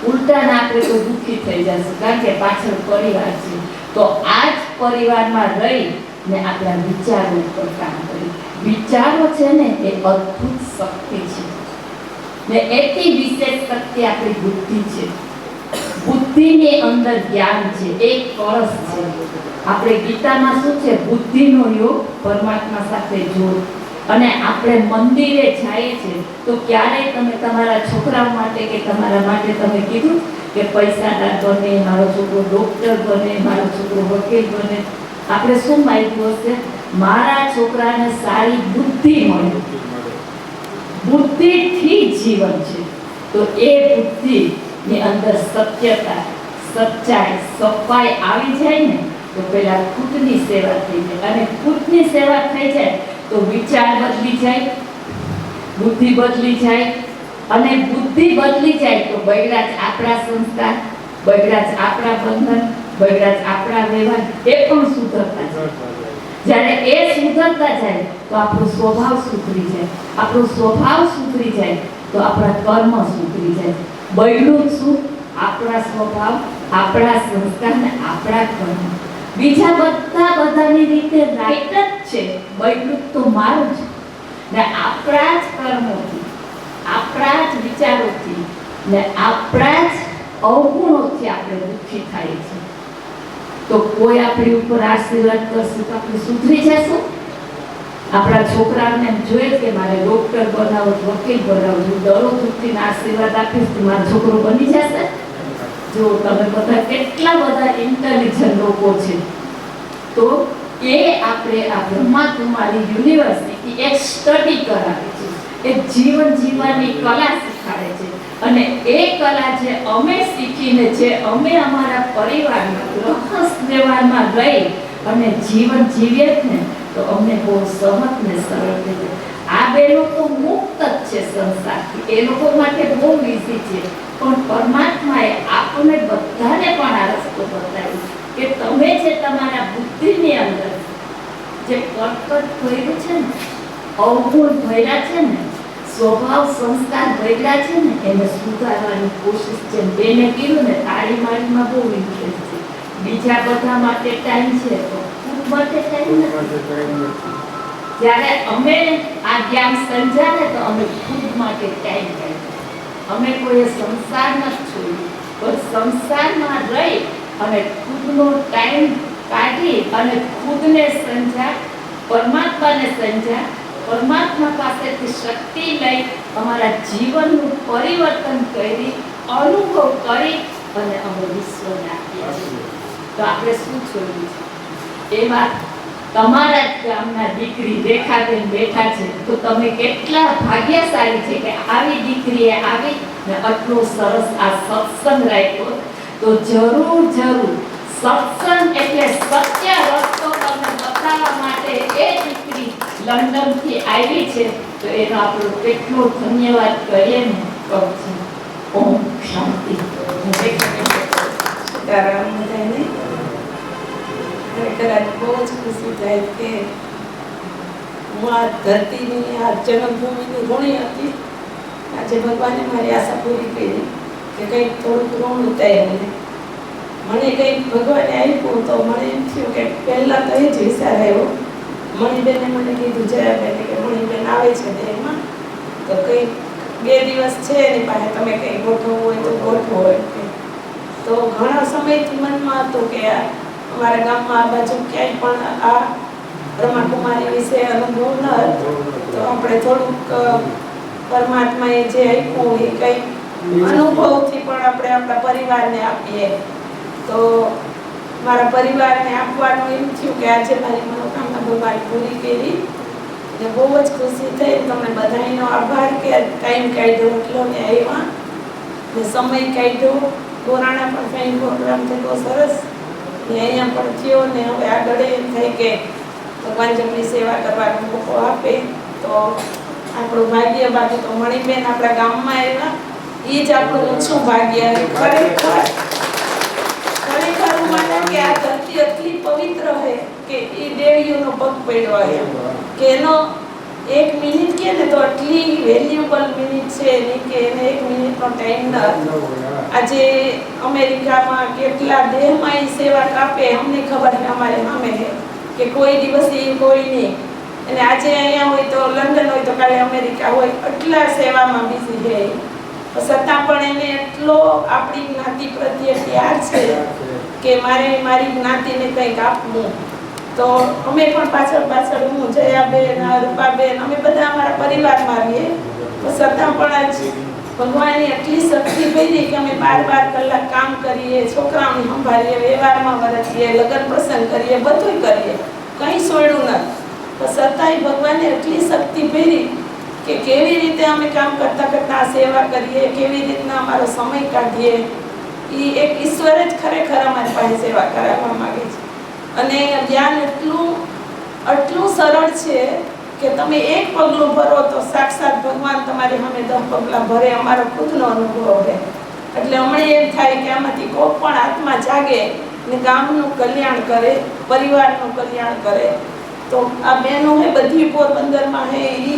ઉલટાના આપણે તો દુઃખી થઈ જશું, કારણ કે પાછળ પરિવાર છે. તો આ જ પરિવારમાં રહી ને આપણા વિચારો ઉપર કામ કરી. વિચારો છે ને એ અદ્ભુત શક્તિ છે ને એટલી વિશેષ શક્તિ આપણી બુદ્ધિ છે. બુદ્ધિની અંદર જ્ઞાન છે, એક કળશ છે. આપણે ગીતામાં શું છે? બુદ્ધિનો યોગ, પરમાત્મા સાથે જોડ. અને આપણે મંદિરે જઈએ છીએ તો ક્યારેય તમે તમારા છોકરાઓ માટે કે તમારા માટે તમે કીધું કે પૈસાદાર બને, મારો છોકરો ડોક્ટર બને, મારો છોકરો વકીલ બને? આપણે શું માંગ્યું હશે? મારા છોકરાને સારી બુદ્ધિ મળે. બુદ્ધિથી જીવન છે. તો એ બુદ્ધિની અંદર સત્યતા, સચ્ચાઈ, સફાઈ આવી જાય ને તો પેલા ખુદની સેવા થઈ જાય. અને ખુદની સેવા થઈ જાય તો વિચાર બદલી જાય, બુદ્ધિ બદલી જાય. અને બુદ્ધિ બદલી જાય તો બગડા જ આપણા સંસ્કાર, બગડા જ આપણા બંધન, બગડા જ આપણા વ્યવહાર, એ પણ સુધરતા જાય. જ્યારે એ સુધરતા જાય તો આપણો સ્વભાવ સુધરી જાય. આપણો સ્વભાવ સુધરી જાય તો આપણા કર્મ સુધરી જાય. બગડું શું? આપણા સ્વભાવ, આપણા સંસ્કાર ને આપણા કર્મ. બીજા બધાની રીતે રાઈટ જ છે, બગડું તો મારું જ. ને આપણા જ કર્મોથી, આપણા જ વિચારોથી ને આપણા જ અવગુણોથી આપણે દુઃખી થાય છે. તો કોઈ આપણી ઉપર આશીર્વાદ કરશે તો આપણે સુધરી જશું. આપણા છોકરાને એમ જોઈએ કે મારે ડોક્ટર બનાવો, વકીલ બનાવો, દરરોજ ઉઠીને આશીર્વાદ આપીશ તો મારો છોકરો બની જશે. જો તમે બધા કેટલા બધા ઇન્ટેલિજન્ટ લોકો છે. તો એ આપણે આ બ્રહ્માકુમારી યુનિવર્સિટી એક સ્ટડી કરાવે છે, એક જીવન જીવવાની કલા શીખવાડે છે. અને એ કલા જે અમે શીખીને, જે અમે અમારા પરિવારમાં ગૃહસ્થ વ્યવહારમાં રહી અને જીવન જીવીએ ને તો અમને બહુ સહજ ને સરળ થઈ જાય. આ બેનો તો મુક્ત જ છે સંસારથી, એ લોકો માટે બહુ ઈઝી છે. પણ પરમાત્માએ આપણને બધાને પણ આ રસ્તો બતાવ્યો કે તમે જે તમારા બુદ્ધિની અંદર જે કર્કટ ભર્યું છે ને, અવગુણ ભર્યા છે ને, સ્વભાવ સંસ્કાર ભર્યા છે ને, એને સુધારવાની કોશિશ છે. બેને કીધું ને તાળી માળીમાં બહુ ઇન્ટરેસ્ટ છે, બીજા બધા માટે ટાઈમ છે તો ખુદ માટે ટાઈમ નથી. જ્યારે અમે આ જ્ઞાન સમજાવે તો અમે ખુદ માટે ટાઈમ કાઢીએ. અમે કોઈ સંસાર નથી છોડ્યું, પણ સંસારમાં રહી અને ખુદનો ટાઈમ કાઢી અને ખુદને સમજા, પરમાત્માને સમજા, પરમાત્મા પાસેથી શક્તિ લઈ અમારા જીવનનું પરિવર્તન કરી, અનુભવ કરી અને અમે વિશ્વને આપીએ છીએ. તો આપણે શું છોડ્યું છે? એ વાત તમારા જ ગામના દીકરી રેખાબેન બેઠા છે તો તમે કેટલા ભાગ્યશાળી છે કે આવી દીકરીએ આવી ને આટલો સરસ આ સત્સંગ રાખ્યો. તો જરૂર સત્સંગ એટલે સત્ય રસ્તો તમને બતાવવા માટે એ દીકરી લંડનથી આવી છે. તો એનો આપણો કેટલો ધન્યવાદ કરીએ ને કહું છું. ઓમ શાંતિ. ખરેખર આજ બહુ જ ખુશી થાય કે હું આ ધરતીની, આ જન્મભૂમિની ઋણી હતી. આજે ભગવાને મારી આશા પૂરી કરી કે કંઈક થોડુંક ઋણ ઉતાર્યું. મને કંઈક ભગવાને આપ્યું તો મને એમ થયું કે પહેલાં તો એ જ વિચાર આવ્યો. મણિબેને મને કીધું, જયાબેને કે મણિબેન આવે છે દેહમાં તો કંઈક 2 દિવસ છે એની પાસે, તમે કંઈ ગોઠવવું હોય તો ગોઠવો. તો ઘણા સમયથી મનમાં હતું કે અમારા ગામમાં આ બાજુ ક્યાંય પણ આ બ્રહ્માકુમારી વિશે અનુભવ ન હતો તો આપણે થોડુંક પરમાત્માએ જે આપ્યું એ કંઈક અનુભવથી પણ આપણે આપણા પરિવારને આપીએ. તો મારા પરિવારને આપવાનું એમ થયું કે આજે મારી મનોકામના ભગવાન પૂરી કરી અને બહુ જ ખુશી થઈ. તમને બધાનો આભાર કે ટાઈમ કાઢ્યો એટલો ને આવ્યા ને સમય કાઢ્યો. કોરાણા પણ કંઈ પ્રોગ્રામ થયો સરસ ને અહીંયા પણ થયો ને હવે આગળ એમ થાય કે ભગવાન જેમની સેવા કરવાનો મોકો આપે તો આપણું ભાગ્ય. બાકી તો મણિબેન આપણા ગામમાં આવ્યા એ જ આપણું ઓછું ભાગ્ય. ખરેખર હું માનું કે આ ધરતી એટલી પવિત્ર છે કે એ દેવીઓનો પગ પડ્યો આવ્યો કે એનો 1 મિનિટ કે ને તો આટલી વેલ્યુબલ મિનિટ છે એની કે એને 1 મિનિટનો ટાઈમ ન આજે અમેરિકામાં કેટલા દેહમાં એ સેવા કાપે અમને ખબર છે અમારે સામે છે કે કોઈ દિવસ એ કોઈ નહીં અને આજે અહીંયા હોય તો લંડન હોય તો કાલે અમેરિકા હોય એટલા સેવામાં બિઝી છે છતાં પણ એને એટલો આપણી જ્ઞાતિ પ્રત્યે પ્યાર છે કે મારે મારી જ્ઞાતિને કંઈક આપવું તો અમે પણ પાછળ હું જયાબેન રૂપાબેન અમે બધા અમારા પરિવારમાં રહીએ છતાં પણ આજ ભગવાનની એટલી શક્તિ પડી કે અમે 12 કલાક કામ કરીએ છોકરાઓને સંભાળીએ વ્યવહારમાં વર્તીએ લગ્ન પ્રસંગ કરીએ બધું કરીએ કંઈ છોડ્યું નથી છતાંય ભગવાને એટલી શક્તિ પડી કે કેવી રીતે અમે કામ કરતા કરતા સેવા કરીએ કેવી રીતના અમારો સમય કાઢીએ એ એક ઈશ્વર જ ખરેખર અમારી પાસે સેવા કરાવવા માંગે છે અને જ્ઞાન એટલું સરળ છે કે તમે એક પગલું ભરો તો સાક્ષાત ભગવાન તમારી સામે 10 પગલાં ભરે અમારો ખુદનો અનુભવ છે એટલે હમણાં એમ થાય કે આમાંથી કોઈ પણ આત્મા જાગે ને ગામનું કલ્યાણ કરે પરિવારનું કલ્યાણ કરે તો આ બહેનો હે બધી પોરબંદરમાં હે એ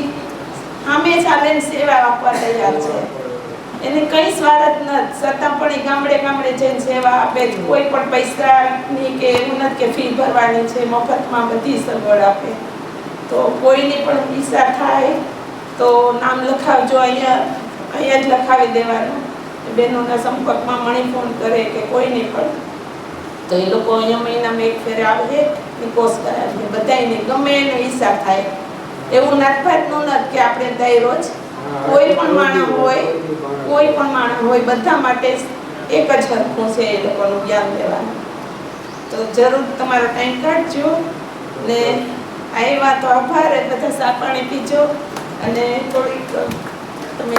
સામે ચાલે સેવા આપવા તૈયાર છે એને કંઈ સ્વાર્થ નથી છતાં પણ એ ગામડે જઈને સેવા આપે છે કોઈ પણ પૈસાની કે એવું નથી કે ફી ભરવાની છે મફતમાં બધી સગવડ આપે તો કોઈની પણ ઈચ્છા થાય તો નામ લખાવજો અહીંયા જ લખાવી દેવાનું બહેનોના સંપર્કમાં મણી ફોન કરે કે કોઈને પણ તો એ લોકો અહીંયા મહિનામાં એક ફેરે આવે ને કોર્સ કરાવે બધાને ગમે એને ઈચ્છા થાય એવું નાતભાતનું નથી કે આપણે દઈ રોજ કોઈ પણ માણસ હોય બધા માટે એક જ હરખું છે એ લોકોનું જ્ઞાન લેવાનું તો જરૂર તમારો ટાઈમ કાઢજો ને આવ્યા તો આભાર બધા ચા પાણી પીજો અને થોડીક તમે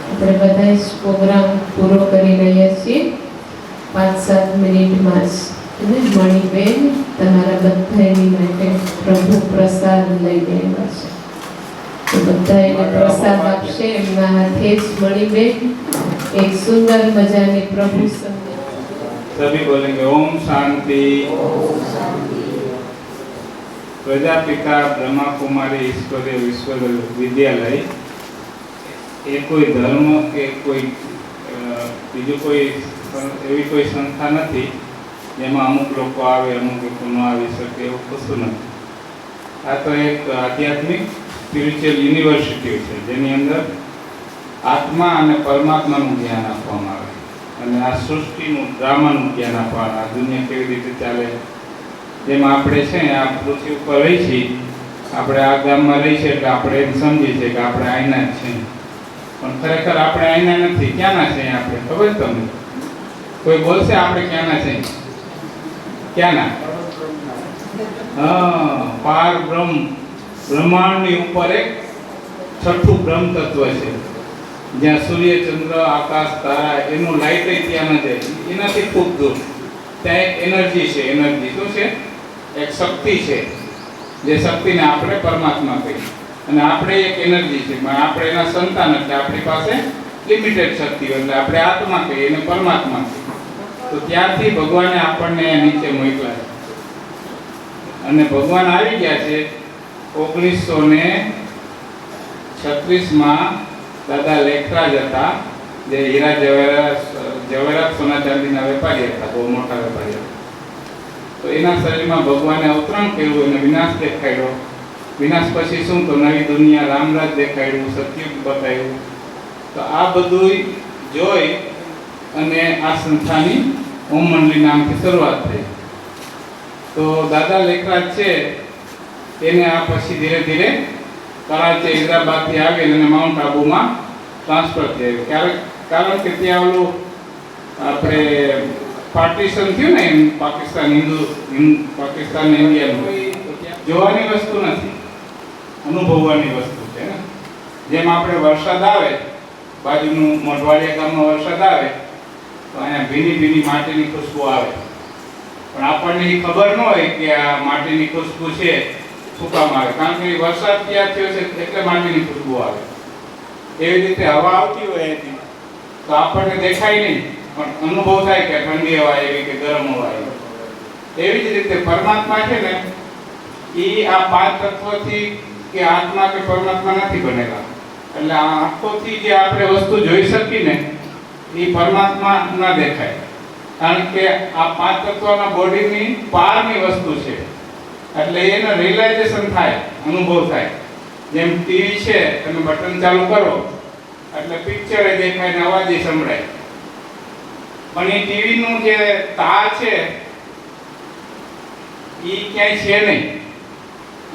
આપણે બધા જ પ્રોગ્રામ પૂરો કરી રહ્યા છીએ 5-7 મિનિટમાં જ મણીબેન તમારા બધાની માટે પ્રભુ પ્રસાદ લઈને આવ્યા છે તો બધા એને પ્રસાદ આપશે એમના હાથે જ મણીબેન એક સુંદર મજાની પ્રભુ सभी बोलेंगे ओम शांति प्रजापिता ब्रह्मा कुमारी ईश्वरीय विश्वविद्यालय ये कोई धर्म के कोई बीजू कोई एवी कोई संस्था नहीं जेमा अमुक लोग आवे अमुक लोग न आवी सके एवं कशुं नथी आ तो एक आध्यात्मिक स्पिरिच्युअल यूनिवर्सिटी है जेनी अंदर आत्मा और परमात्मा ज्ञान आपवामां आवे અને આ સૃષ્ટિનું ડ્રામાનું જ્ઞાન આપવાનું આ દુનિયા કેવી રીતે ચાલે જેમ આપણે છે આ પૃથ્વી ઉપર રહી છીએ આપણે આ ગામમાં રહી છે એટલે આપણે એમ સમજીએ છીએ કે આપણે આઈના જ છીએ પણ ખરેખર આપણે આઈના નથી ક્યાંના છે આપણે ખબર તમને કોઈ બોલશે આપણે ક્યાંના છે ક્યાંના પાર બ્રહ્માંડની ઉપર એક છઠ્ઠું બ્રહ્મ તત્વ છે જ્યાં સૂર્ય ચંદ્ર આકાશ તારા એનું લાઇટ ત્યાં ન જાય એનાથી ખૂબ દૂર ત્યાં એક એનર્જી છે એનર્જી શું છે એક શક્તિ છે જે શક્તિને આપણે પરમાત્મા કહીએ અને આપણે એક એનર્જી છે આપણે એના સંતાન એટલે આપણી પાસે લિમિટેડ શક્તિ એટલે આપણે આત્મા કહીએ એને પરમાત્મા કહીએ તો ત્યારથી ભગવાને આપણને નીચે મોકલા છે અને ભગવાન આવી ગયા છે 1936માં दादा लेखराज था जे हीरा जवेरात सोना चांदीना वेपारी था बहुत मोटा वेपारी तो एना शरीर में भगवाने अवतरण कर्युं अने विनाश देखाड्यो विनाश पछी शुं तो नवी दुनिया रामराज देखाड्युं सत्युग बताव्युं तो आ बधुंय जोई अने आ संस्थानी ओम मंडली नामथी शरूआत थई तो दादा लेखराज छे एने आ पछी धीरे धीरे कराची हैदराबाद थी आवी अने माउंट आबू में ट्रांसफर थे कारण के त्या ओलू आपणे पार्टीशन थयुं ने पाकिस्तान पाकिस्तान इंडिया जोवानी वस्तु नहीं अनुभववानी वस्तु है ने जेम आपणे वरसाद आवे बाजूनु मोढवाडिया गाममां वरसाद आवे तो अहींया भीनी भीनी माटीनी खुशबू आवे पण आपणने खबर न होय के आ माटीनी खुशबू छे શું કામ આવે કારણ કે વરસાદ ત્યાં થયો છે એટલે માટીની ખુશ્બુ આવે એવી રીતે હવા આવતી હોય એથી તો આપણને દેખાય નહીં પણ અનુભવ થાય કે ઠંડી હવા આવી કે ગરમ હવા આવી એવી જ રીતે પરમાત્મા છે ને એ આ પાંચ તત્વોથી કે આત્મા કે પરમાત્મા નથી બનેલા. એટલે આ આંખોથી જે આપણે વસ્તુ જોઈ શકીએ ને એ પરમાત્મા ના દેખાય, કારણ કે આ પાંચ તત્વના બોડીની બહારની વસ્તુ છે. એટલે એને રિયલાઇઝેશન થાય, અનુભવ થાય. જેમ ટીવી છે, તમે બટન ચાલુ કરો એટલે પિક્ચર દેખાય ને અવાજ સંભળાય, પણ એ ટીવી નું જે તાર છે એ ક્યાંય છે નહીં,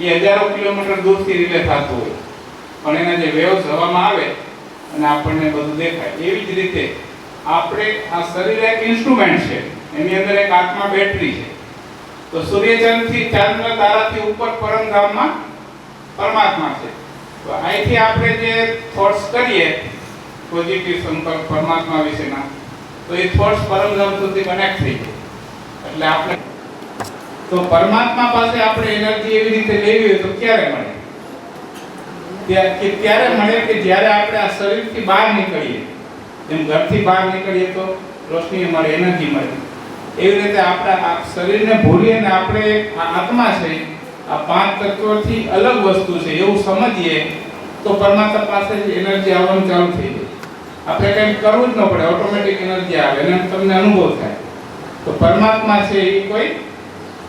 એ હજારો કિલોમીટર દૂરથી રિલે થતું હોય, પણ એના જે વેવ્સ હવામાં આવે અને આપણને બધું દેખાય. એવી જ રીતે આપણે આ શરીર એક ઇન્સ્ટ્રુમેન્ટ છે, એની અંદર એક આત્મા બેટરી છે. તો સૂર્યચંદ્રથી ચંદ્ર તારાથી ઉપર પરમધામમાં પરમાત્મા છે. તો અહીંથી આપણે જે થોટ્સ કરીએ પોઝિટિવ સંપર્ક પરમાત્મા વિશેના, તો એ થોટ્સ પરમધામ સુધી કનેક્ટ થઈ જાય. એટલે આપણે તો પરમાત્મા પાસે આપણે એનર્જી એવી રીતે લેવી હોય તો ક્યારે મળે? ત્યારે મળે કે જ્યારે આપણે આ શરીરથી બહાર નીકળીએ. જેમ ઘરથી બહાર નીકળીએ તો રોશની મળે, એનર્જી મળે, એવી રીતે આપણે આ શરીરને ભૂલીએ ને આપણે આ આત્મા છે, આ પાંચ તત્વોથી અલગ વસ્તુ છે એવું સમજીએ તો પરમાત્મા પાસે એનર્જી આવવાનું ચાલુ થઈ જાય. આપણે કંઈ કરવું જ ન પડે, ઓટોમેટિક એનર્જી આવે અને તમને અનુભવ થાય. તો પરમાત્મા છે એ કોઈ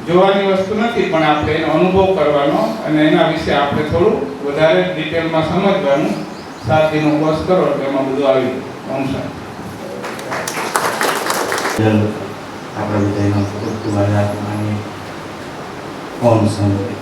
જોવાની વસ્તુ નથી, પણ આપણે એનો અનુભવ કરવાનો અને એના વિશે આપણે થોડું વધારે ડિટેલમાં સમજવાનું. સાથીનો કોર્સ કરો એટલે એમાં બધું આવી જાય. ઓમ શાંતિ. આપણા બધાનો ખૂબ ખૂબ આભાર માનીએ. ઓમ શાંતિ.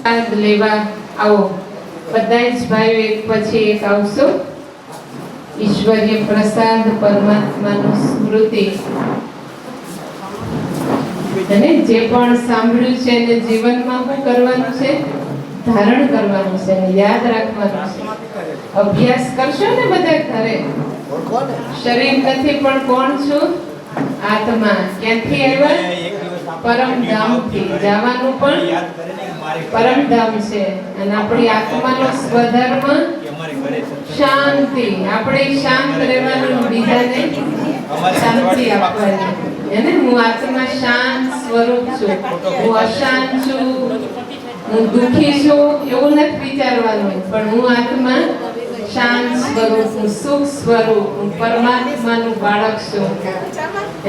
આનંદ લેવા આવો. બધા જ ભાઈઓ એક પછી એક આવશો. ઈશ્વરીય પ્રસાદ, પરમાત્માનું સ્મૃતિ અને જે પણ સાંભળ્યું છે એને જીવનમાં શું કરવાનું છે? ધારણ કરવાનું છે અને યાદ રાખવાનું છે. અભ્યાસ કરશો ને બધા ઘરે. શરીર નથી પણ કોણ છું? આત્મા. ક્યાંથી આવ્યા? પરમધામથી. જવાનું પણ પરમધામ છે. અને આપણી આત્માનો સ્વધર્મ શાંતિ. આપણે શાંત રહેવાનું, બીજાને શાંતિ આપવાની. એને હું આત્મા શાંત સ્વરૂપ છું, હું અશાંત છું, હું દુઃખી છું એવું નથી વિચારવાનું. પણ હું આત્મા શાંત સ્વરૂપ, હું સુખ સ્વરૂપ, હું પરમાત્માનું બાળક છું.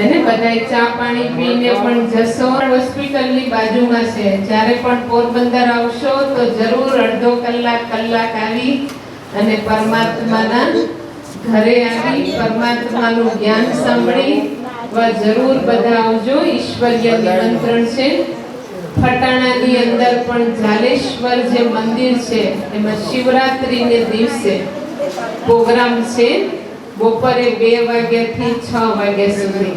એને બધાય ચા પાણી પીને પણ જશો. હોસ્પિટલની બાજુમાં છે. જ્યારે પણ પોરબંદર આવશો તો જરૂર અડધો કલાક આવી અને પરમાત્માના ઘરે આવી પરમાત્માનું જ્ઞાન સાંભળી જરૂર બધા આવજો. ઈશ્વરીય નિમંત્રણ છે. ફટાણાની અંદર પણ ઝાલેશ્વર જે મંદિર છે એમાં શિવરાત્રીને દિવસે પ્રોગ્રામ છે. બપોરે 2 વાગ્યાથી 6 વાગ્યા સુધી.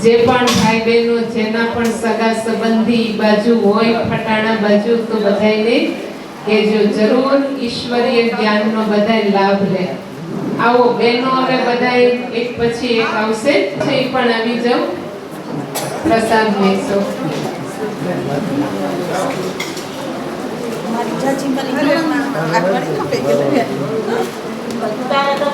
જે પણ ભાઈ બહેનો જેના પણ સગા સંબંધી બાજુ હોય ફટાણા બાજુ તો બધાને કહેજો. જરૂર ઈશ્વરીય જ્ઞાનનો બધાય લાભ લે. આવો બહેનો, હવે બધાય એક પછી એક આવશે. એ પણ આવી જાઓ, પ્રસાદ લેશો. તારા તો